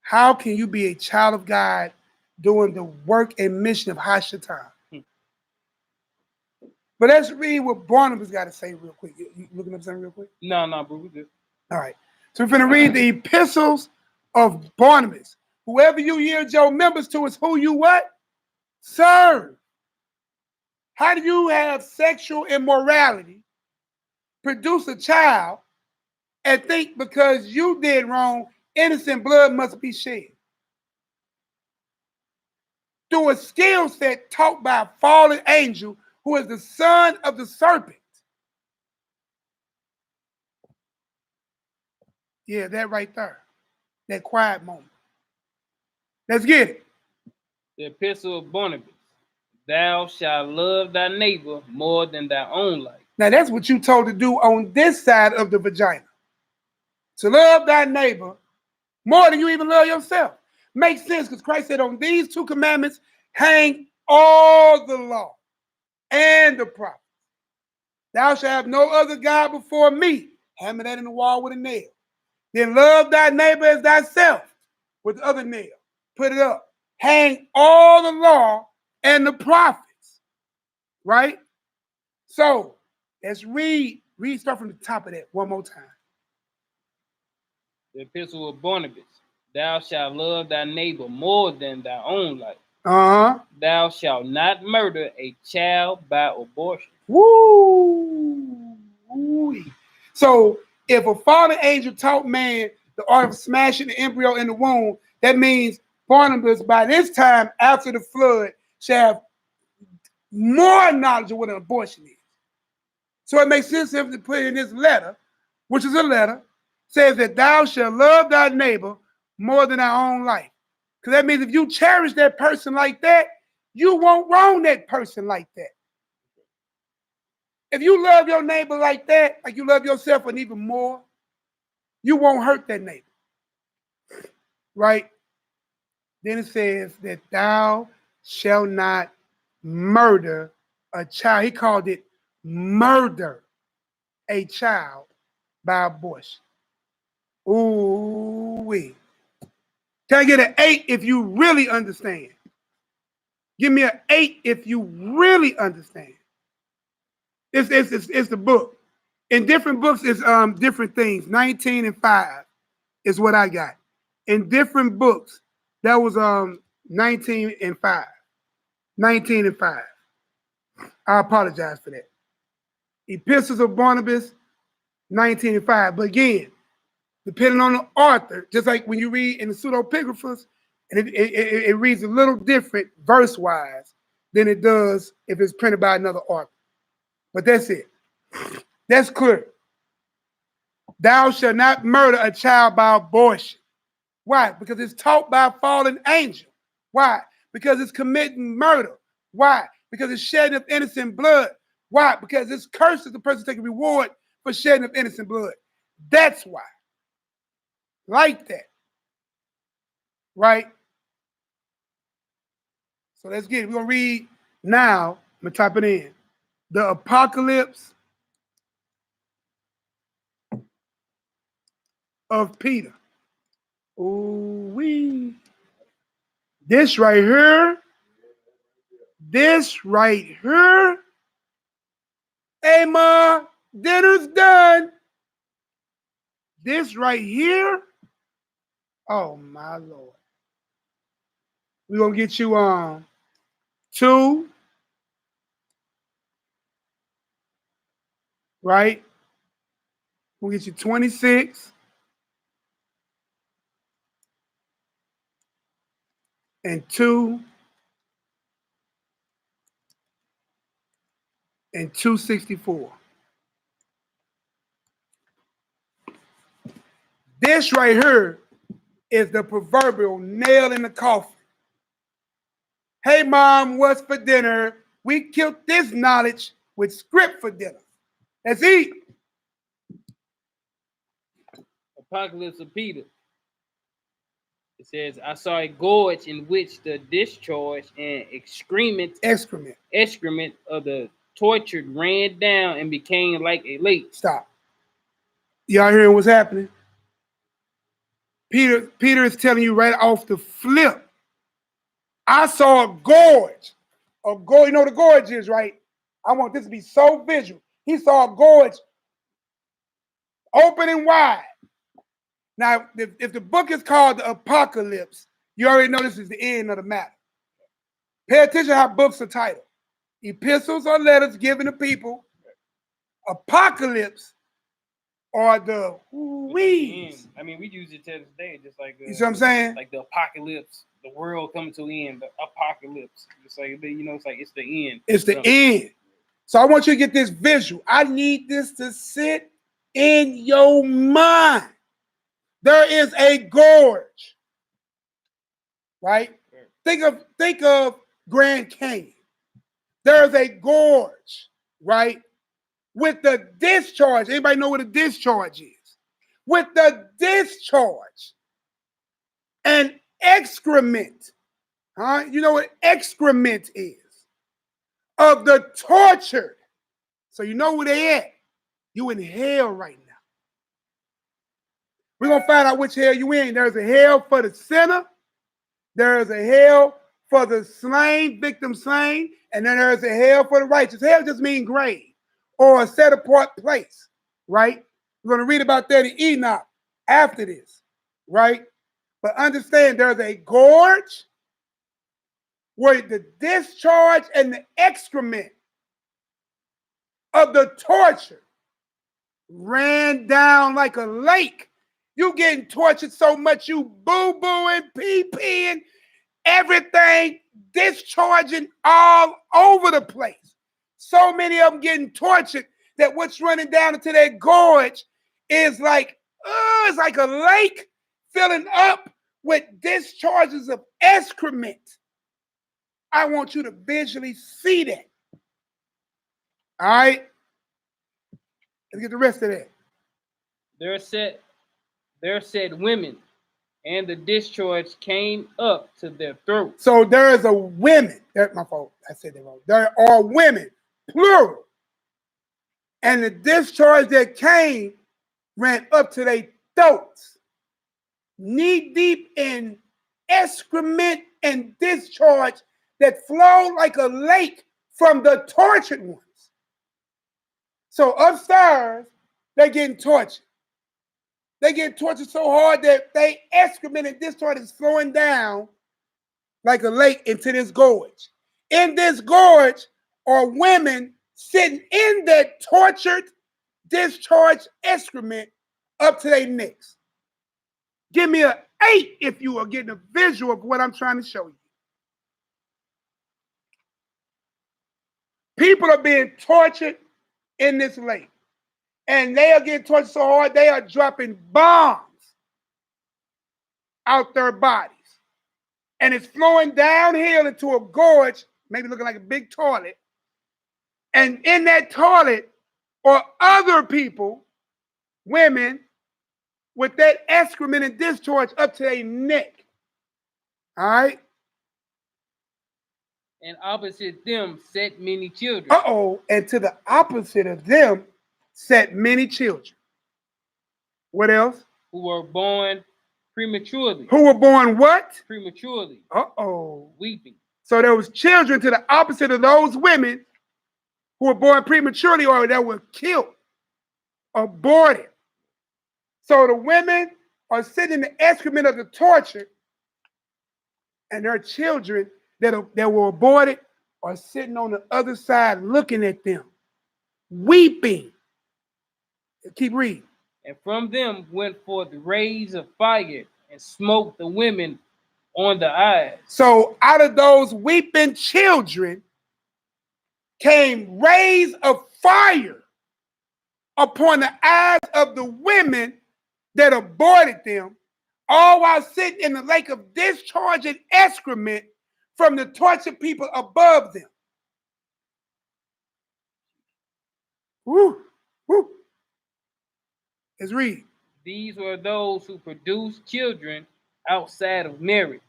How can you be a child of God doing the work and mission of Hashatan? But let's read what Barnabas got to say real quick. You looking up something real quick? No, bro, we good. All right. So we're going to read the epistles of Barnabas. Whoever you yield your members to is who you what? Serve. How do you have sexual immorality, produce a child, and think because you did wrong, innocent blood must be shed? Through a skill set taught by a fallen angel who is the son of the serpent. Yeah, that right there. That quiet moment. Let's get it. The epistle of Barnabas. Thou shalt love thy neighbor more than thy own life. Now that's what you told to do on this side of the vagina. To love thy neighbor more than you even love yourself. Makes sense because Christ said on these 2 commandments hang all the law and the prophets. Thou shalt have no other God before me. Hammer that in the wall with a nail. Then love thy neighbor as thyself with the other nail. Put it up. Hang all the law and the prophets. Right? So let's read. Start from the top of that one more time. The epistle of Barnabas. Thou shalt love thy neighbor more than thy own life. Thou shalt not murder a child by abortion. Woo! So if a fallen angel taught man the art of smashing the embryo in the womb, that means Barnabas, by this time after the flood, shall have more knowledge of what an abortion is. So it makes sense to put in this letter, which is a letter, says that thou shalt love thy neighbor more than thy own life. Because that means if you cherish that person like that, you won't wrong that person like that. If you love your neighbor like that, like you love yourself and even more, you won't hurt that neighbor. Right? Then it says that thou shalt not murder a child. He called it murder a child by abortion. Ooh-wee. Can I get an 8 if you really understand? Give me an 8 if you really understand. It's the book. In different books, it's different things. 19 and 5 is what I got. In different books, that was 19 and 5. 19 and 5. I apologize for that. Epistles of Barnabas, 1905. But again, depending on the author, just like when you read in the pseudepigraphers, and it reads a little different verse-wise than it does if it's printed by another author. But that's it. That's clear. Thou shalt not murder a child by abortion. Why? Because it's taught by a fallen angel. Why? Because it's committing murder. Why? Because it's shedding of innocent blood. Why? Because it's cursed if the person taking reward for shedding of innocent blood. That's why. Like that. Right? So let's get it. We're going to read now. I'm going to type it in. The Apocalypse of Peter. Ooh-wee. This right here. This right here. Hey, Ma, dinner's done. This right here. Oh, my Lord. We're going to get you 2. Right? We'll get you 26. And 2. And 264. This right here is the proverbial nail in the coffin. Hey, Mom, what's for dinner? We killed this knowledge with script for dinner. Let's eat. Apocalypse of Peter. It says, I saw a gorge in which the discharge and excrement of the tortured ran down and became like a lake. Stop. Y'all hearing what's happening? Peter is telling you right off the flip. I saw a gorge. A gorge, you know what a gorge is, right? I want this to be so visual. He saw a gorge open and wide. Now, if the book is called the Apocalypse, you already know this is the end of the matter. Pay attention to how books are titled. Epistles or letters given to people. Apocalypse are the weeds. I mean, we use it to this day, just like you see what I'm saying? Like the apocalypse, the world coming to an end, the apocalypse. It's like, you know, it's the end. It's the end. So I want you to get this visual. I need this to sit in your mind. There is a gorge, right? Think of Grand Canyon. There is a gorge, right? With the discharge. Anybody know what a discharge is? With the discharge and excrement. Huh? You know what excrement is? Of the tortured. So you know where they at. You in hell right now. We're going to find out which hell you in. There's a hell for the sinner. There's a hell for the slain, victim slain. And then there's a hell for the righteous. Hell just means grave or a set apart place, right? We're going to read about that in Enoch after this, right? But understand there's a gorge where the discharge and the excrement of the torture ran down like a lake. You getting tortured so much you boo-booing, pee-peeing, everything discharging all over the place. So many of them getting tortured that what's running down into that gorge is like, it's like a lake filling up with discharges of excrement. I want you to visually see that. All right? Let's get the rest of that. There said women, and the discharge came up to their throat. So there is a women. That's my fault. I said that wrong. There are women, plural. And the discharge that came ran up to their throats. Knee deep in excrement and discharge that flowed like a lake from the tortured ones. So upstairs, they're getting tortured. They get tortured so hard that they excrement and discharge is flowing down like a lake into this gorge. In this gorge are women sitting in that tortured, discharge excrement up to their necks. Give me an 8 if you are getting a visual of what I'm trying to show you. People are being tortured in this lake. And they are getting tortured so hard, they are dropping bombs out their bodies. And it's flowing downhill into a gorge, maybe looking like a big toilet. And in that toilet are other people, women, with that excrement and discharge up to their neck. All right? And opposite them sat many children. Uh-oh. And to the opposite of them sat many children. What else? Who were born prematurely. Who were born what? Prematurely. Uh-oh. Weeping. So there was children to the opposite of those women who were born prematurely or that were killed, aborted. So the women are sitting in the excrement of the tortured, and their children that were aborted are sitting on the other side looking at them, weeping. Keep reading. And from them went forth rays of fire and smote the women on the eyes. So out of those weeping children came rays of fire upon the eyes of the women that aborted them, all while sitting in the lake of discharge and excrement from the tortured people above them. Woo, woo. Let's read. These were those who produced children outside of marriage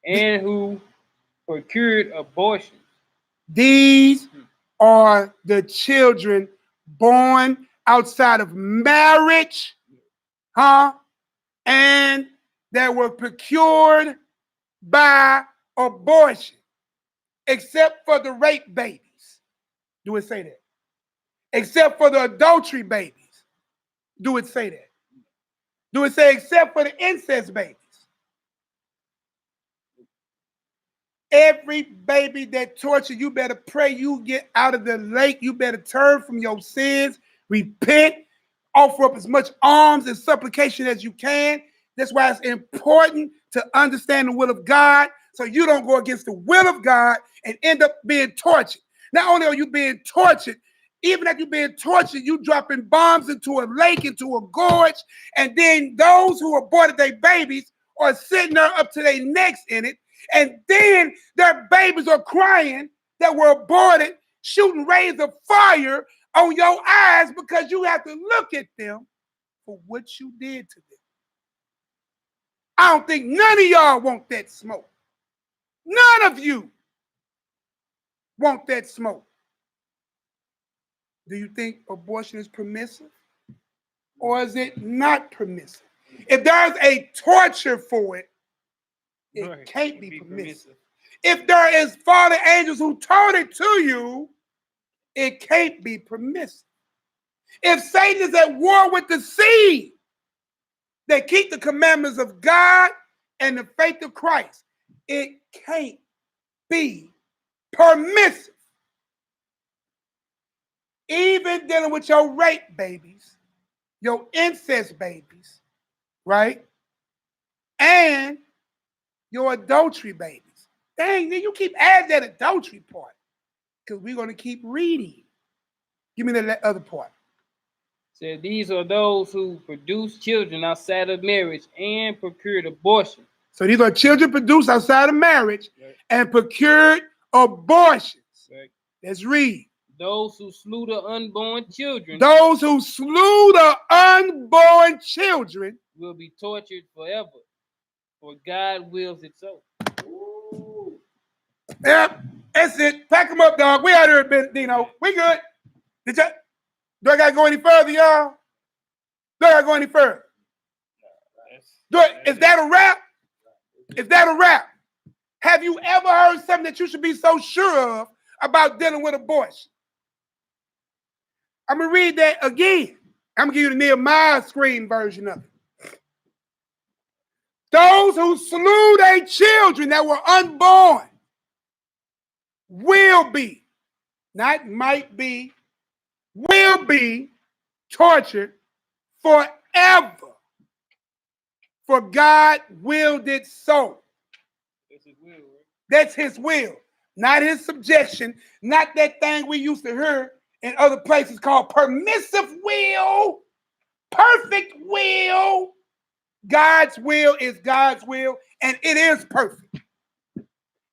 and who procured abortion. These are the children born outside of marriage, and that were procured by abortion, except for the rape babies. Do it say that? Except for the adultery babies. Do it say that? Do it say except for the incest babies? Every baby that tortured, you better pray you get out of the lake. You better turn from your sins, repent, offer up as much alms and supplication as you can. That's why it's important to understand the will of God so you don't go against the will of God and end up being tortured. Not only are you being tortured, even if you're being tortured, you dropping bombs into a lake, into a gorge, and then those who aborted their babies are sitting there up to their necks in it, and then their babies are crying that were aborted, shooting rays of fire on your eyes because you have to look at them for what you did to them. I don't think none of y'all want that smoke. None of you want that smoke. Do you think abortion is permissive? Or is it not permissive? If there's a torture for it, it can't be permissive. If there is fallen angels who taught it to you, it can't be permissive. If Satan is at war with the seed that keep the commandments of God and the faith of Christ, it can't be permissive. Even dealing with your rape babies, your incest babies, right? And your adultery babies. Dang, then you keep adding that adultery part because we're going to keep reading. Give me that other part. So these are those who produce children outside of marriage and procured abortion. So these are children produced outside of marriage and procured abortions. Right. Let's read. Those who slew the unborn children. Those who slew the unborn children will be tortured forever, for God wills it so. Ooh. Yep, that's it. Pack them up, dog. We out here, Dino. We good. Do I gotta go any further, y'all? Do I gotta go any further? Is that a wrap? Is that a wrap? Have you ever heard something that you should be so sure of about dealing with abortion? I'm going to read that again. I'm going to give you the NehemiYAH screen version of it. Those who slew their children that were unborn will be, not might be, will be tortured forever. For God willed it so. That's his will, right? That's his will, not his subjection, not that thing we used to hear in other places called permissive will, perfect will. God's will is God's will, and it is perfect.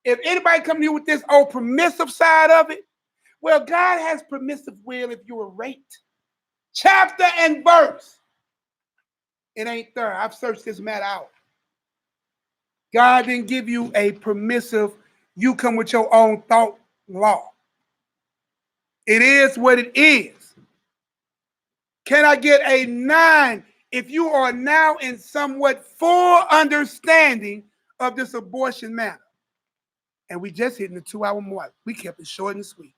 If anybody come to you with this old permissive side of it, well, God has permissive will if you were raped. Chapter and verse. It ain't there. I've searched this matter out. God didn't give you a permissive, you come with your own thought law. It is what it is. Can I get a 9 if you are now in somewhat full understanding of this abortion matter? And we just hit the 2-hour mark. We kept it short and sweet.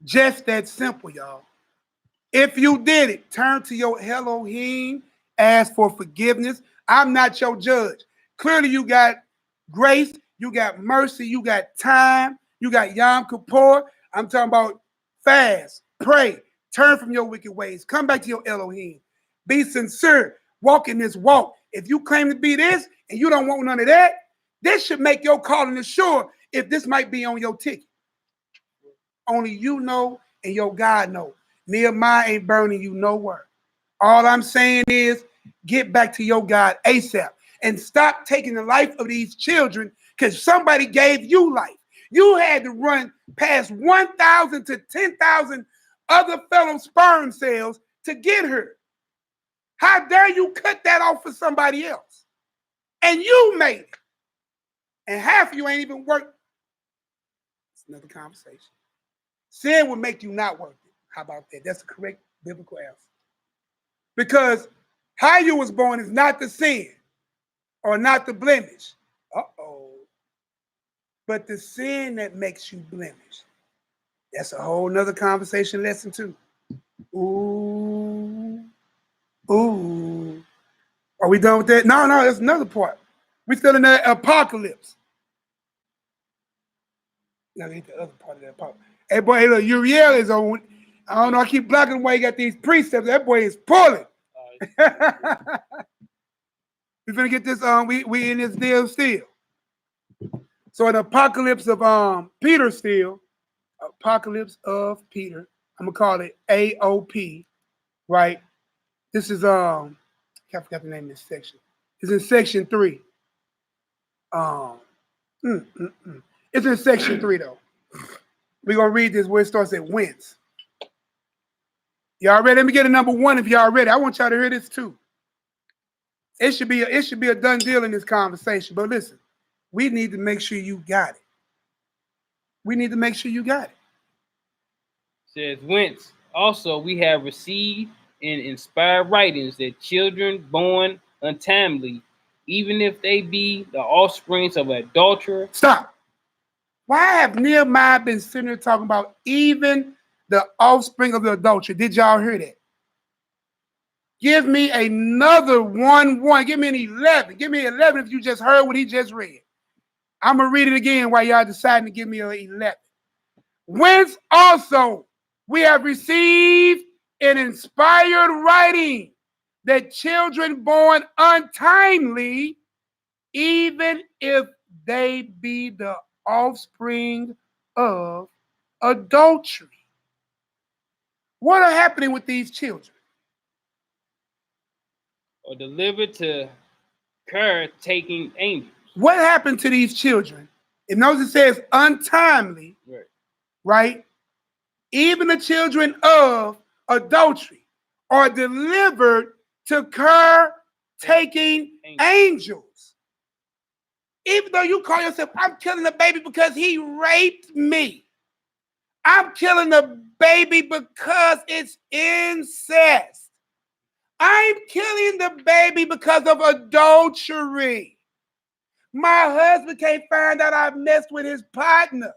Just that simple, y'all. If you did it, turn to your Elohim, ask for forgiveness. I'm not your judge. Clearly, you got grace, you got mercy, you got time, you got Yom Kippur. I'm talking about fast, pray, turn from your wicked ways, come back to your Elohim. Be sincere, walk in this walk. If you claim to be this and you don't want none of that, this should make your calling assured if this might be on your ticket. Only you know and your God know. Nehemiah ain't burning you nowhere. All I'm saying is get back to your God ASAP and stop taking the life of these children because somebody gave you life. You had to run past 1,000 to 10,000 other fellow sperm cells to get her. How dare you cut that off for somebody else? And you made it. And half of you ain't even worked. It's another conversation. Sin will make you not worth it. How about that? That's the correct biblical answer. Because how you was born is not the sin or not the blemish. Uh-oh. But the sin that makes you blemish. That's a whole nother conversation lesson too. Ooh. Ooh. Are we done with that? No, that's another part. We still in the apocalypse. Now get the other part of that apocalypse. Hey boy, hey, look, Uriel is on. I don't know, I keep blocking why you got these precepts. That boy is pulling. We're gonna get this we in this deal still. So an apocalypse of Peter still, apocalypse of Peter. I'm gonna call it AOP, right? This is I forgot the name of this section. It's in section 3. It's in section 3 though. We're gonna read this where it starts at whence. Y'all ready? Let me get a number 1 if y'all ready. I want y'all to hear this too. It should be a done deal in this conversation. But listen, we need to make sure you got it. We need to make sure you got it. Says whence also we have received in inspired writings that children born untimely, even if they be the offsprings of an adulterer. Stop. Why have Nehemiah been sitting there talking about even the offspring of the adultery? Did y'all hear that? Give me another 1. Give me an 11. Give me 11 if you just heard what he just read. I'm going to read it again while y'all deciding to give me an 11. Whence also we have received an inspired writing that children born untimely, even if they be the offspring of adultery. What are happening with these children? Or delivered to care-taking angels. What happened to these children? It knows it says untimely, right? Even the children of adultery are delivered to care-taking angels. Even though you call yourself, I'm killing the baby because he raped me. I'm killing the baby because it's incest. I'm killing the baby because of adultery. My husband can't find out I messed with his partner.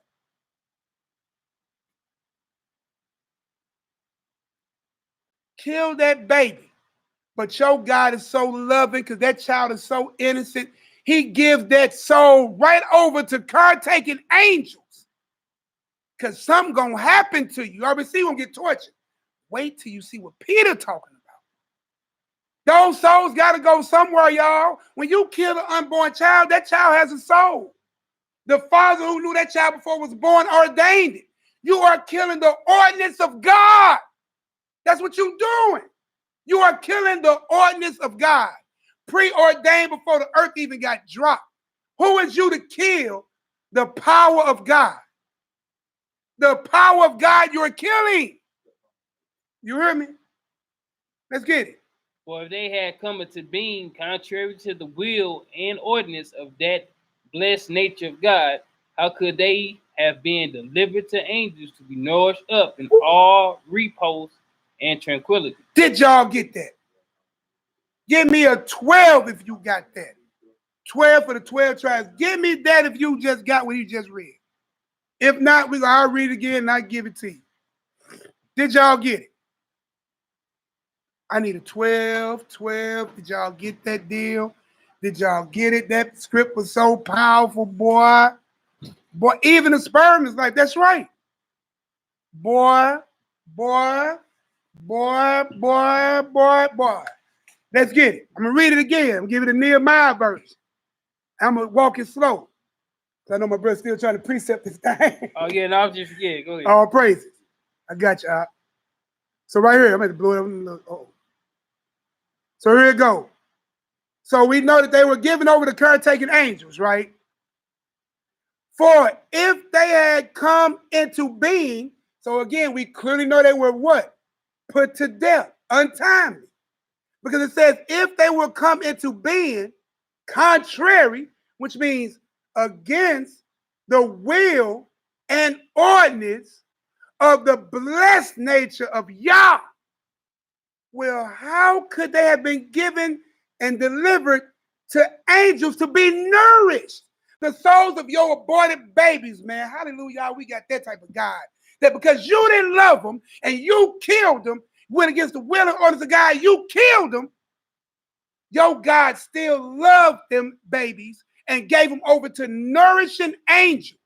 Kill that baby. But your God is so loving because that child is so innocent. He gives that soul right over to car-taking angels. Because something gonna happen to you. RBC gonna get tortured. Wait till you see what Peter talking about. Those souls gotta go somewhere, y'all. When you kill an unborn child, that child has a soul. The father who knew that child before was born ordained it. You are killing the ordinance of God. That's what you're doing. You are killing the ordinance of God. Preordained before the earth even got dropped. Who is you to kill the power of God? The power of God you're killing. You hear me? Let's get it. For if they had come into being contrary to the will and ordinance of that blessed nature of God, how could they have been delivered to angels to be nourished up in all repose and tranquility? Did y'all get that? Give me a 12 if you got that. 12 for the 12 tribes. Give me that if you just got what you just read. If not, I'll read it again and I'll give it to you. Did y'all get it? I need a 12. Did y'all get that deal? Did y'all get it? That script was so powerful, boy. Boy, even the sperm is like, that's right. Boy. Let's get it. I'm going to read it again. I'm going to give it a NehemiYAH verse. I'm going to walk it slow. I know my brother's still trying to precept this thing. Oh, yeah, no, I was just forgetting. Go ahead. All praises. I got you. So right here, I'm going to blow it up. Oh. So here it goes. So we know that they were given over to caretaking angels, right? For if they had come into being, so again, we clearly know they were what? Put to death, untimely. Because it says, if they will come into being contrary, which means against the will and ordinance of the blessed nature of Yah. Well, how could they have been given and delivered to angels to be nourished? The souls of your aborted babies, man. Hallelujah, we got that type of God. That because you didn't love them and you killed them, went against the will and orders of God, you killed them. Your God still loved them babies and gave them over to nourishing angels.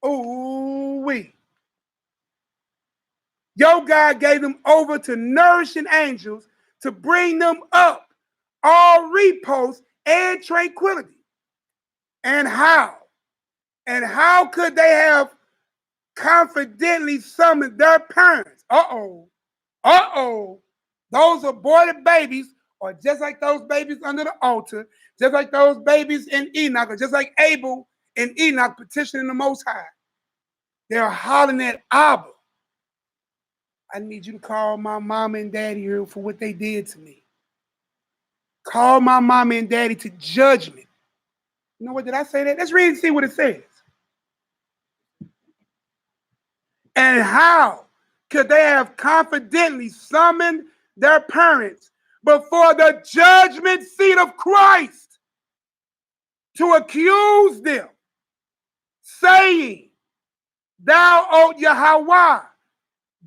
Ooh-wee. Your God gave them over to nourishing angels to bring them up all repose and tranquility. And how? And how could they have confidently summoned their parents? Those aborted babies are just like those babies under the altar, just like those babies in Enoch, or just like Abel and Enoch petitioning the Most High. They're hollering at Abba. I need you to call my mama and daddy here for what they did to me. Call my mama and daddy to judgment. You know what, did I say that? Let's read and see what it says. And how could they have confidently summoned their parents before the judgment seat of Christ to accuse them, saying, thou, O Yahweh,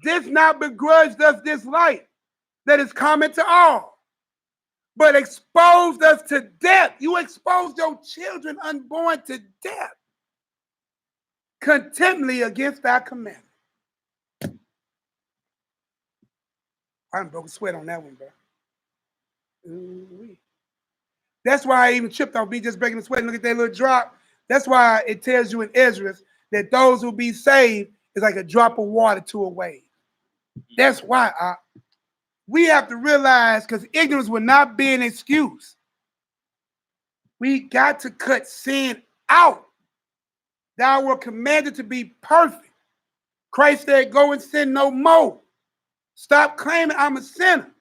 didst not begrudge us this light that is common to all, but exposed us to death. You exposed your children unborn to death, contemnatly against our commandment. I done broke a sweat on that one, bro. Ooh-wee. That's why I even tripped off me just breaking the sweat and look at that little drop. That's why it tells you in Ezra that those who be saved is like a drop of water to a wave. That's why we have to realize, because ignorance will not be an excuse. We got to cut sin out. Thou were commanded to be perfect. Christ said, go and sin no more. Stop claiming I'm a sinner.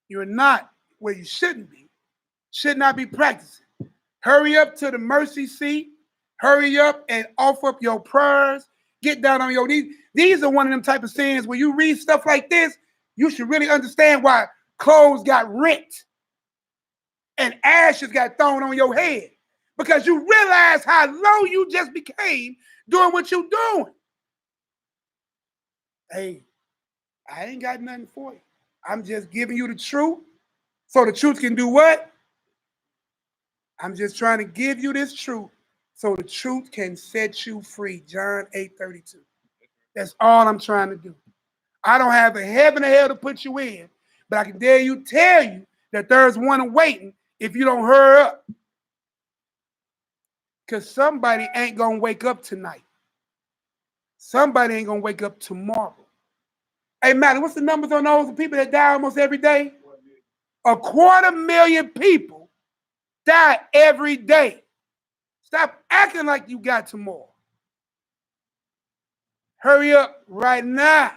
You're not where you shouldn't be. Should not be practicing. Hurry up to the mercy seat. Hurry up and offer up your prayers. Get down on your knees. These are one of them type of sins where you read stuff like this, you should really understand why clothes got rent and ashes got thrown on your head. Because you realize how low you just became doing what you're doing. Hey, I ain't got nothing for you. I'm just giving you the truth so the truth can do what? I'm just trying to give you this truth so the truth can set you free. John 8:32. That's all I'm trying to do. I don't have a heaven or hell to put you in, but I can tell you that there's one waiting if you don't hurry up. Because somebody ain't going to wake up tonight. Somebody ain't going to wake up tomorrow. Hey, Malaki, what's the numbers on those people that die almost every day? 250,000 people die every day. Stop acting like you got tomorrow. Hurry up right now.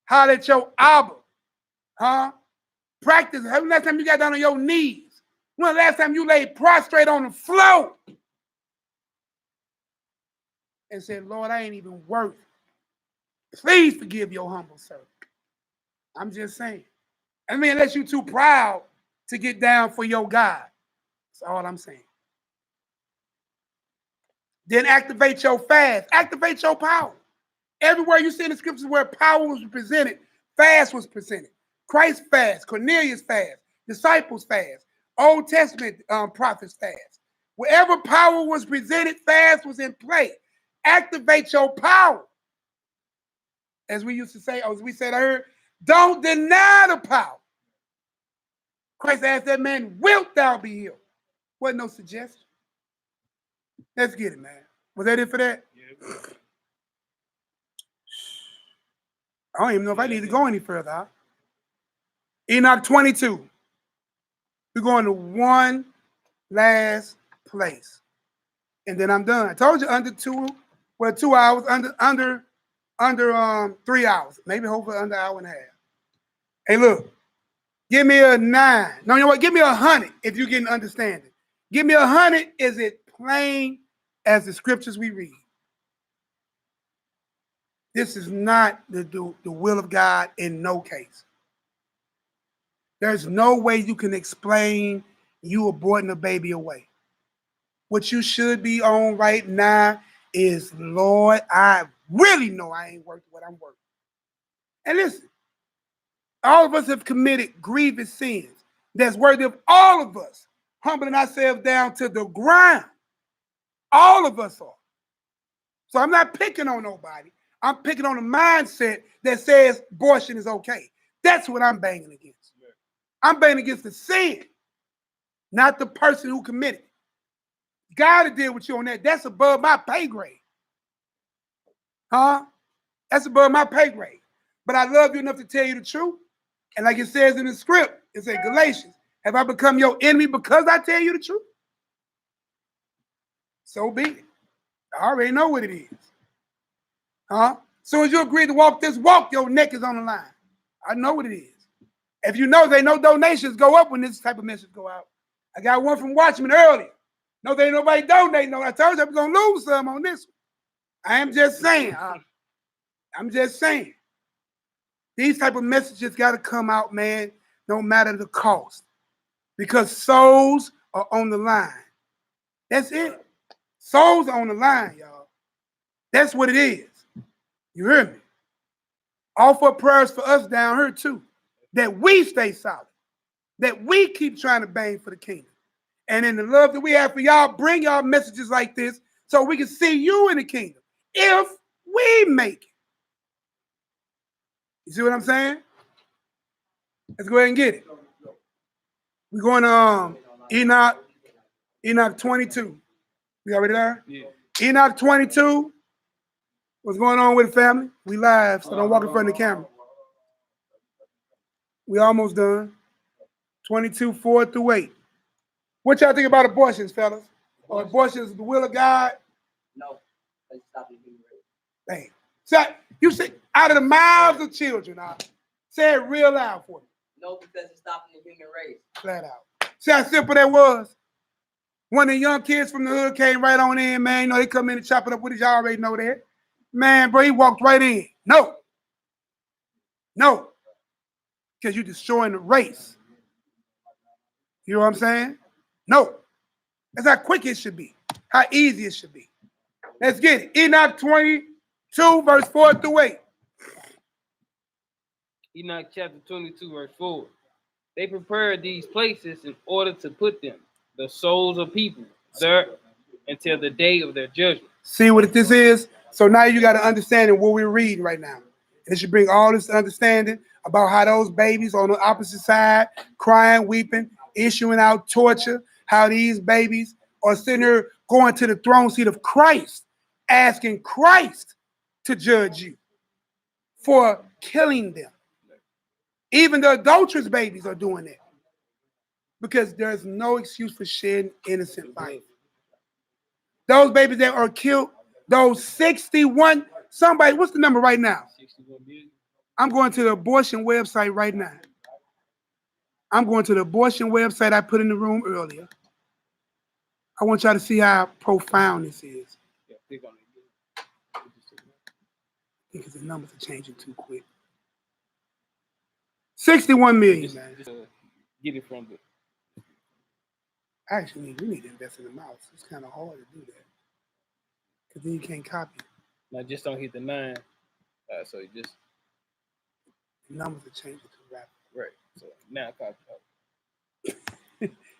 Holler at your Abba. Huh? Practice. When the last time you got down on your knees? When the last time you laid prostrate on the floor and said, Lord, I ain't even worth it. Please forgive your humble servant. I'm just saying. I mean, unless you're too proud to get down for your God. That's all I'm saying. Then activate your fast. Activate your power. Everywhere you see in the scriptures where power was presented, fast was presented. Christ fast, Cornelius fast, disciples fast, Old Testament prophets fast. Wherever power was presented, fast was in play. Activate your power. As we used to say, or as we said earlier, don't deny the power. Christ asked that man, wilt thou be healed? Wasn't no suggestion. Let's get it, man. Was that it for that? Yeah. I don't even know if I need to go any further. Huh? Enoch 22. We're going to one last place. And then I'm done. I told you under 2 hours, under 3 hours. Maybe hopefully under an hour and a half. Hey, look. Give me a 9. No, you know what? Give me 100 if you get an understanding. Give me 100. Is it plain as the scriptures we read? This is not the will of God in no case. There's no way you can explain you aborting a baby away. What you should be on right now is, Lord, I really know I ain't worth what I'm worth. And listen, all of us have committed grievous sins that's worthy of all of us humbling ourselves down to the ground. All of us are. So I'm not picking on nobody. I'm picking on a mindset that says abortion is okay. That's what I'm banging against. I'm banging against the sin, not the person who committed it. God to deal with you on that. That's above my pay grade. Huh? That's above my pay grade. But I love you enough to tell you the truth. And like it says in the script, it says Galatians, have I become your enemy because I tell you the truth? So be it. I already know what it is. Huh? So as you agree to walk this walk, your neck is on the line. I know what it is. If you know, they know donations go up when this type of message go out. I got one from Watchman earlier. No, there ain't nobody donating. No, I told you I'm going to lose some on this one. I am just saying. I'm just saying. These type of messages got to come out, man, no matter the cost. Because souls are on the line. That's it. Souls are on the line, y'all. That's what it is. You hear me? Offer prayers for us down here, too. That we stay solid. That we keep trying to bang for the kingdom. And in the love that we have for y'all, bring y'all messages like this so we can see you in the kingdom. If we make it. You see what I'm saying? Let's go ahead and get it. We're going to Enoch 22. We already there? Yeah. Enoch 22. What's going on with the family? We live, so don't walk in front of the camera. We almost done. 22, 4 through 8. What y'all think about abortions, fellas? Or abortions the will of God? No. They stop the human race. Bang. So you say out of the mouths of children, say it real loud for me. No, because it's stopping the human race. Flat out. See how simple that was? One of the young kids from the hood came right on in, man. You know, they come in and chop it up with us. Y'all already know that. Man, bro, he walked right in. No. No. Because you're destroying the race. You know what I'm saying? No. That's how quick it should be. How easy it should be. Let's get it. Enoch 22, verse 4 through 8. Enoch chapter 22, verse 4. They prepared these places in order to put them, the souls of people, there until the day of their judgment. See what this is? So now you got to understand what we're reading right now. It should bring all this understanding about how those babies on the opposite side, crying, weeping, issuing out torture, how these babies are sitting here going to the throne seat of Christ, asking Christ to judge you for killing them. Even the adulterous babies are doing it because there's no excuse for shedding innocent life. Those babies that are killed, those 61, somebody, what's the number right now? 61 million. I'm going to the abortion website right now. I'm going to the abortion website I put in the room earlier. I want y'all to see how profound this is. Yeah, click on it. I think the numbers are changing too quick. 61 million, man. Just get it from the. Actually, we need to invest in the mouse. It's kind of hard to do that because then you can't copy it. Now just don't hit the 9. So you just The numbers are changing too rapidly. right. So now copy.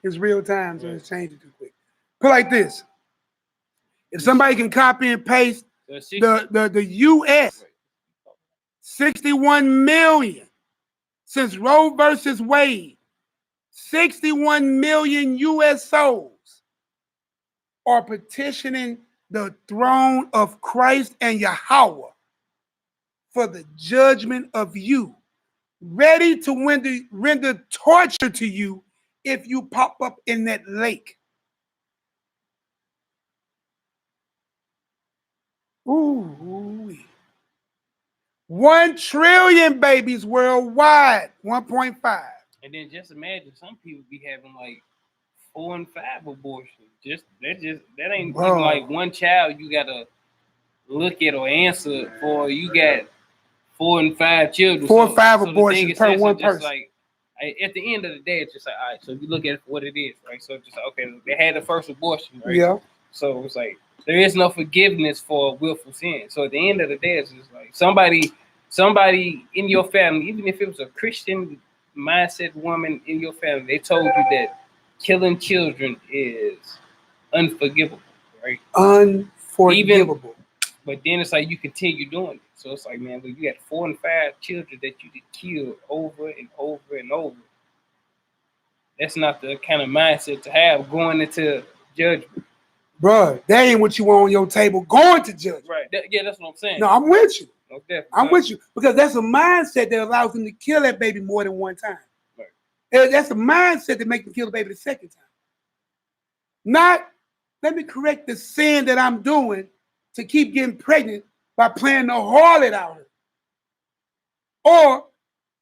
It's real time, so it's changing too quick. Put it like this. If somebody can copy and paste So 60, the US, 61 million since Roe versus Wade, 61 million US souls are petitioning the throne of Christ and Yahweh for the judgment of you, ready to render torture to you if you pop up in that lake. Ooh. 1 trillion babies worldwide, 1.5. and then just imagine some people be having like 4 and 5 abortions. That ain't Bro. even like one child you gotta look at or answer for. You got 4 and 5 children. 4 or 5 so the abortions thing is per just one just person. Like, at the end of the day, it's just like, all right, so you look at it for what it is, right? So just like, okay, they had the first abortion, right? Yeah. So it's like there is no forgiveness for willful sin. So at the end of the day, it's just like somebody in your family, even if it was a Christian mindset woman in your family, they told you that killing children is unforgivable, right? Unforgivable. But then it's like you continue doing it. So it's like, man, you got 4 and 5 children that you did kill over and over and over. That's not the kind of mindset to have going into judgment. Bruh, that ain't what you want on your table going to judge. Right. Yeah, that's what I'm saying. No, I'm with you. No, definitely. I'm with you because that's a mindset that allows them to kill that baby more than one time. Right. And that's a mindset that makes them kill the baby the second time. Not, let me correct the sin that I'm doing to keep getting pregnant by playing the harlot out here. Or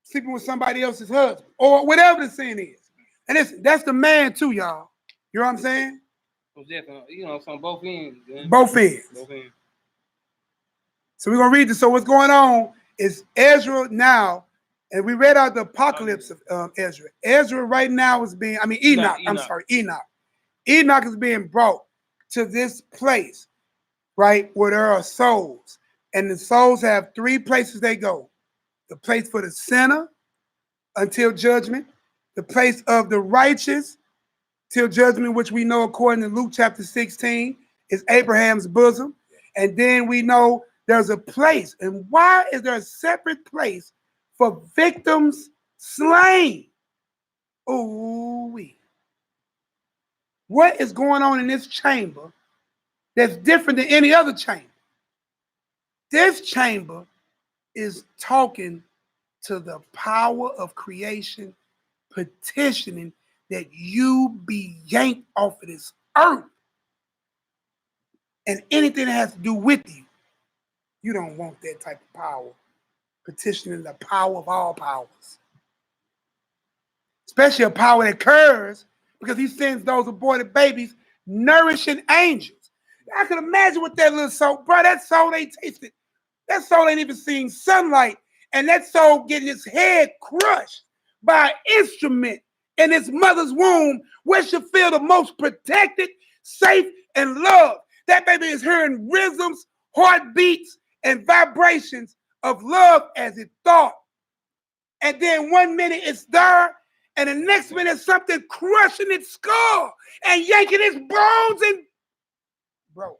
sleeping with somebody else's husband. Or whatever the sin is. And that's the man too, y'all. You know what I'm saying? So definitely, it's on both ends. Man. Both ends. Both ends. So we're going to read this. So what's going on is Ezra now, and we read out the apocalypse of Ezra. Ezra right now is being, Enoch. Enoch. Enoch is being brought to this place, right, where there are souls. And the souls have 3 places they go. The place for the sinner until judgment, the place of the righteous till judgment, which we know according to Luke chapter 16 is Abraham's bosom. And then we know there's a place. And why is there a separate place for victims slain? Ooh-wee. What is going on in this chamber that's different than any other chamber? This chamber is talking to the power of creation, petitioning that you be yanked off of this earth. And anything that has to do with you, you don't want that type of power. Petitioning the power of all powers. Especially a power that occurs because he sends those aborted babies nourishing angels. I can imagine what that little soul, bro, that soul ain't tasted. That soul ain't even seen sunlight. And that soul getting its head crushed by an instrument in its mother's womb where she feel the most protected, safe, and loved. That baby is hearing rhythms, heartbeats, and vibrations of love as it thought. And then one minute it's there, and the next minute something crushing its skull and yanking its bones and Bro.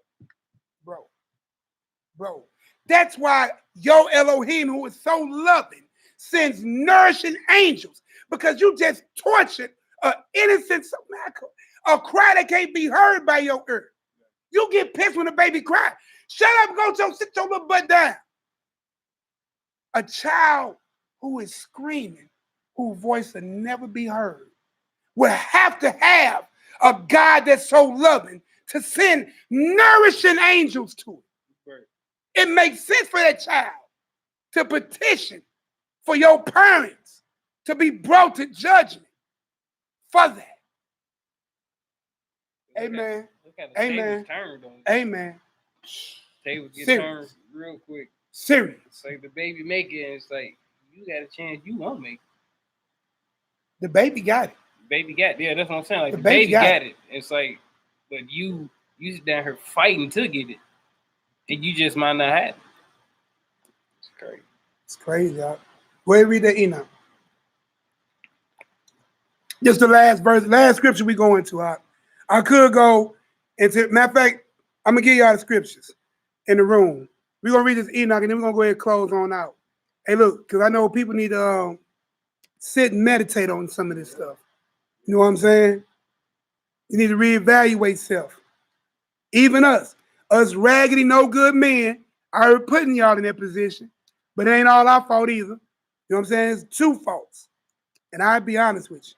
That's why your Elohim, who is so loving, sends nourishing angels, because you just tortured an innocent soul. A cry that can't be heard by your ear. You get pissed when a baby cries. Shut up, go sit your little butt down. A child who is screaming, whose voice will never be heard, will have to have a God that's so loving to send nourishing angels to it. It makes sense for that child to petition for your parents to be brought to judgment for that. Amen. Amen. Amen. Tables get Serious. turned real quick. Serious. It's like the baby make it, and it's like you got a chance, you won't make it. The baby got it. Baby got it. Yeah, that's what I'm saying. Like The the baby baby got got it. It's like, but you sit down here fighting to get it, and you just might not have it. It's crazy. It's crazy, y'all. Go ahead and read that Enoch. Just the last verse, last scripture we go into. I could go into, matter of fact, I'm going to give y'all the scriptures in the room. We're going to read this Enoch, and then we're going to go ahead and close on out. Hey, look, because I know people need to sit and meditate on some of this stuff. You know what I'm saying? You need to reevaluate self. Even us raggedy, no good men, are putting y'all in that position, but it ain't all our fault either. You know what I'm saying? It's two faults. And I'll be honest with you,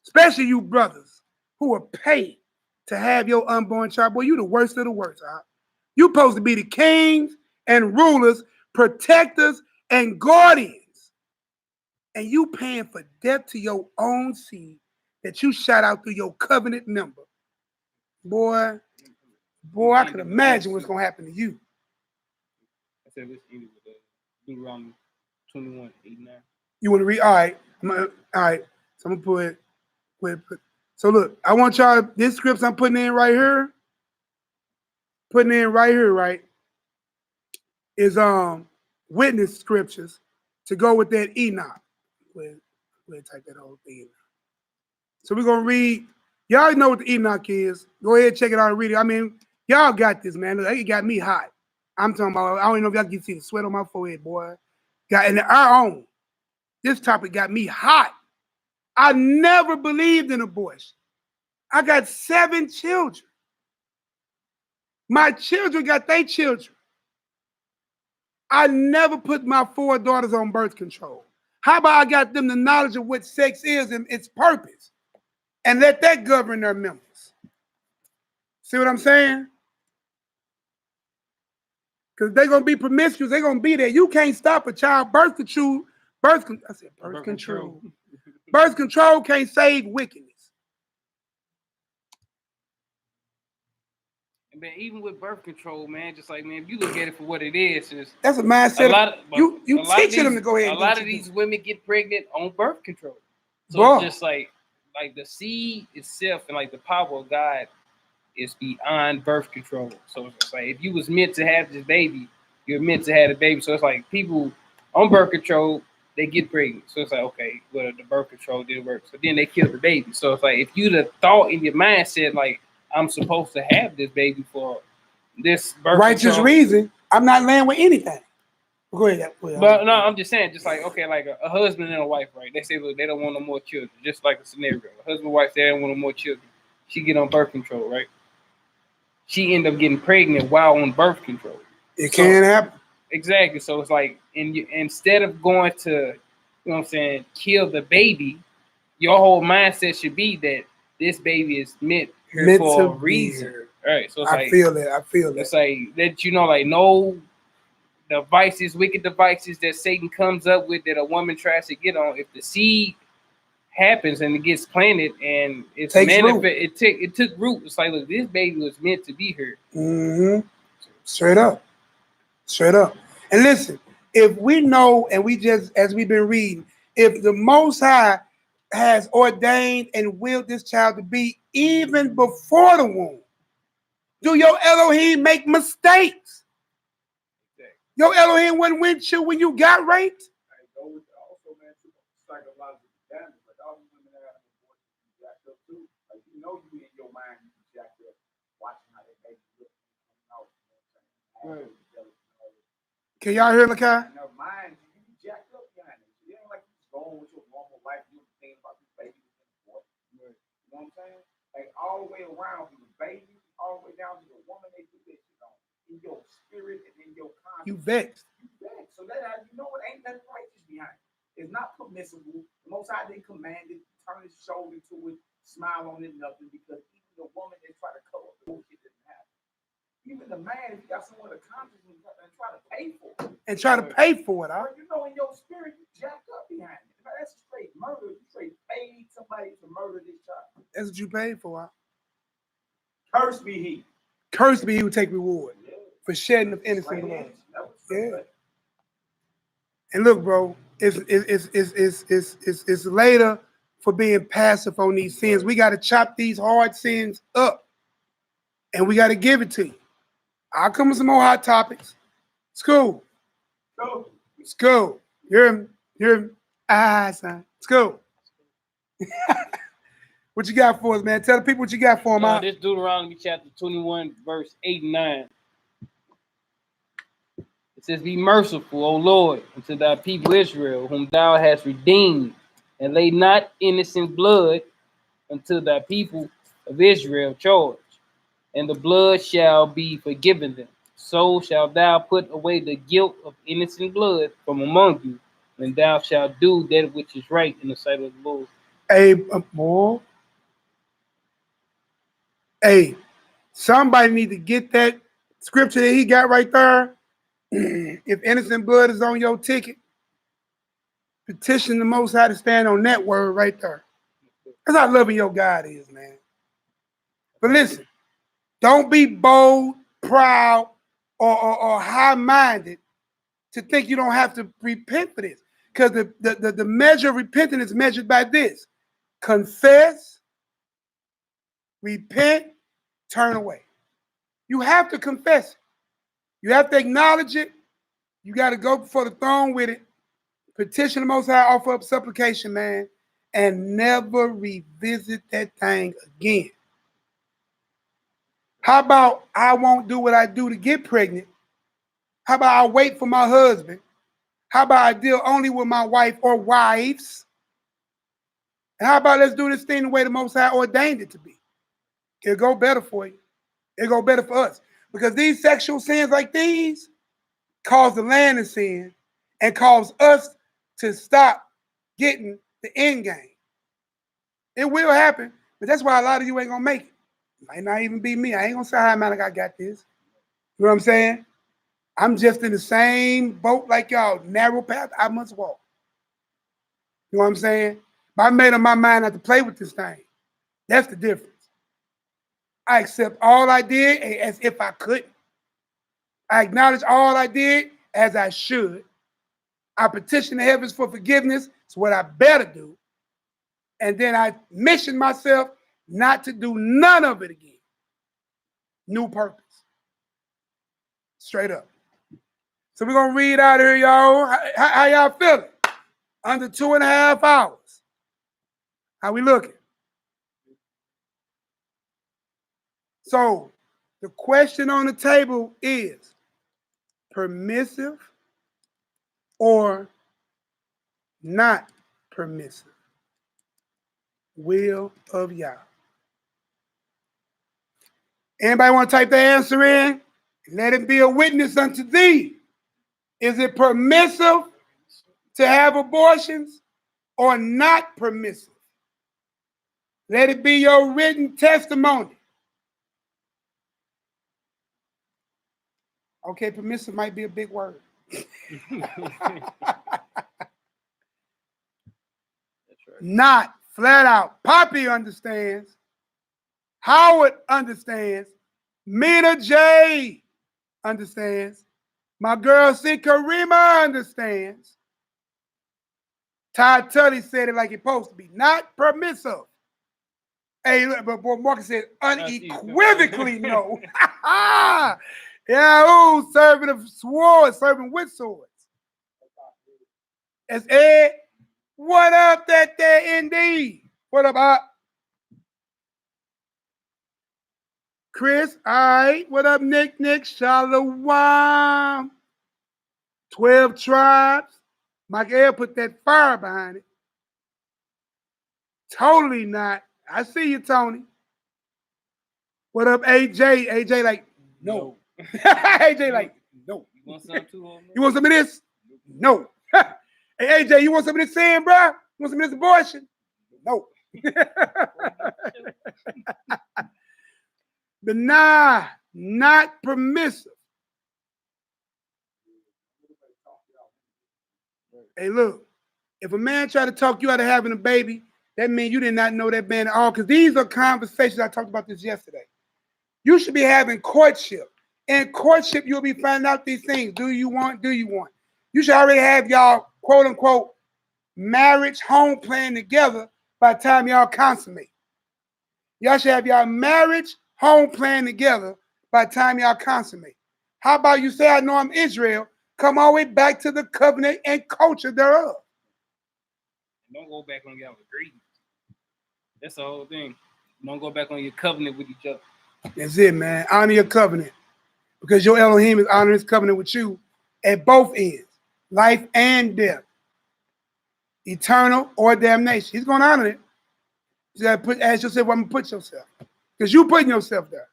especially you brothers who are paid to have your unborn child. Boy, you the worst of the worst. You supposed to be the kings and rulers, protectors and guardians. And you paying for death to your own seed that you shot out through your covenant member. Boy, I can imagine what's going to happen to you. I said this ended with Deuteronomy 21:8-9. You want to read? All right. All right. So I'm going to put. So look, I want y'all, this scripts I'm putting in right here, right, is witness scriptures to go with that Enoch. We'll type that whole thing in. So we're going to read. Y'all already know what the Enoch is. Go ahead and check it out and read it. I mean, y'all got this, man. It got me hot. I'm talking about, I don't even know if y'all can see the sweat on my forehead, boy. And our own. This topic got me hot. I never believed in abortion. I got 7 children. My children got their children. I never put my 4 daughters on birth control. How about I got them the knowledge of what sex is and its purpose and let that govern their members? See what I'm saying? Because they're going to be promiscuous. They're going to be there. You can't stop a child birth control. Birth control. Birth control can't save wickedness. But even with birth control, man, just like, man, if you look at it for what it is, That's a mindset. You teaching them to go ahead. A lot of these women get pregnant on birth control. So it's just like the seed itself and like the power of God is beyond birth control. So it's like if you was meant to have this baby, you're meant to have a baby. So it's like people on birth control, they get pregnant. So it's like, okay, well, the birth control didn't work. So then they kill the baby. So it's like if you'd have thought in your mindset, like, I'm supposed to have this baby for this birth righteous control reason, I'm not laying with anything. Go ahead. But no, I'm just saying, just like, okay, like a husband and a wife, right? They say, look, they don't want no more children. Just like a scenario. A husband and wife say they don't want no more children. She get on birth control, right? She end up getting pregnant while on birth control. It can happen. Exactly. So it's like, instead of going to, you know what I'm saying, kill the baby, your whole mindset should be that this baby is meant for a reason. All right. So it's I feel that. It's like that, you know, like no devices, wicked devices that Satan comes up with that a woman tries to get on. If the seed happens and it gets planted and it's manifest, it took root. It's like, look, this baby was meant to be here. Mm-hmm. Straight up. And listen, if we know, and we just, as we've been reading, if the Most High has ordained and willed this child to be even before the womb, do your Elohim make mistakes? Your Elohim wasn't with you when you got raped? Also, man, psychological damage. Like all these women that have abortions jacked up too. Like you in your mind you jacked up watching how they make you look Can y'all hear Lakai? And our minds, you be jacked up behind it. It ain't like you just going with your normal life, you don't think about this baby. You know what I'm saying? Like all the way around from the baby, all the way down to the woman they do this shit on. In your spirit and in your conscience. You vexed. You vexed. So that how you know it ain't nothing righteous behind it. It's not permissible. The Most High didn't command it, turn his shoulder to it, smile on it, nothing, because even the woman that try to cover up the bullshit didn't happen. Even the man, if you got someone to conscience and try to pay for it. And try to pay for it, huh? But you know, in your spirit, you jacked up behind it. Now, that's straight murder. You straight paid somebody to murder this child. That's what you paid for, huh? Curse be he. Cursed be he who take reward Yeah. for shedding of innocent Like blood. that was Yeah. And look, bro, it's later for being passive on these sins. We got to chop these hard sins up, and we got to give it to you. I'll come with some more hot topics. It's cool. Go. It's cool. You hear me? You hear me? Son. It's cool. What you got for us, man? Tell the people what you got for them. This Deuteronomy chapter 21, verse 8 and 9. It says, be merciful, O Lord, unto thy people Israel, whom thou hast redeemed, and lay not innocent blood unto thy people of Israel charge, and the blood shall be forgiven them. So shalt thou put away the guilt of innocent blood from among you, and thou shalt do that which is right in the sight of the Lord. Hey, somebody need to get that scripture that he got right there. If innocent blood is on your ticket, petition the Most High to stand on that word right there. That's how loving your God is, man. But listen, don't be bold, proud, or high-minded to think you don't have to repent for this. Because the measure of repentance is measured by this: confess, repent, turn away. You have to confess it. You have to acknowledge it. You got to go before the throne with it. Petition the Most High, offer up supplication, man, and never revisit that thing again. How about I won't do what I do to get pregnant? How about I wait for my husband? How about I deal only with my wife or wives? And how about let's do this thing the way the Most High ordained it to be? It'll go better for you. It'll go better for us. Because these sexual sins like these cause the land to sin and cause us to stop getting the end game. It will happen, but that's why a lot of you ain't gonna make it. It might not even be me. I ain't gonna say, hi, Malaki, I got this. You know what I'm saying? I'm just in the same boat like y'all, narrow path I must walk. You know what I'm saying? But I made up my mind not to play with this thing. That's the difference. I accept all I did as if I couldn't. I acknowledge all I did as I should. I petition the heavens for forgiveness. It's what I better do. And then I mission myself not to do none of it again. New purpose. Straight up. So we're going to read out here, y'all. How y'all feeling? Under 2.5 hours. How we looking? So the question on the table is permissive or not permissive? Will of Yah. Anybody want to type the answer in? Let it be a witness unto thee. Is it permissive to have abortions or not permissive? Let it be your written testimony. Okay, permissive might be a big word. Not flat out. Poppy understands. Howard understands. Mina J understands. My girl C. Karima understands. Todd Tully said it like it's supposed to be. Not permissive. Hey, look, but boy, Marcus said unequivocally no. Yeah, ooh, serving of swords, serving with swords. It's Ed. What up, that there indeed? What up, Chris? All right. What up, Nick? Shalom. 12 tribes. Michael put that fire behind it. Totally not. I see you, Tony. What up, AJ? AJ like, no. AJ like, no. You want some too, homie? You want some of this? No. Hey, AJ, you want some of this sin, bro? You want some of this abortion? No. But nah, not permissive. Hey, look, if a man try to talk you out of having a baby, that means you did not know that man at all. Because these are conversations. I talked about this yesterday. You should be having courtship. In courtship, you'll be finding out these things. Do you want? Do you want? You should already have y'all, quote unquote, marriage home plan together by the time y'all consummate. Y'all should have y'all marriage home plan together by the time y'all consummate. How about you say, I know I'm Israel, come all the way back to the covenant and culture thereof. Don't go back on your agreement. That's the whole thing. Don't go back on your covenant with each other. That's it, man. Honor your covenant. Because your Elohim is honoring his covenant with you at both ends, life and death, eternal or damnation. He's going to honor it. You got to ask yourself, where I'm going to put yourself. Because you putting yourself there.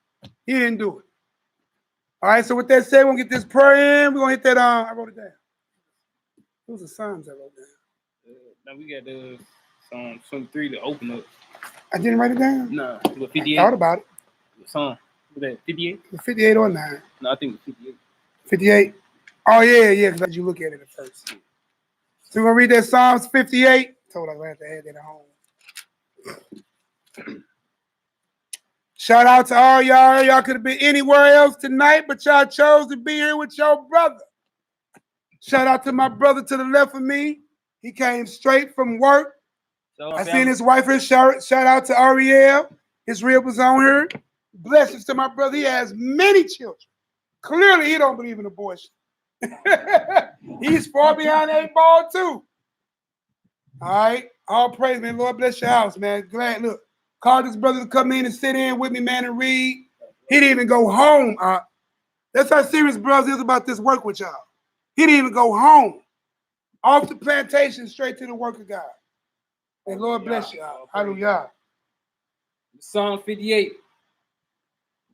He didn't do it. All right, so with that said, we're going to get this prayer in. We're going to hit that, I wrote it down. Those are Psalms I wrote down. Now we got the Psalm 23 to open up. I didn't write it down? No, I 58. thought about it. Psalm. What's that, 58? 58 or 9. No, I think it's 58. 58? Oh, yeah, because I let you look at it at first. So we're going to read that Psalms 58. Told I was going to have to add that at home. Shout out to all y'all. Y'all could have been anywhere else tonight, but y'all chose to be here with your brother. Shout out to my brother to the left of me. He came straight from work. So, I seen his wife here. Shout out to Ariel. His rib was on her. Blessings to my brother. He has many children. Clearly, he don't believe in abortion. He's far behind the 8 ball, too. All right. All praise, man. Lord bless your house, man. Glad. Look, called his brother to come in and sit in with me, man, and read. He didn't even go home. That's how serious brothers is about this work with y'all. He didn't even go home. Off the plantation, straight to the work of God. And Lord bless y'all. Hallelujah. Psalm 58.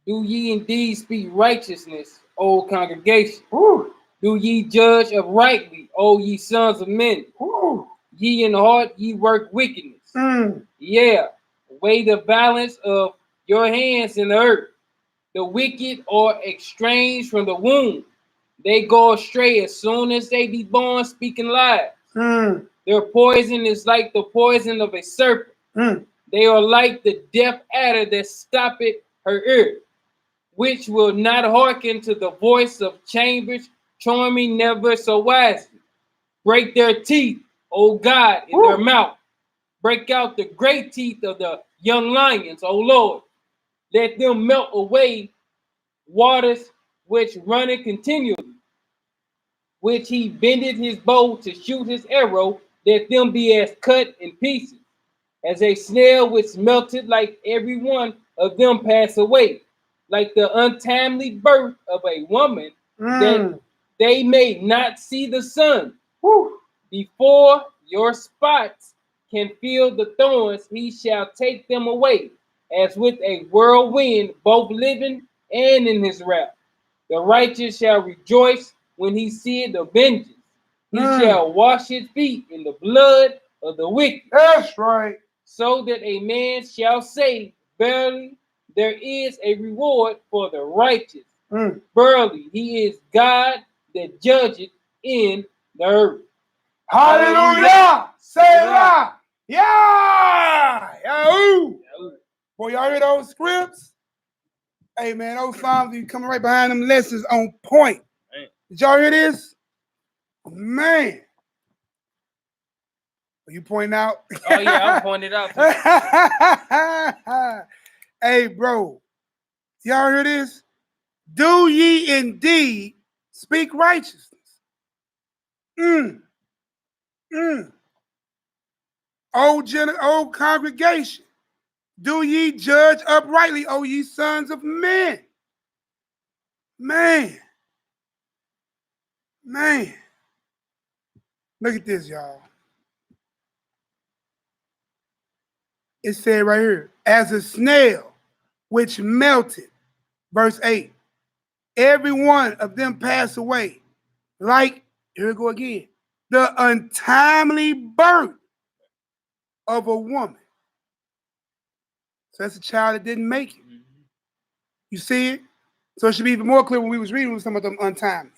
Do ye indeed speak righteousness, O congregation? Woo. Do ye judge uprightly, O ye sons of men? Woo. Ye in heart, ye work wickedness. Yeah, weigh the balance of your hands in the earth. The wicked are estranged from the womb. They go astray as soon as they be born, speaking lies. Their poison is like the poison of a serpent. They are like the deaf adder that stoppeth her ear, which will not hearken to the voice of chambers, charming never so wisely. Break their teeth, O God, in their mouth. Break out the great teeth of the young lions, O Lord. Let them melt away waters which runneth continually, which he bendeth his bow to shoot his arrow. Let them be as cut in pieces, as a snail which melted, like every one of them pass away, like the untimely birth of a woman, that they may not see the sun. Before your spots can feel the thorns, he shall take them away, as with a whirlwind, both living and in his wrath. The righteous shall rejoice when he seeth the vengeance. He shall wash his feet in the blood of the wicked. That's right. So that a man shall say, verily, there is a reward for the righteous. Verily, he is God that judgeth in the earth. Hallelujah. Selah. Yeah. Yahoo. Boy, y'all hear those scripts? Hey, man, those Psalms be coming right behind them lessons on point. Did y'all hear this? Man. Are you pointing out? Oh, yeah, I'm pointing it out. Hey, bro. Y'all hear this? Do ye indeed speak righteousness? O congregation, do ye judge uprightly, O ye sons of men? Man. Look at this, y'all. It said right here, as a snail which melted, verse 8, every one of them passed away, like, here we go again, the untimely birth of a woman. So that's a child that didn't make it. You see it? So it should be even more clear when we was reading some of them untimelies.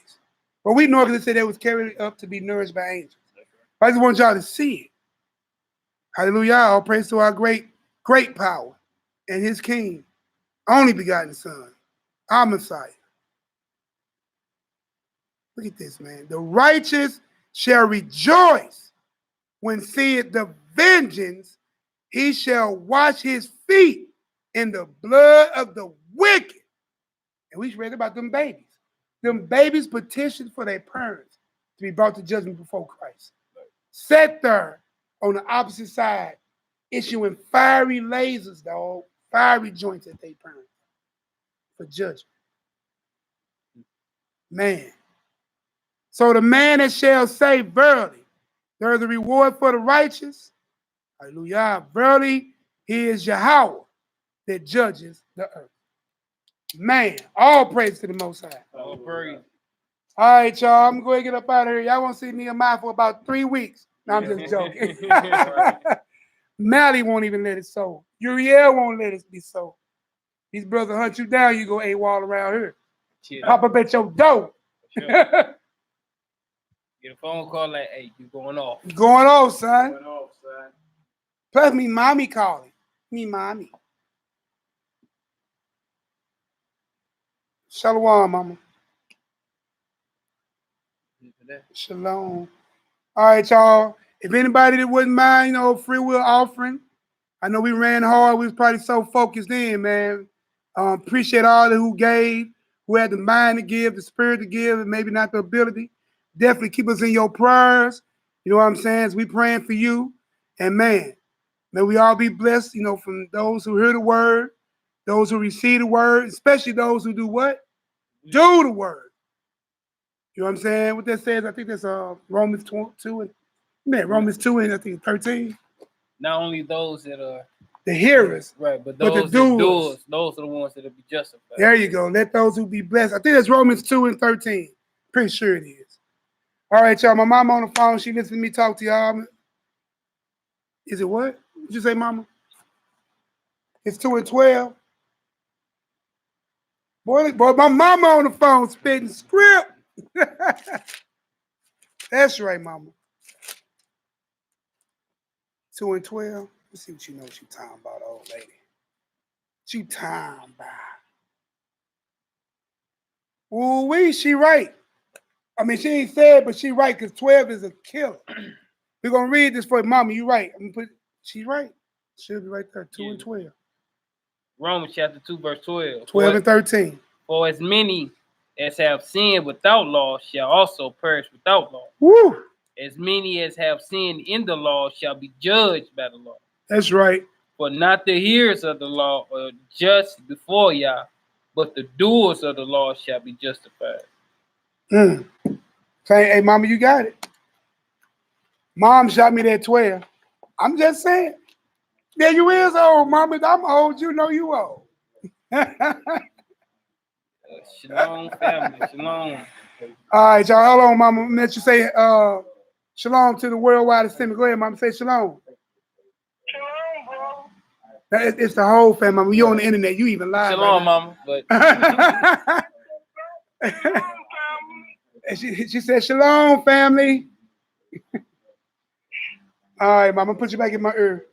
But we know because it said they was carried up to be nourished by angels. But I just want y'all to see it. Hallelujah. All praise to our great power and his King, only begotten Son, our Messiah. Look at this, man. The righteous shall rejoice when seeth the vengeance. He shall wash his feet in the blood of the wicked. And we read about them babies. Them babies petitioned for their parents to be brought to judgment before Christ. Sat there on the opposite side, issuing fiery lasers, dog, fiery joints at their parents for judgment. Man. So the man that shall say, verily, there is a reward for the righteous. Hallelujah. Verily, he is Yahweh that judges the earth. Man, all praise to the Most High. All praise. All right, y'all. I'm going to get up out of here. Y'all won't see NehemiYAH for about 3 weeks. No, I'm just joking. Mally won't even let it sow. Uriel won't let it be sold. These brothers hunt you down, you go AWOL around here. Shit. Pop up at your door. Sure. Get a phone call like, hey, you going off. Going off, son. Going off, son. Plus me mommy calling. Me mommy. Shalom, mama. Shalom. All right, y'all. If anybody that wouldn't mind, free will offering. I know we ran hard. We was probably so focused in, man. Appreciate all who gave, who had the mind to give, the spirit to give, and maybe not the ability. Definitely keep us in your prayers. You know what I'm saying? As we praying for you. And man, may we all be blessed, from those who hear the word, those who receive the word, especially those who do what? Do the word. You know what I'm saying? What that says, I think that's Romans 2 and Romans 2 and I think 13. Not only those that are the hearers, right, but the those doers. Those are the ones that will be justified. There you go. Let those who be blessed. I think that's Romans 2 and 13. Pretty sure it is. All right, y'all. My mama on the phone. She listens to me talk to y'all. Is it what? Did you say, mama? It's 2 and 12. Boy, my mama on the phone spitting script. That's right, mama. 2 and 12. Let's see what you know what you talking about, old lady. What you talking about? Ooh-wee, she right. I mean, she ain't said, but she right, because 12 is a killer. We're going to read this for you. Mama, you right. I'm gonna put. She's right. She'll be right there, 2 and 12. Romans chapter 2, verse 12. 12 and 13. For as many as have sinned without law shall also perish without law. Woo! As many as have sinned in the law shall be judged by the law. That's right. For not the hearers of the law are just before Yah, but the doers of the law shall be justified. Say, hey, mama, you got it. Mom shot me that 12. I'm just saying. Yeah, you is old, mama. I'm old. You know you old. Shalom, family. Shalom. All right, y'all. Hold on, mama. Let you say shalom to the worldwide assembly. Go ahead, mama. Say shalom. Shalom, bro. It's the whole family, mama. You on the internet. You even live. Shalom, right, mama. But and she said, shalom, family. All right, mama. Put you back in my ear.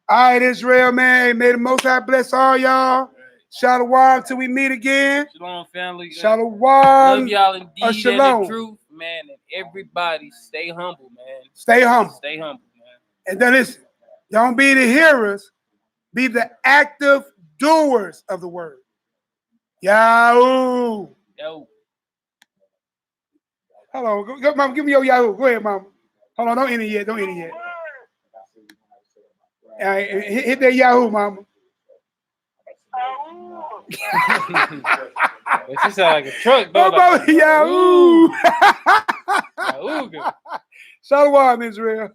All right, Israel, man. May the Most High bless all y'all. Shalom till we meet again. Shalom, family. Shalom. Love y'all indeed. Shalom. And the truth, man. And everybody stay humble, man. Stay humble. Stay humble, man. And then listen, don't be the hearers, be the active doers of the word. Yahoo. Yo. Hold on. Go, mom, give me your Yahoo. Go ahead, mom. Hold on. Don't end it yet. Don't end it yet. All right, hit that Yahoo, mama. She sound like a truck, though. Yahoo. Yahoo. Shalom, Israel.